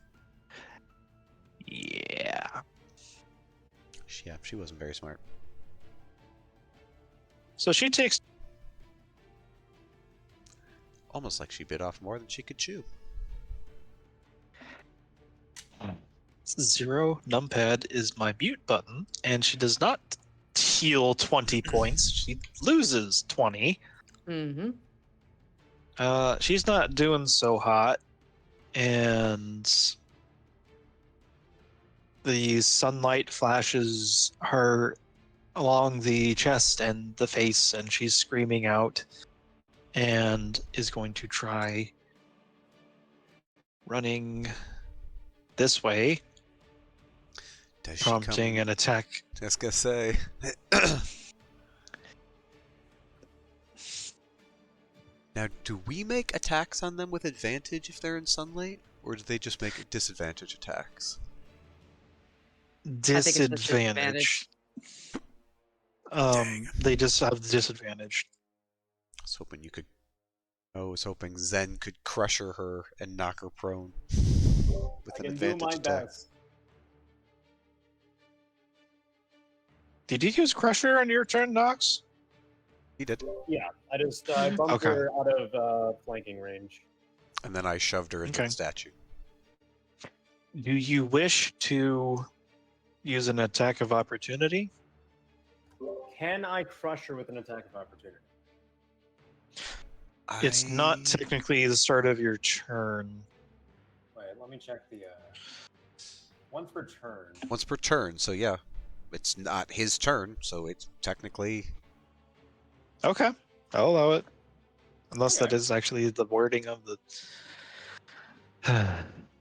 Yeah. Yeah, she wasn't very smart. So she takes Almost like she bit off more than she could chew. 0. Numpad is my mute button, and she does not heal 20 points. She loses 20. Mm-hmm. She's not doing so hot, and the sunlight flashes her along the chest and the face, and she's screaming out and is going to try running this way, Does she prompting come? an attack. I was gonna say. Now, do we make attacks on them with advantage if they're in sunlight, or do they just make disadvantage attacks? it's just Disadvantage. They just have disadvantage. I was hoping you could. I was hoping Zen could crusher her and knock her prone with I an can do my advantage attack. best. Did you use Crusher on your turn, Nox? He did, Yeah, I just bumped Okay. her out of flanking range. and then I shoved her into Okay. the statue. Do you wish to use an attack of opportunity? Can I crush her with an attack of opportunity? It's not technically the start of your turn. Wait, let me check the once per turn. Once per turn, so yeah. It's not his turn, so it's technically. Okay, I'll allow it. Unless that Okay. is actually the wording of the.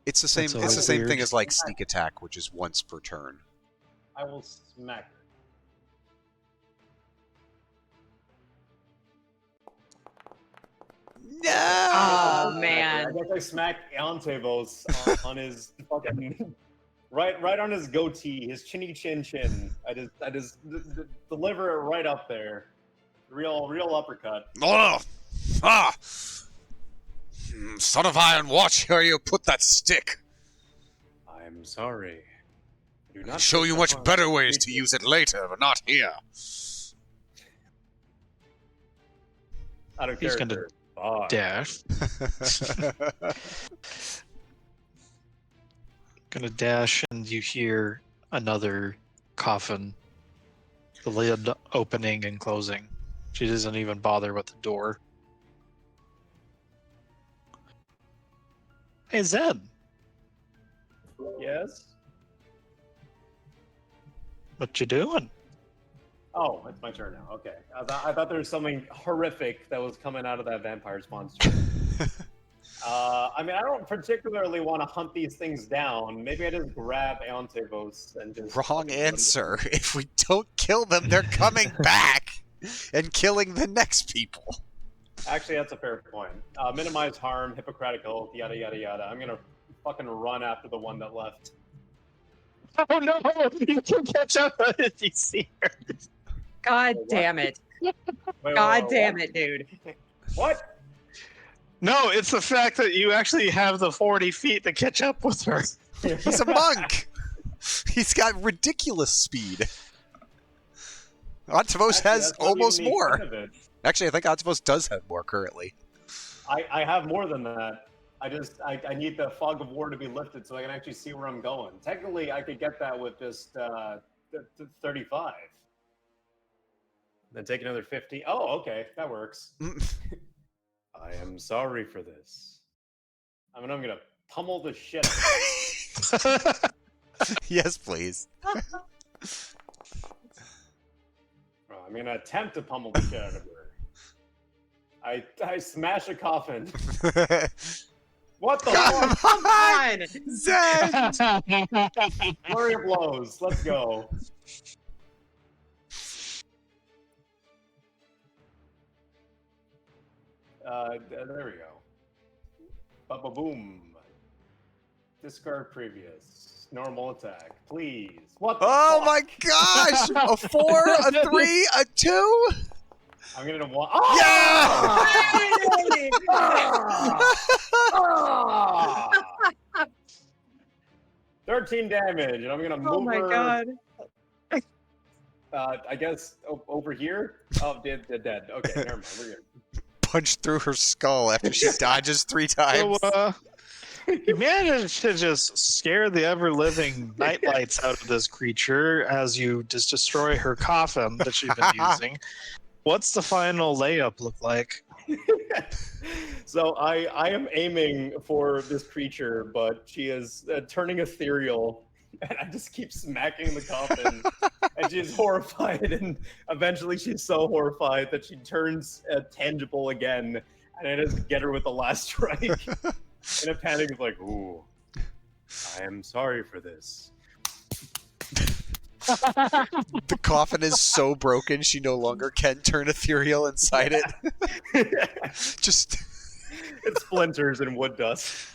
It's the same. That's It's the always same weird. thing as like sneak attack, which is once per turn. I will smack her. No. Oh I man. guess I smack Antevos on his fucking right on his goatee, his chinny chin chin. I just deliver it right up there. Real uppercut. Oh! Ah! Son of Iron, watch where you put that stick. I'm sorry. Do I'll not show take you the much harm. better ways to use it later, but not here. Out of He's gonna character. Fuck. dash. Gonna dash, and you hear another coffin. The lid opening and closing. She doesn't even bother with the door. Hey, Zed. Yes. What you doing? Oh, it's my turn now. Okay. I thought there was something horrific that was coming out of that vampire's monster. I mean, I don't particularly want to hunt these things down. Maybe I just grab Aeontevos and just... Wrong answer. If we don't kill them, they're coming back and killing the next people. Actually, that's a fair point. Minimize harm, Hippocratic oath, yada, yada, yada. I'm going to fucking run after the one that left. Oh no! You can catch up if you see her. God damn it. God damn it, dude. What? No, it's the fact that you actually have the 40 feet to catch up with her. He's a monk. He's got ridiculous speed. Ontivos has that's not almost even the more. extent of it. Actually, I think Ontivos does have more currently. I have more than that. I need the fog of war to be lifted so I can actually see where I'm going. Technically, I could get that with just 35. Then take another 50. Oh, okay, that works. I am sorry for this. I mean, I'm gonna pummel the shit out of it. Yes, please. I'm gonna attempt to pummel the shit out of her. I smash a coffin. What the fuck? Come on! Zed! Flurry of blows. Let's go. There we go. Ba-ba-boom. Discard previous. Normal attack. Please. What the Oh fuck? my gosh! A 4, a 3, a 2? I'm gonna want. Oh! Yeah! 13 damage, and I'm gonna move Oh my her. god. I guess over here. Oh, dead. Okay, never mind. We're good. Punched through her skull after she dodges 3 times. So, you managed to just scare the ever-living nightlights out of this creature as you just destroy her coffin that she's been using. What's the final layup look like? So I am aiming for this creature, but she is turning ethereal, and I just keep smacking the coffin, and she's horrified, and eventually she's so horrified that she turns tangible again, and I just get her with the last strike. In a panic, it's like, ooh, I am sorry for this. The coffin is so broken she no longer can turn ethereal inside it. Just It splinters and wood dust.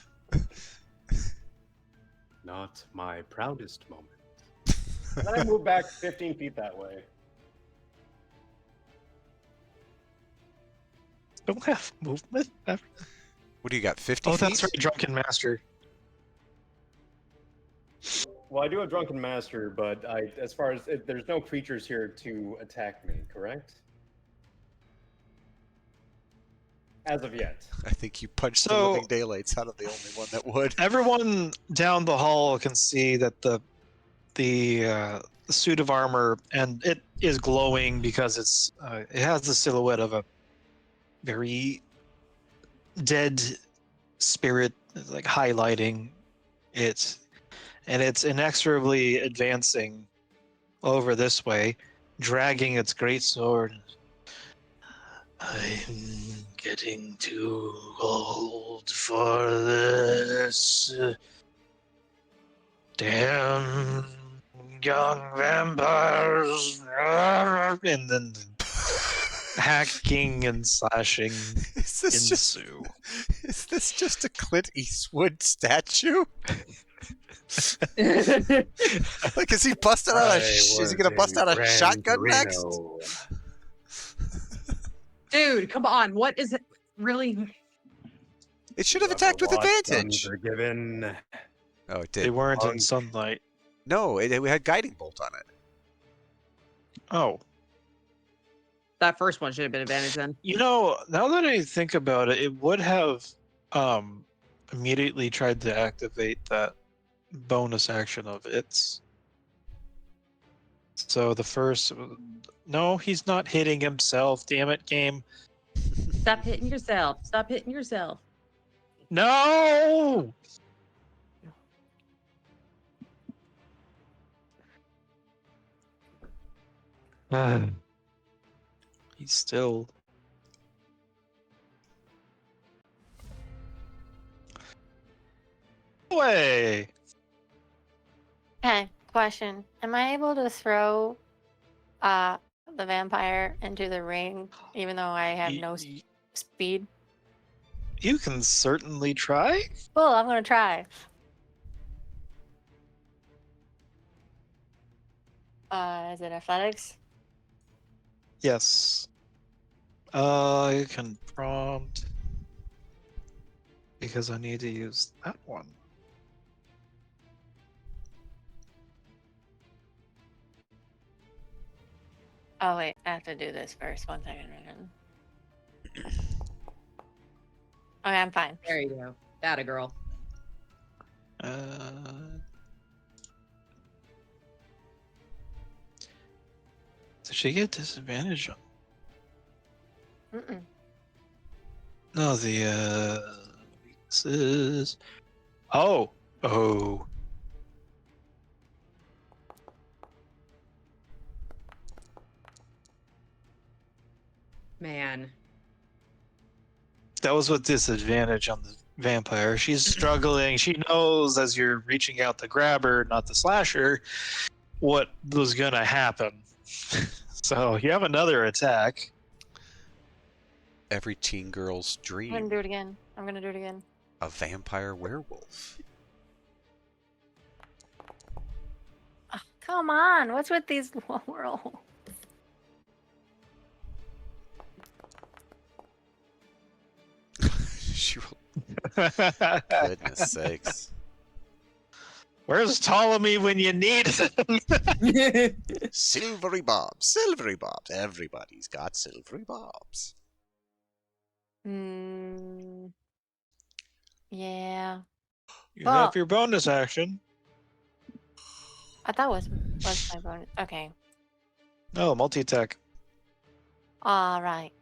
Not my proudest moment. And then I move back 15 feet that way. Don't have movement. what do you got? 50 Oh, feet? that's right, Drunken Master. Well, I do have Drunken Master, but as far as there's no creatures here to attack me, correct? As of yet. I think you punched the So- living daylights out of the only one that would. Everyone down the hall can see that the suit of armor, and it is glowing because it has the silhouette of a very dead spirit, like highlighting it, and it's inexorably advancing over this way, dragging its great sword. I'm getting too old for this. Damn young vampires. And then hacking and slashing Is this just ensue. is this just a Clint Eastwood statue? Like, is he busting out a? Is he gonna bust out a shotgun next? Dude, come on. What is it? Really? It should have attacked with advantage. Forgiven. Oh, it They did. weren't in sunlight. No, it had guiding bolt on it. Oh. That first one should have been advantage then. You know, now that I think about it, it would have immediately tried to activate that bonus action of its. So the first... No, he's not hitting himself. Damn it, game. Stop hitting yourself. Stop hitting yourself. No! He's still. Way. Okay, question. Am I able to throw the vampire into the ring even though I have no speed? You can certainly try. Cool, I'm gonna try. Is it athletics? Yes. You can prompt because I need to use that one. Oh wait, I have to do this first. 1 second. Okay, I'm fine. There you go. That a girl. Did she get disadvantage on? Mm-mm. No, the weaknesses. Oh. Man. That was with disadvantage on the vampire. She's struggling. She knows as you're reaching out to grab her, not to slash her, what was gonna happen. So you have another attack. Every teen girl's I'm gonna dream. do it again. I'm gonna do it again. A vampire werewolf. Oh, come on, what's with these rolls? She rolled. Goodness sakes. Where's Ptolemy when you need him? Silvery bobs. Silvery bobs. Everybody's got silvery bobs. Yeah. You Well- have your bonus action. I thought was my bonus. Okay. No, multi-attack. All right.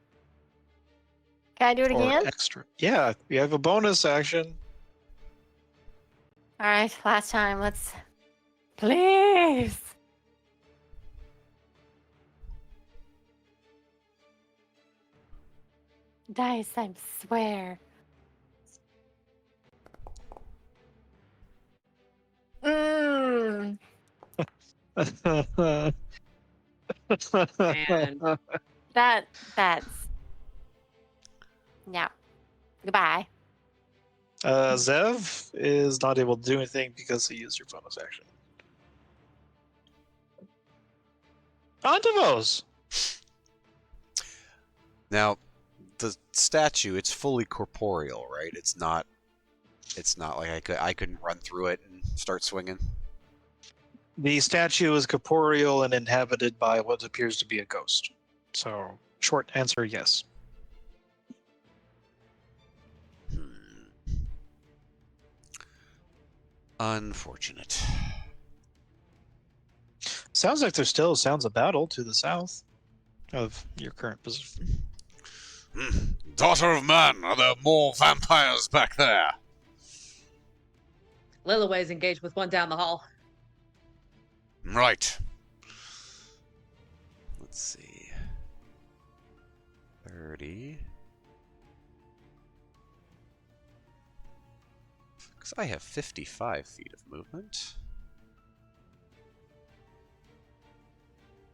Can I do it Or again? extra. Yeah, you have a bonus action. All right, last time. Let's. Please. Dice, I swear. Mm. Man. That's. Yeah. Goodbye. Zev is not able to do anything because he used your bonus action. Antivos! Now, the statue, it's fully corporeal, right? It's not like I couldn't run through it and start swinging. The statue is corporeal and inhabited by what appears to be a ghost. So, short answer, yes. Unfortunate. Sounds like there's still sounds of battle to the south of your current position. Daughter of man, are there more vampires back there? Lillyway's engaged with one down the hall. Right. Let's see. 30. Because I have 55 feet of movement.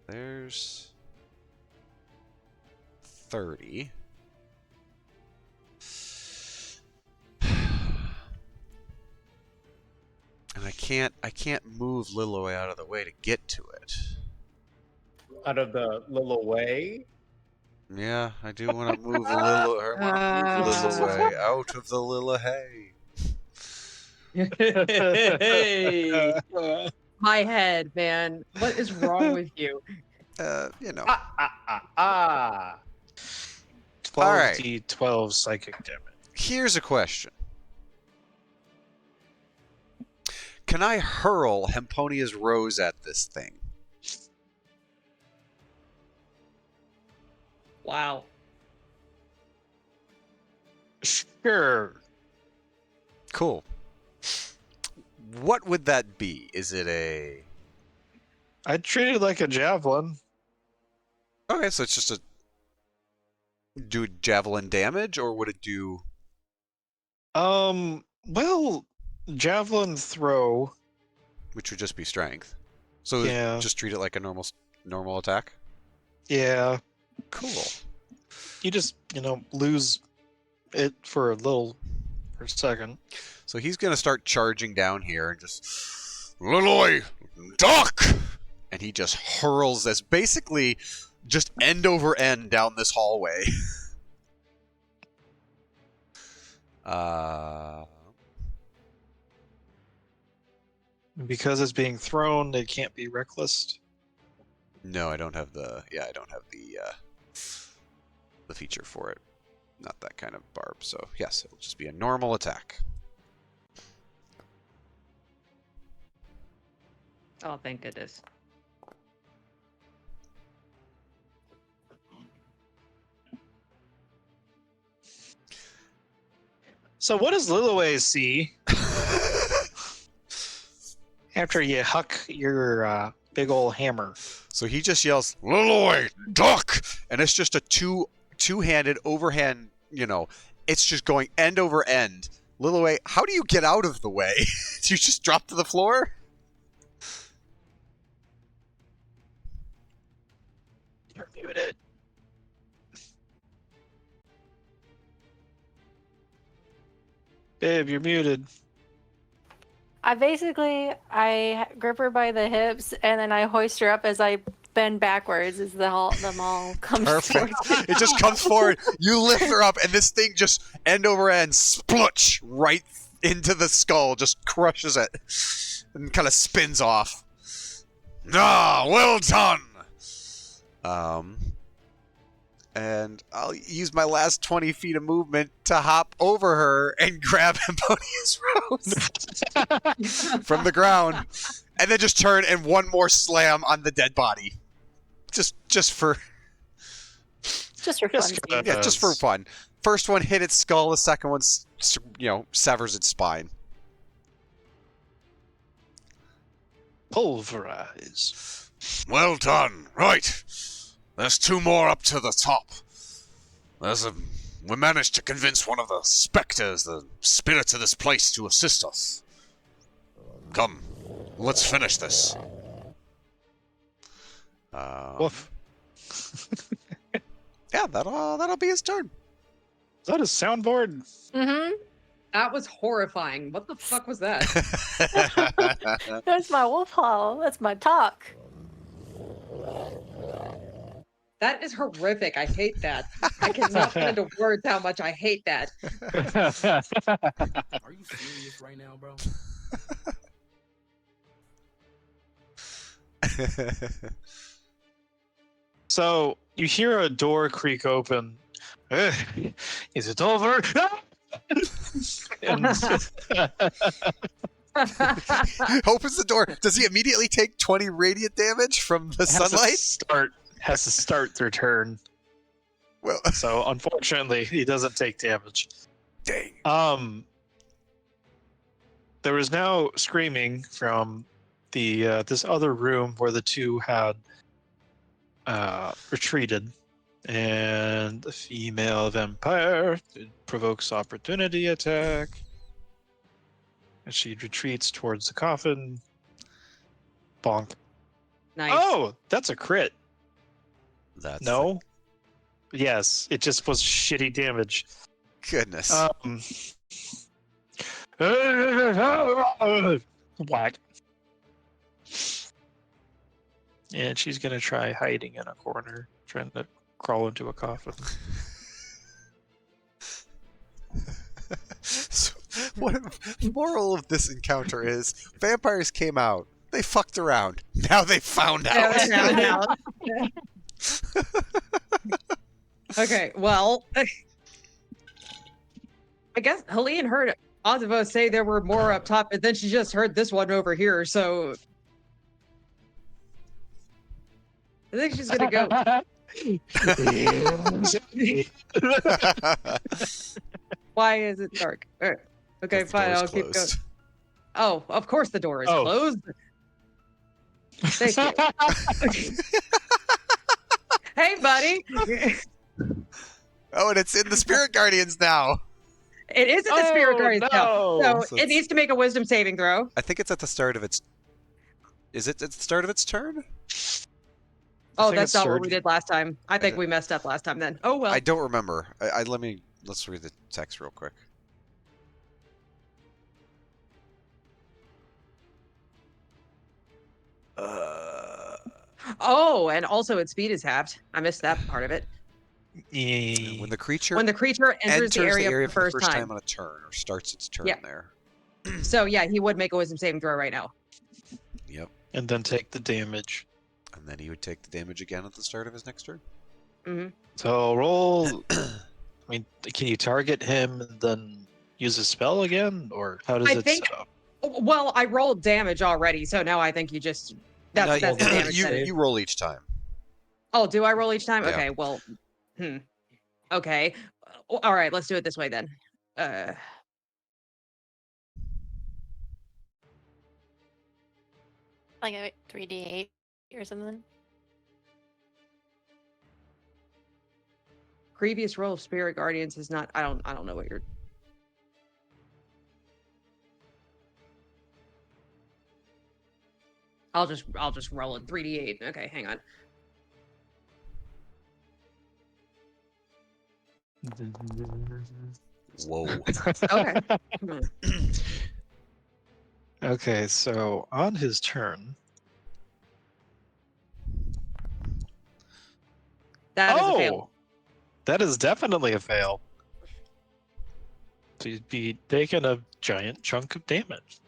There's 30. And I can't move Lilloway out of the way to get to it. Out of the little way. Yeah, I do want to move Lilloway out of the Lilloway. Hey. My head, man. What is wrong with you? You know. 12d12 psychic damage. Here's a question. Can I hurl Hemponia's rose at this thing? Wow. Sure. Cool. What would that be? Is it a... I'd treat it like a javelin. Okay, so it's just a... Do javelin damage, or would it do... Well, javelin throw. Which would just be strength. So Yeah. just treat it like a normal attack? Yeah. Cool. You just, lose it for a second. So he's going to start charging down here and just... Leeway! Duck! And he just hurls this basically just end over end down this hallway. Because it's being thrown, it can't be reckless. No, I don't have the... Yeah, I don't have the feature for it. Not that kind of barb. So, yes, it'll just be a normal attack. Oh, thank goodness. So what does Lilloway see after you huck your big old hammer? So he just yells, Leeway! Duck! And it's just a two-handed overhand, it's just going end over end. Lilloway, how do you get out of the way? Do you just drop to the floor? You're muted. Babe, you're muted. I grip her by the hips and then I hoist her up as I bend backwards as the maul comes Perfect. towards me. It just comes forward. You lift her up, and this thing just end over end, splutch right into the skull, just crushes it, and kind of spins off. Ah, well done. And I'll use my last 20 feet of movement to hop over her and grab Ambonia's Rose from the ground, and then just turn and one more slam on the dead body. Just for fun. yeah, just for fun. First one hit its skull. The second one, severs its spine. Pulverize. Well done. Right. There's two more up to the top. We managed to convince one of the specters, the spirits of this place, to assist us. Come, let's finish this. Woof. Yeah, that'll be his turn. Is that a soundboard? Mm-hmm. That was horrifying. What the fuck was that? That's my wolf howl. That's my talk. That is horrific. I hate that. I cannot put into words how much I hate that. Are you serious right now, bro? So you hear a door creak open. Is it over? And- Opens the door. Does he immediately take 20 radiant damage from the sunlight? Has to start their turn. Well, So unfortunately, he doesn't take damage. dang. There was now screaming from the this other room where the two had retreated, and the female vampire provokes opportunity attack, and she retreats towards the coffin. Bonk. Nice. Oh, that's a crit. That's No. Yes, it just was shitty damage. goodness. Whack. And she's gonna try hiding in a corner, trying to crawl into a coffin. So, moral of this encounter is vampires came out. They fucked around. Now they found out. Okay, well, I guess Helene heard Ozavo say there were more up top, and then she just heard this one over here, so I think she's gonna go. Why is it dark? All right. Okay, The fine. door is I'll keep going. closed. Oh, of course the door is Oh. closed. Thank you. Hey, buddy. Oh, and it's in the Spirit Guardians now. It is in the Spirit Oh, Guardians now. no. So So it it's- needs to make a wisdom saving throw. I think it's at the start of its. Is it at the start of its turn? Oh, think that's it's not what surge. we did last time. I think it? we messed up last time then. Oh, well. I don't remember. Let's read the text real quick. Oh, and also its speed is halved. I missed that part of it. When the creature When the creature enters the area for the first time. on a turn or starts its turn Yeah. there. So, yeah, he would make a wisdom saving throw right now. Yep. And then take the damage. And then he would take the damage again at the start of his next turn. Hmm So roll. I mean, can you target him and then use a spell again, or how does I it? think- Well, I rolled damage already, so now I think you just... No, That's the damage. you, then. you roll each time. Oh, do I roll each time? Yeah. Okay, well... Okay. All right, let's do it this way then. Like a 3d8 or something. Previous roll of Spirit Guardians is not... I don't know what you're... I'll just roll it 3d8. Okay, hang on. Whoa. Okay. Hmm. Okay, so on his turn. That is a fail. That is definitely a fail. So you'd be taking a giant chunk of damage.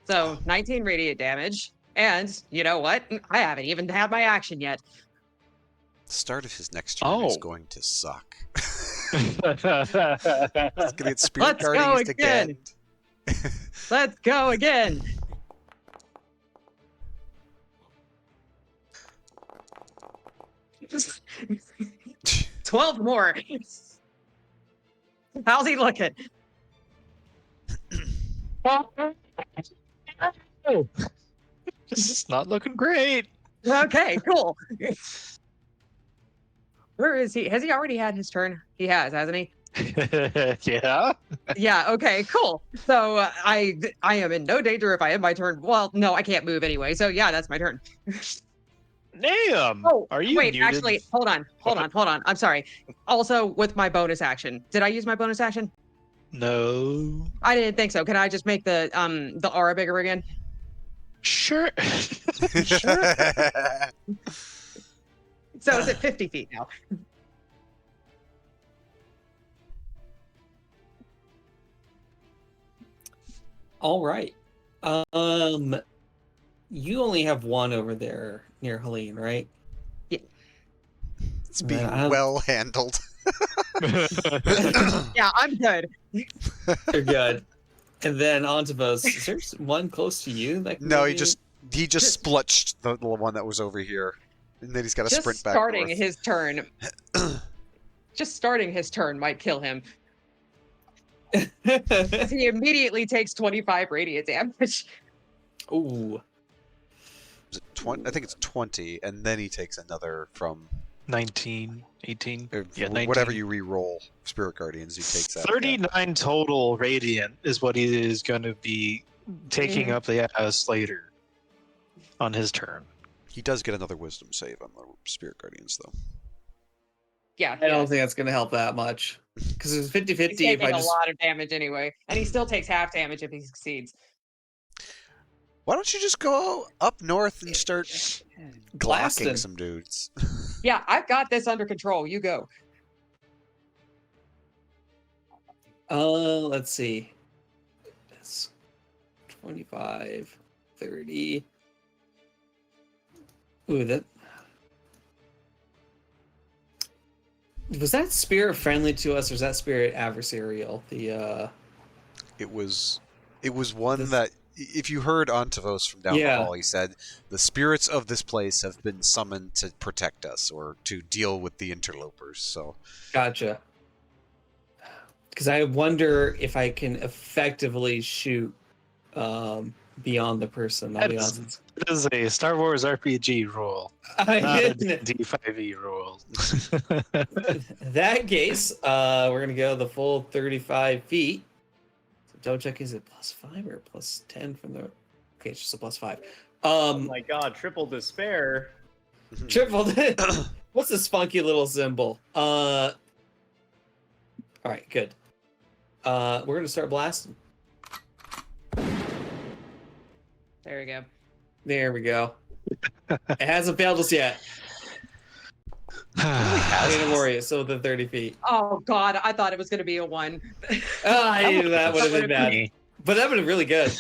So 19 radiant damage. And you know what? I haven't even had my action yet. The start of his next turn is Oh. going to suck. He's gonna get Spirit Let's go Guardians again. again. Let's go again. Just 12 more. How's he looking? This is not looking great. Okay, cool. Where is he? Has he already had his turn? He has, hasn't he? Yeah. Yeah, okay, cool. So I am in no danger if I end my turn. Well, no, I can't move anyway. So yeah, that's my turn. Damn. Oh, Are you wait, muted? actually, hold on. I'm sorry. Also, with my bonus action, did I use my bonus action? No. I didn't think so. Can I just make the aura bigger again? Sure. So it's at 50 feet now. All right. You only have one over there near Helene, right? It's being Man, well handled. Yeah, I'm good. You're good. And then Ontivos, is there one close to you? That can No, maybe- he just splutched the one that was over here, and then he's got to Just sprint back. starting north. his turn. Just starting his turn might kill him. He immediately takes 25 radiant damage. Ooh. Is it 20? I think it's 20, and then he takes another from 19, 18. Yeah, whatever 19. you re-roll Spirit Guardians. He takes that. again. 39 total radiant is what he is going to be taking Mhm. up the ass later on his turn. He does get another Wisdom save on the Spirit Guardians, though. Yeah, I don't think that's going to help that much. Because it's 50-50 he's if taking I a just... lot of damage anyway, and he still takes half damage if he succeeds. Why don't you just go up north and start Blasting. glocking some dudes? Yeah, I've got this under control. You go. Let's see. That's 25, 30. Ooh, that... Was that spirit friendly to us, or is that spirit adversarial? It was one This- that, if you heard Ontivos from down Yeah. the hall, he said, the spirits of this place have been summoned to protect us, or to deal with the interlopers, so... Gotcha. Because I wonder if I can effectively shoot beyond the person. I'll be honest. It is a Star Wars RPG rule, not a D5e rule. In that case, we're gonna go the full 35 feet. So double check, is it +5 or +10 from the? Okay, it's just a +5. Oh my god, triple despair. Triple. What's this funky little symbol? All right, good. We're gonna start blasting. There we go. There we go. It hasn't failed us yet. Don't worry, it's still within 30 feet. Oh god, I thought it was gonna be a 1. I knew that would have been bad. But that would have been really good.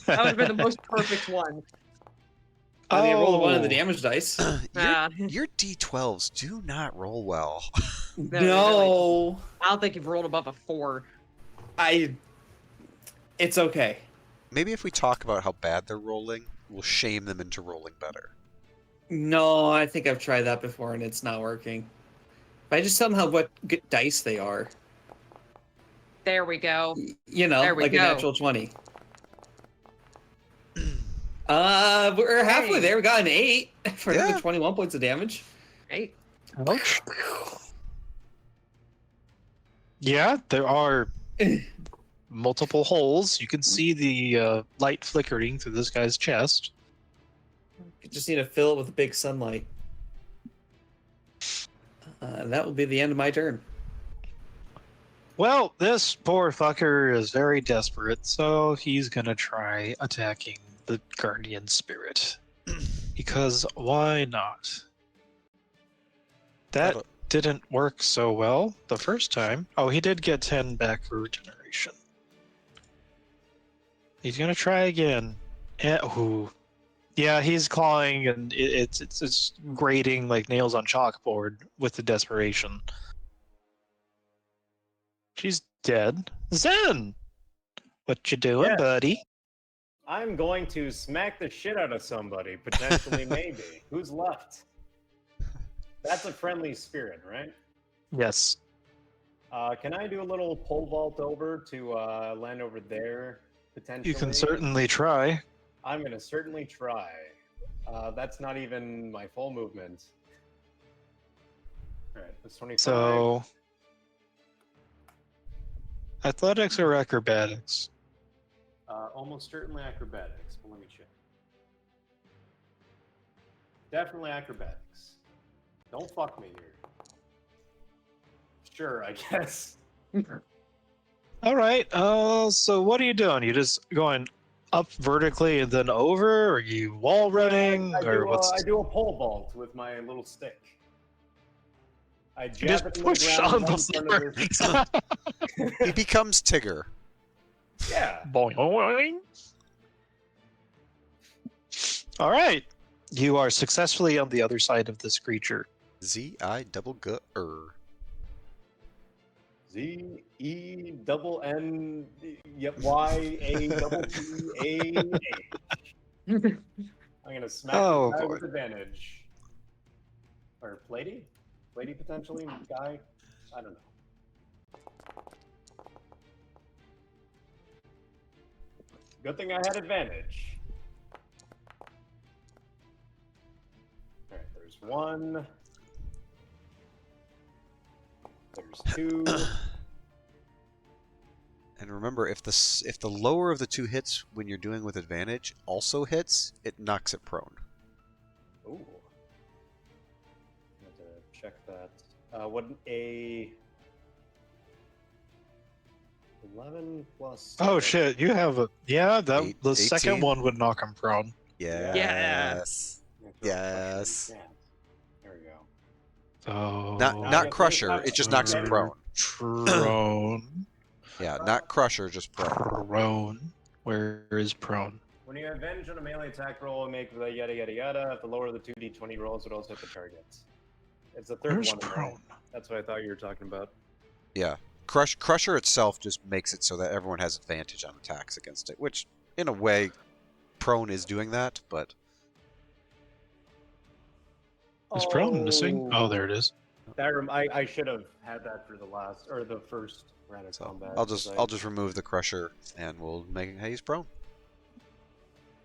That would have been the most perfect one. I mean, I rolled a 1 on the damage dice. Your D12s do not roll well. No. I don't think you've rolled above a 4. It's okay. Maybe if we talk about how bad they're rolling, we'll shame them into rolling better. No, I think I've tried that before and it's not working. If I just tell them what good dice they are. There we go. You know, like go. a natural 20. We're halfway there. We got an 8 for another 21 points of damage. Right? Ouch. Yeah, there are multiple holes. You can see the light flickering through this guy's chest. You just need to fill it with a big sunlight. And that will be the end of my turn. Well, this poor fucker is very desperate, so he's gonna try attacking the guardian spirit. Because why not? That didn't work so well the first time. Oh, he did get 10 back for regeneration. He's gonna try again. Yeah, he's clawing and it's grating like nails on chalkboard with the desperation. She's dead. Zen! What you doing, buddy? I'm going to smack the shit out of somebody, potentially, maybe. Who's left? That's a friendly spirit, right? Yes. Can I do a little pole vault over to land over there, potentially? You can certainly try. I'm going to certainly try. That's not even my full movement. All right, that's 25. So, athletics or acrobatics? Almost certainly acrobatics, but let me check. Definitely acrobatics. Don't fuck me here. Sure, I guess. All right. So what are you doing? You just going up vertically and then over? Or are you wall running? I or do a pole vault with my little stick. I jab just it in push the ground on right in front of this- He becomes Tigger. Yeah. Boing. All right. You are successfully on the other side of this creature. Z-I-double-G-er. Z-E-double-N Y-A-double-P-A-H. I'm gonna smack the guy with advantage. Or Plady? Plady potentially? Guy? I don't know. Good thing I had advantage. Alright, there's 1. There's 2. And remember, if the lower of the 2 hits when you're doing with advantage also hits, it knocks it prone. Ooh. I have to check that. What a 11 plus. Oh shit! You have a the 18? second one would knock him prone. Yes. Yes. There we go. So Not Crusher. It just knocks him prone. Prone. Yeah, not Crusher, just prone. Prone. Where is prone? When you advantage on a melee attack roll, make the yada yada yada. If the lower of the 2d20 rolls, it also hit the targets. It's the third Where's one. prone? Right? That's what I thought you were talking about. Yeah. Crusher itself just makes it so that everyone has advantage on attacks against it, which, in a way, prone is doing that, but... Is prone missing? Oh, there it is. That I should have had that for the last or the first Random So combat. I'll 'cause just I'll just remove the crusher and we'll make Hayes prone.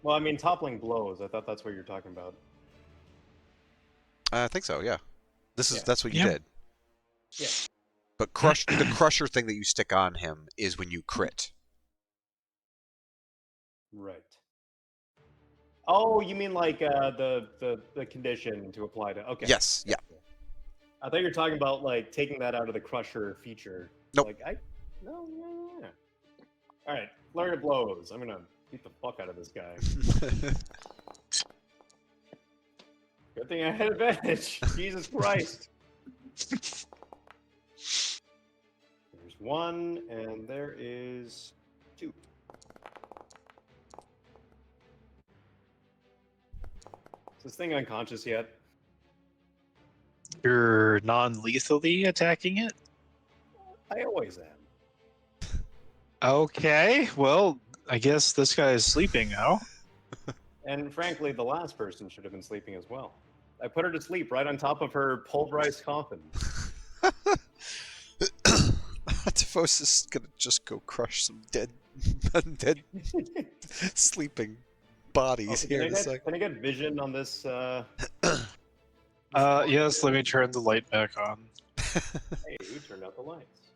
Well, I mean, toppling blows. I thought that's what you're talking about. I think so. Yeah. Yeah. That's what you Yeah. did. Yeah. But the crusher thing that you stick on him is when you crit. Right. Oh, you mean like the condition to apply to? Okay. Yes. Yeah. Gotcha. I thought you were talking about like taking that out of the crusher feature. Nope. Like no. All right, flurry of blows. I'm gonna beat the fuck out of this guy. Good thing I had advantage. Jesus Christ. There's one, and there is two. Is this thing unconscious yet? You're non-lethally attacking it? I always am. Okay, well, I guess this guy is sleeping now. And frankly, the last person should have been sleeping as well. I put her to sleep right on top of her pulverized coffin. Tiphos is gonna just go crush some undead sleeping bodies here in a second. Can I get vision on this? Yes, let me turn the light back on. Hey, who turned out the lights?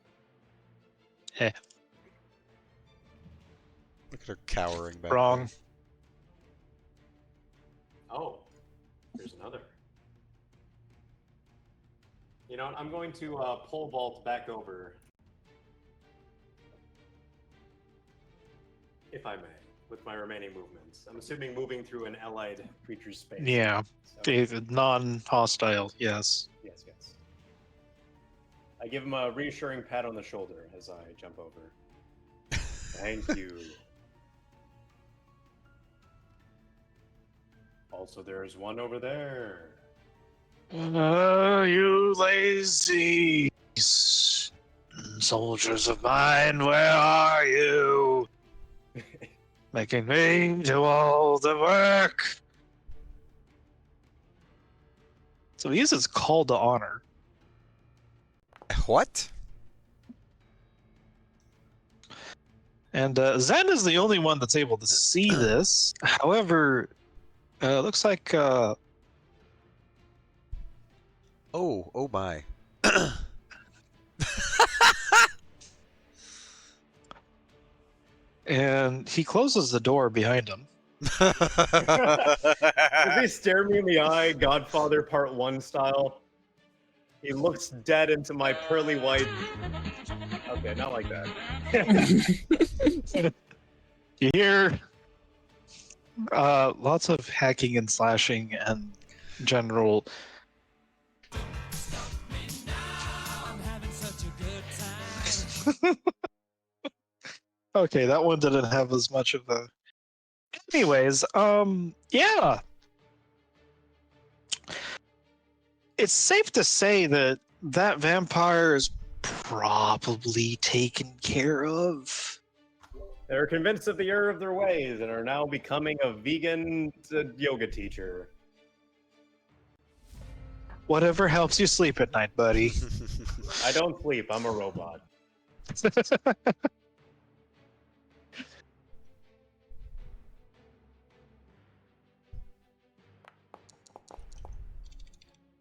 Look at her cowering back. Wrong. Oh, there's another. You know what? I'm going to pole vault back over. If I may, with my remaining movements. I'm assuming moving through an allied creature's space. Yeah, So, non-hostile, yes. yes. I give him a reassuring pat on the shoulder as I jump over. Thank you. Also, there's one over there. You lazy soldiers of mine, where are you? Making me do all the work. So he uses call to honor. What? And Zen is the only one that's able to see this. However, looks like Oh my. and he closes the door behind him. Does he stare me in the eye, Godfather Part 1 style? He looks dead into my pearly white. Okay, not like that. You hear lots of hacking and slashing and general. Okay, that one didn't have as much of a. Anyways, yeah. It's safe to say that that vampire is probably taken care of. They're convinced of the error of their ways and are now becoming a vegan yoga teacher. Whatever helps you sleep at night, buddy. I don't sleep, I'm a robot.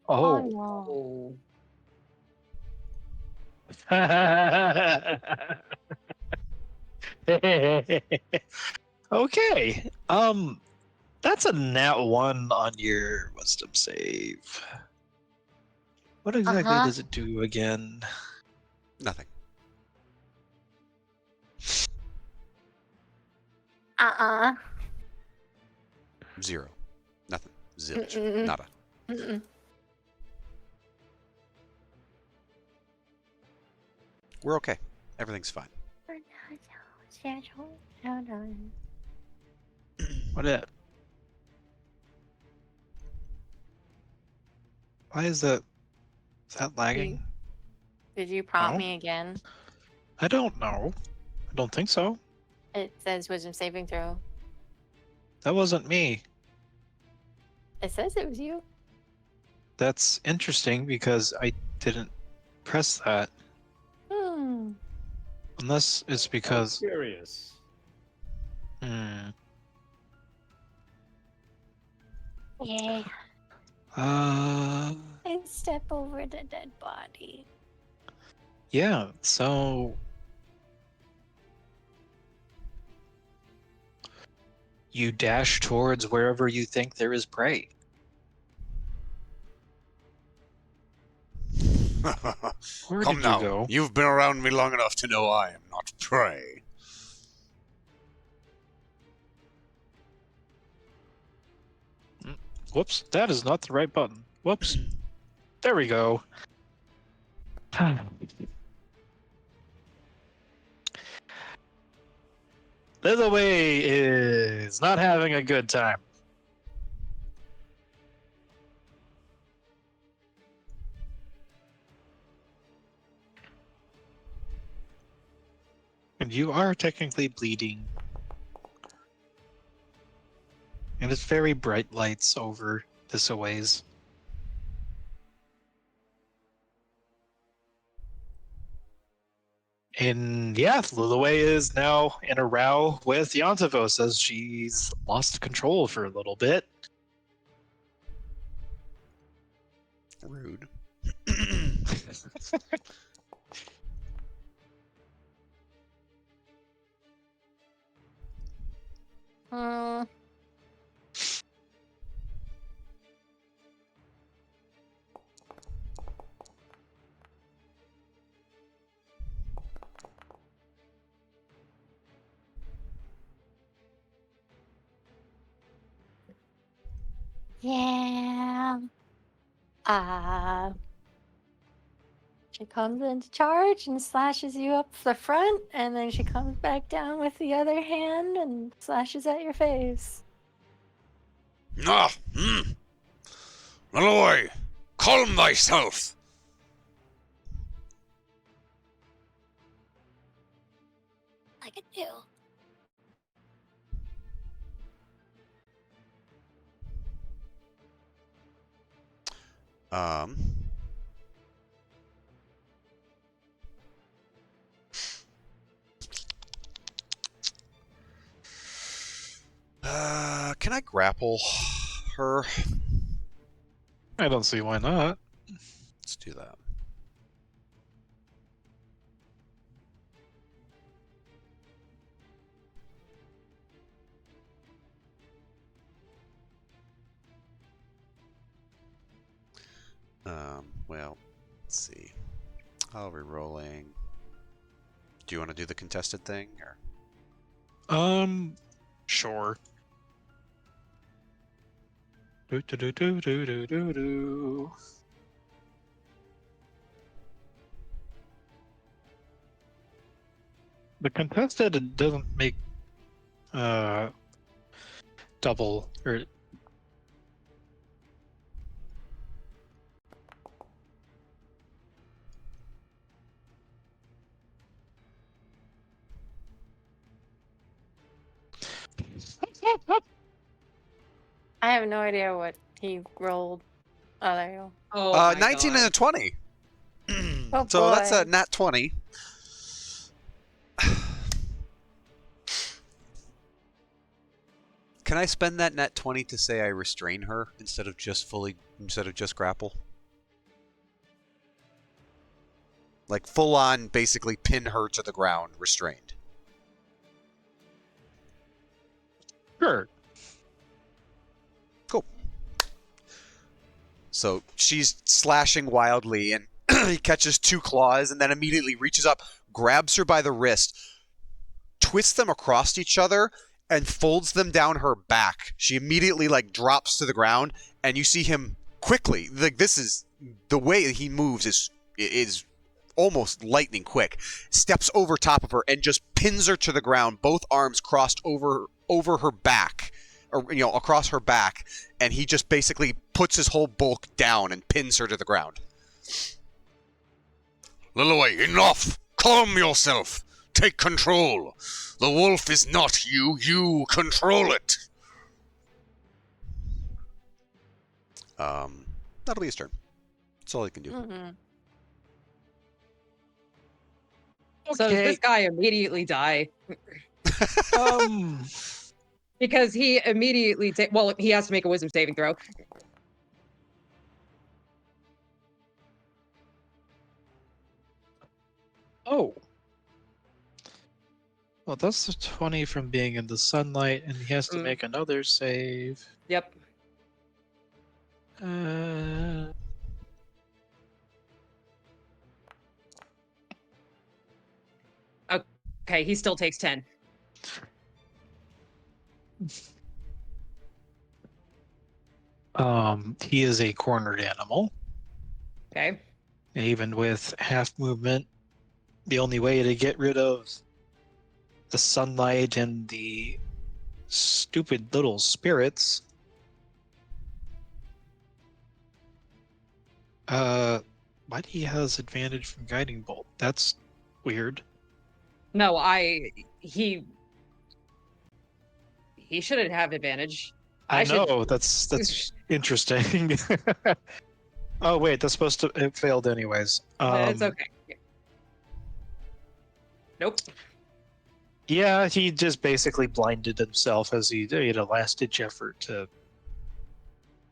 Oh. no. Okay. That's a nat 1 on your wisdom save. What exactly does it do again? Nothing. Zero. Nothing. Zilch. Mm-mm. Nada. Mm-mm. We're okay. Everything's fine. What it? Why is that? Is that lagging? Did you prompt No. me again? I don't know. I don't think so. It says wisdom saving throw. That wasn't me. It says it was you. That's interesting because I didn't press that. Unless it's I'm because. curious. Hmm. Yeah. Uh. I step over the dead body. Yeah. So. You dash towards wherever you think there is prey. Where Come did you now. go? You've been around me long enough to know I am not prey. Whoops, that is not the right button. Whoops. There we go. Leeway is not having a good time. And you are technically bleeding. And it's very bright lights over this a ways. And yeah, Lillaway is now in a row with Yontavos as she's lost control for a little bit. Rude. Hmm. Yeah. She comes into charge and slashes you up the front, and then she comes back down with the other hand and slashes at your face. Ah! Malloy! Calm thyself! I could do. Um. Can I grapple her? I don't see why not. Let's do that. Well, let's see. I'll be rolling. Do you want to do the contested thing, or? Sure. Do do do do do do do do. The contested doesn't make double or I have no idea what he rolled. Oh, there you go. Oh my 19 God. and a 20. Oh, So that's a boy. nat 20. Can I spend that nat 20 to say I restrain her instead of just grapple? Like full on basically pin her to the ground restrained. sure. Cool. So she's slashing wildly and he catches two claws and then immediately reaches up, grabs her by the wrist, twists them across each other and folds them down her back. She immediately drops to the ground and you see him quickly. This is the way he moves is almost lightning quick. Steps over top of her and just pins her to the ground, both arms crossed over her back, or across her back, and he just basically puts his whole bulk down and pins her to the ground. Lilloway, enough! Calm yourself! Take control! The wolf is not you, you control it! That'll be his turn. That's all he can do. Mm-hmm. So does this guy immediately die? Um, Because he immediately he has to make a wisdom saving throw. oh. Well, that's the 20 from being in the sunlight, and he has to make another save. Yep. Okay, he still takes 10. He is a cornered animal. Okay. Even with half movement, the only way to get rid of the sunlight and the stupid little spirits. Why do he has advantage from guiding bolt? That's weird. No, he shouldn't have advantage. I know, should... that's interesting. Oh wait, that's supposed to it failed anyways. It's okay. Nope. Yeah, he just basically blinded himself as he did a last-ditch effort to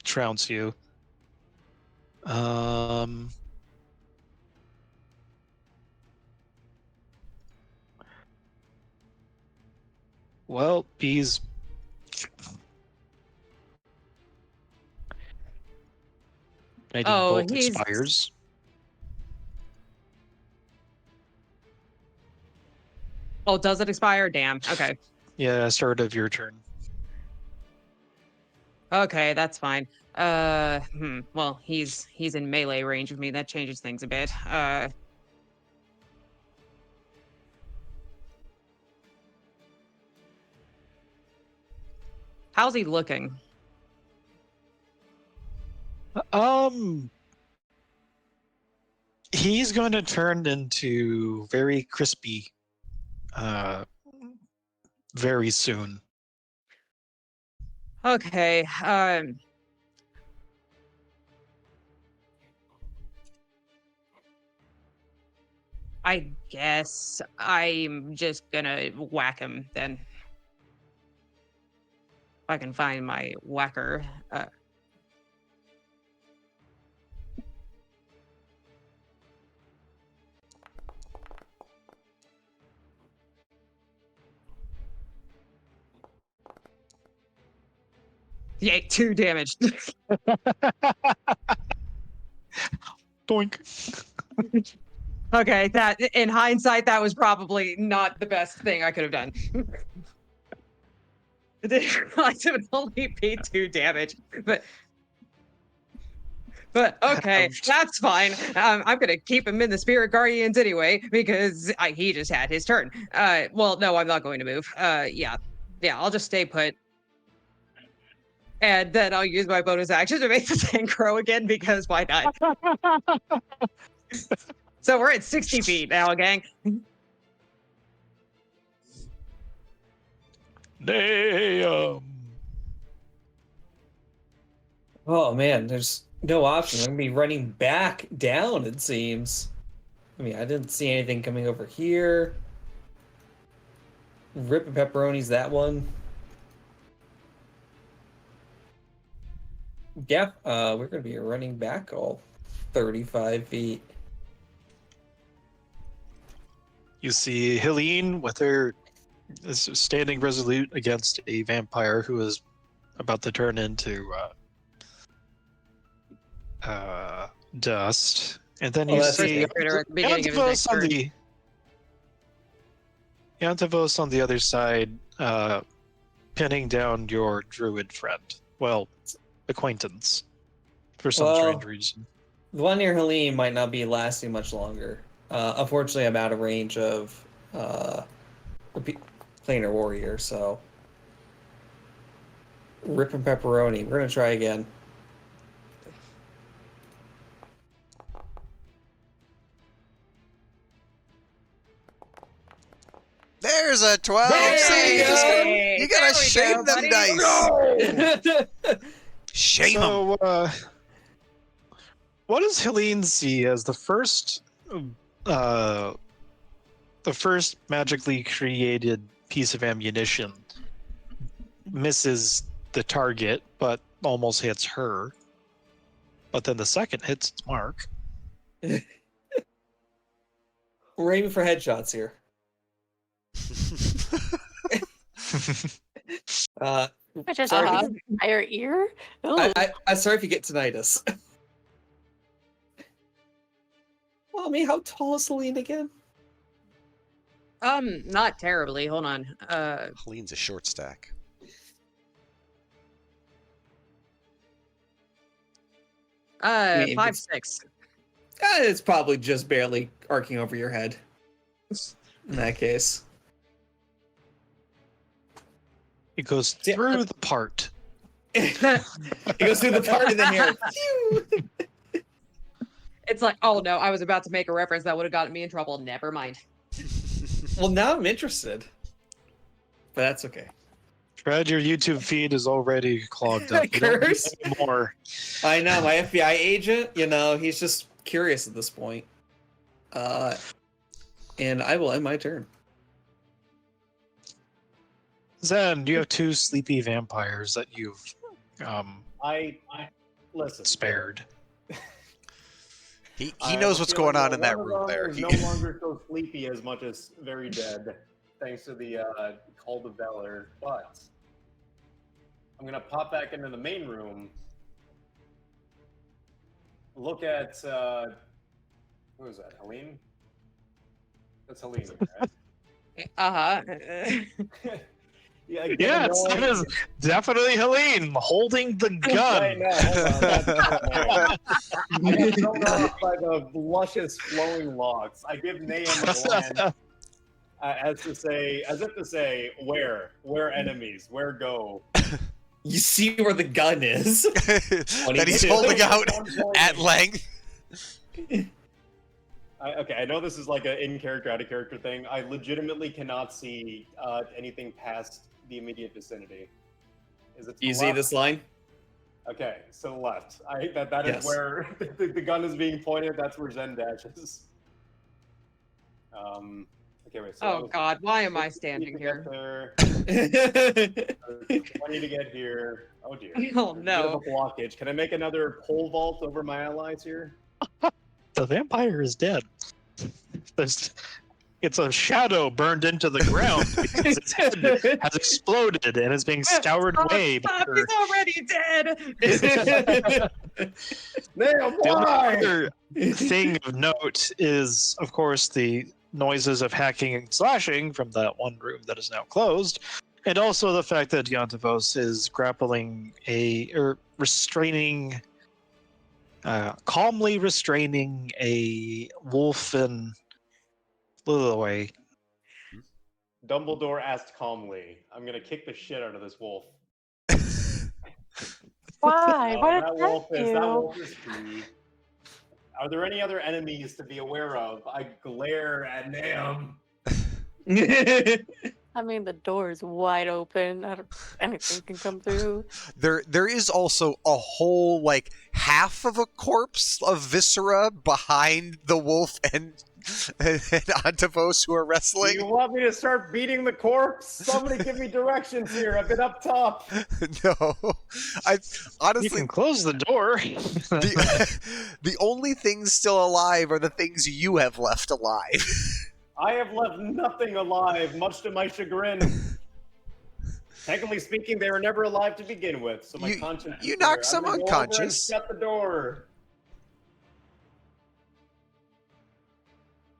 trounce you. Well, he's bolt expires. Oh, does it expire? Damn. Okay. Yeah, start of your turn. Okay, that's fine. Well, he's in melee range of me. That changes things a bit. How's he looking? He's going to turn into very crispy very soon. Okay. I guess I'm just gonna whack him then. If I can find my whacker. Yeah, 2 damage. Doink. Okay, that in hindsight, that was probably not the best thing I could have done. I didn't realize it would only be 2 damage, but okay, that's fine. I'm gonna keep him in the Spirit Guardians anyway because he just had his turn. Well, no, I'm not going to move. Yeah, I'll just stay put. And then I'll use my bonus action to make the thing grow again because why not? So we're at 60 feet now, gang. Damn. Oh man, there's no option. I'm gonna be running back down, it seems. I mean, I didn't see anything coming over here. Rip and pepperoni's that one. Yeah, we're gonna be running back all 35 feet. You see Helene with her standing resolute against a vampire who is about to turn into dust. And then you see Yantivos on the other side pinning down your druid friend. Well, acquaintance. For some strange reason. The one near Helene might not be lasting much longer. Unfortunately, I'm out of range of planar warrior, so rip and pepperoni. We're gonna try again. There's a 12. See, you gotta shame them dice. Shame them. So, what does Helene see as the first the first magically created piece of ammunition misses the target, but almost hits her. But then the second hits its mark. We're aiming for headshots here. I just Sorry. have an entire ear. Ooh. I'm sorry if you get tinnitus. Well, I mean, how tall is Celine again? Not terribly. Hold on. Helene's a short stack. mean, 5'6". It's probably just barely arcing over your head. In that case. It goes through the part. It goes through the part of the hair. It's like, oh no, I was about to make a reference that would have gotten me in trouble. Never mind. Well, now I'm interested. But that's okay. Fred, your YouTube feed is already clogged up. You don't need Curse? any more. I know, my FBI agent, he's just curious at this point. And I will end my turn. Zen, you have 2 sleepy vampires that you've I listen. spared. He I knows have a what's feeling going on that in that one of room them there. is He- no longer so sleepy as much as very dead, thanks to the Call to Valor. But I'm gonna pop back into the main room. Look at who is that? Helene? That's Helene, right? Yeah, Yes, it is definitely Helene holding the gun. Wait, no, hold on. I get thrown off by the luscious flowing locks. I give Nahum a glance, as if to say, where enemies, where go. You see where the gun is. that he's 22. holding out at length. Okay, I know this is like an in-character, out-of-character thing. I legitimately cannot see anything past the immediate vicinity. Is it to the You see left? this line? Okay, so left. That is Yes. where the gun is being pointed. That's where Zen dashes. Okay, wait. So Oh god, why am I standing here? There. 20 to get here. Oh dear. Oh There's a bit no. of a blockage. Can I make another pole vault over my allies here? The vampire is dead. It's a shadow burned into the ground because its head has exploded and is being scoured away. Stop, by he's already dead! Damn, The only why? other thing of note is, of course, the noises of hacking and slashing from that one room that is now closed, and also the fact that Yantavos is grappling calmly restraining a wolf in Lilloway. Dumbledore asked calmly, I'm gonna kick the shit out of this wolf. Why? What that did wolf is, that you? wolf is free. Are there any other enemies to be aware of? I glare at Nahum. I mean, the door is wide open. Anything can come through. There is also a whole half of a corpse of viscera behind the wolf and Antavos who are Do wrestling. you want me to start beating the corpse? Somebody give me directions here. I've been up top. No, I You honestly can close the door. the only things still alive are the things you have left alive. I have left nothing alive, much to my chagrin. Technically speaking, they were never alive to begin with, so my conscience. You is knocked there. some I'm gonna go over and unconscious. shut the door.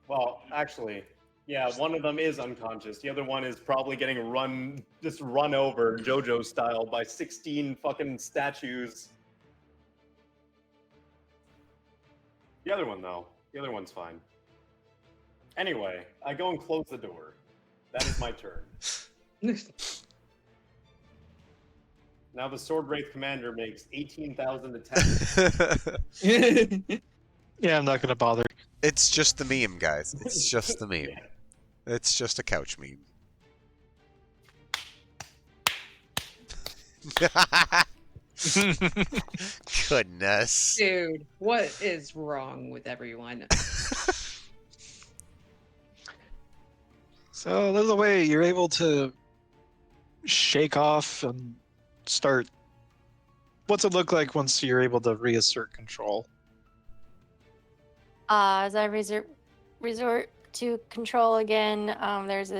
Well, actually, yeah, one of them is unconscious. The other one is probably getting run over, JoJo style, by 16 fucking statues. The other one, though, the other one's fine. Anyway, I go and close the door. That is my turn. Now the Sword Wraith Commander makes 18,000 attacks. Yeah, I'm not going to bother. It's just the meme, guys. It's just the meme. It's just a couch meme. Goodness. Dude, what is wrong with everyone? So there's a way you're able to shake off and start. What's it look like once you're able to reassert control? As I resort to control again, there's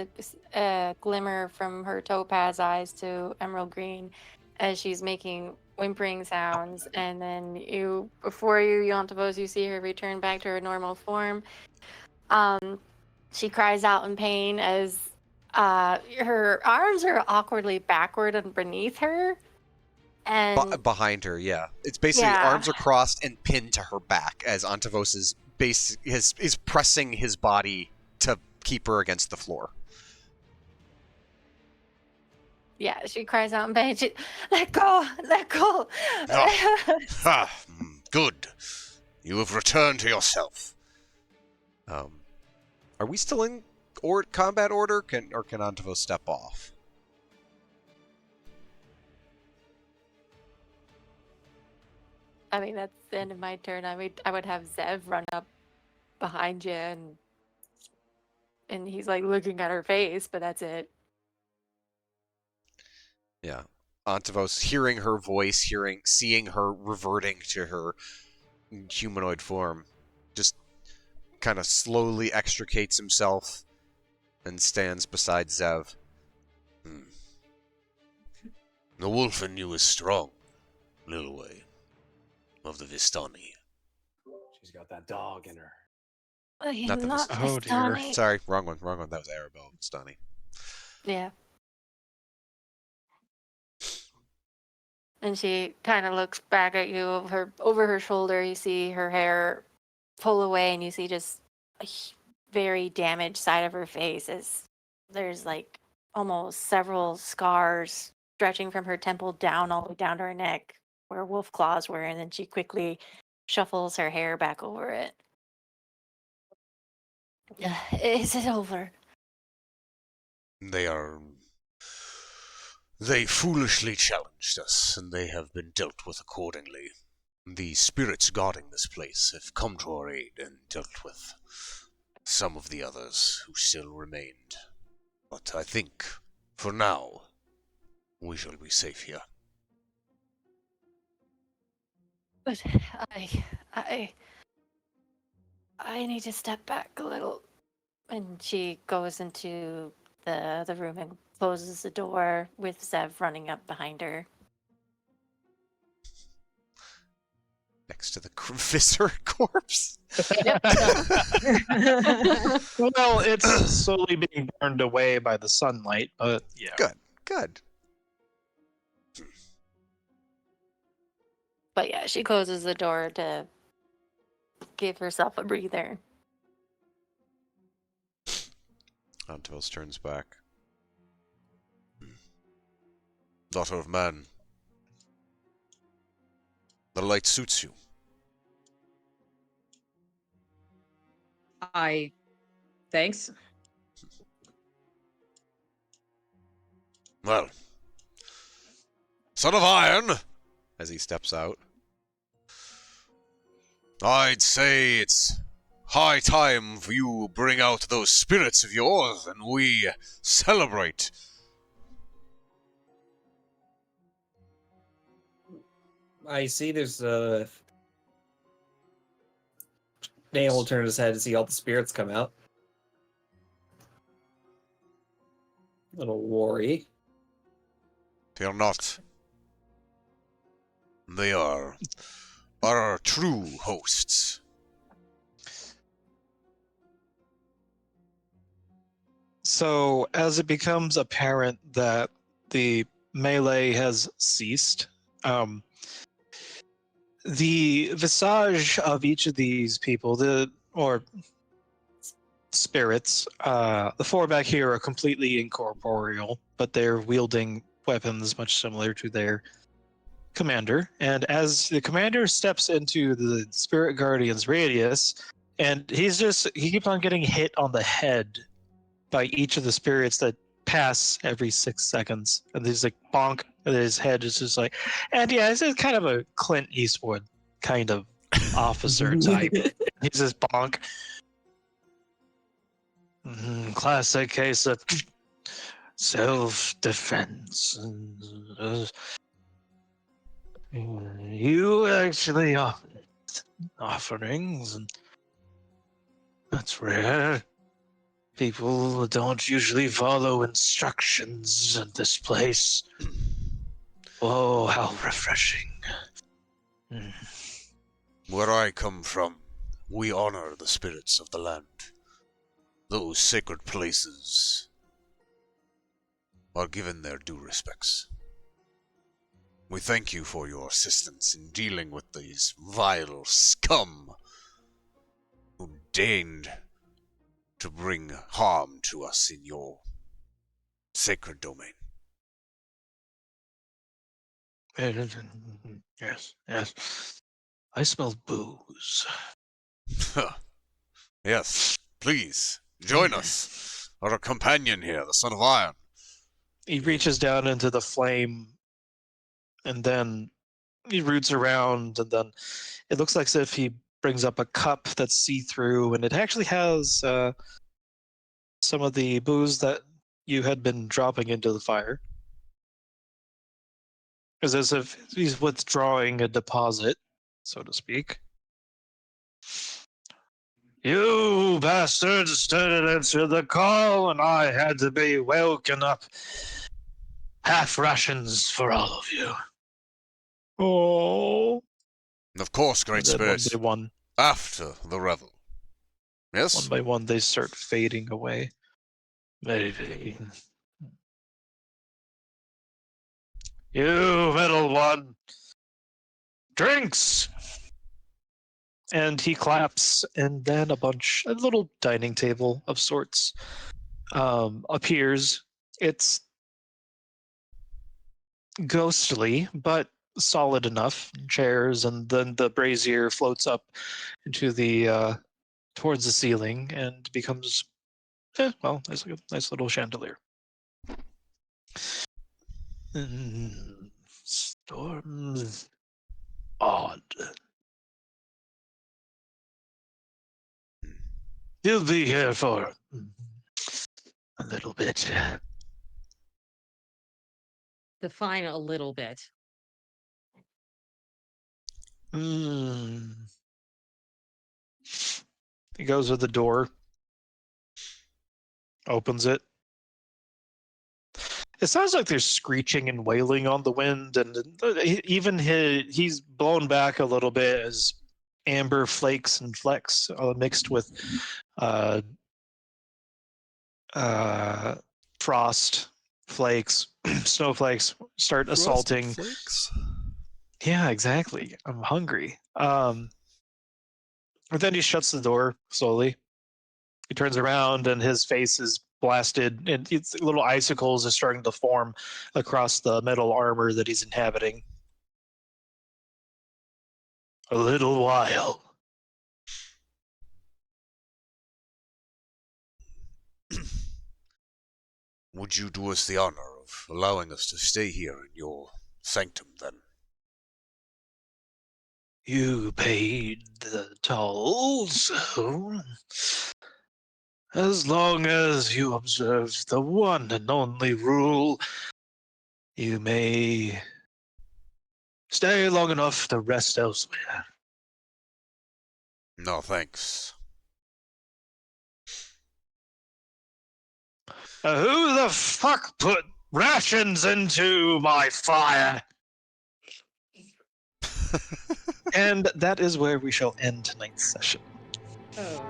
a glimmer from her topaz eyes to emerald green as she's making whimpering sounds, and then before you, Yontavos, you see her return back to her normal form. She cries out in pain as her arms are awkwardly backward and beneath her. And Behind her, yeah. It's basically Yeah. arms are crossed and pinned to her back as Antavos is pressing his body to keep her against the floor. yeah, she cries out in pain. She, let go, let go. Ha! Good. You have returned to yourself. Are we still in combat order? Can Antavos step off? I mean, that's the end of my turn. I would have Zev run up behind you, and he's like looking at her face, but that's it. Yeah. Antavos, hearing her voice, seeing her reverting to her humanoid form, just kind of slowly extricates himself and stands beside Zev. The wolf in you is strong, leeway of the Vistani. She's got that dog in her. He's Not the not Oh, dear. Vistani. Sorry, wrong one. That was Arabelle Stani. Yeah. And she kind of looks back at you over her shoulder. You see her hair pull away, and you see just a very damaged side of her face as there's like almost several scars stretching from her temple down all the way down to her neck where wolf claws were, and then she quickly shuffles her hair back over it. Is it over? They foolishly challenged us, and they have been dealt with accordingly. The spirits guarding this place have come to our aid and dealt with some of the others who still remained. But I think, for now, we shall be safe here. But I need to step back a little. And she goes into the room and closes the door with Zev running up behind her. Next to the viscer corpse. Well, it's slowly being burned away by the sunlight, but yeah. Good. But yeah, she closes the door to give herself a breather. Antavos turns back. Daughter of man, the light suits you. Thanks. Well, son of iron, As he steps out. I'd say it's high time for you bring out those spirits of yours and we celebrate. I see there's a... Nail will turn his head to see all the spirits come out. Little worry. Fear not. They are our true hosts. So, as it becomes apparent that the melee has ceased, the visage of each of these people, or spirits, the four back here are completely incorporeal, but they're wielding weapons much similar to their commander. And as the commander steps into the spirit guardian's radius, and he keeps on getting hit on the head by each of the spirits that pass every 6 seconds, and there's like bonk, and his head is just like, and yeah, this is kind of a Clint Eastwood kind of officer type. He's just bonk. Classic case of self-defense. You actually offerings, and that's rare. People don't usually follow instructions at this place. Oh, how refreshing. Where I come from, we honor the spirits of the land. Those sacred places are given their due respects. We thank you for your assistance in dealing with these vile scum who deigned to bring harm to us in your sacred domain. Yes, yes. I smell booze. Yes, please, join us. Our companion here, the Son of Iron. He reaches down into the flame, and then he roots around, and then it looks like as if he brings up a cup that's see-through, and it actually has some of the booze that you had been dropping into the fire. It's as if he's withdrawing a deposit, so to speak. You bastards didn't answer the call, and I had to be woken up. Half rations for all of you. Oh. Of course, great And then spirits. one After the revel. Yes? by one, they start fading away. Maybe. You middle one. Drinks! And he claps, and then a little dining table of sorts appears. It's ghostly, but solid enough. Chairs, and then the brazier floats up into the towards the ceiling and becomes, nice little chandelier. Storms odd. He'll be here for a little bit. Define a little bit. He goes to the door, opens it. It sounds like there's screeching and wailing on the wind, and even he's blown back a little bit as amber flakes and flecks mixed with frost flakes, snowflakes start assaulting. Flakes? Yeah, exactly. I'm hungry. But then he shuts the door slowly. He turns around and his face is blasted, and little icicles are starting to form across the metal armor that he's inhabiting. A little while. Would you do us the honor of allowing us to stay here in your sanctum, then? You paid the toll, so as long as you observe the one and only rule, you may stay long enough to rest elsewhere. No, thanks. Who the fuck put rations into my fire? And that is where we shall end tonight's session. Oh.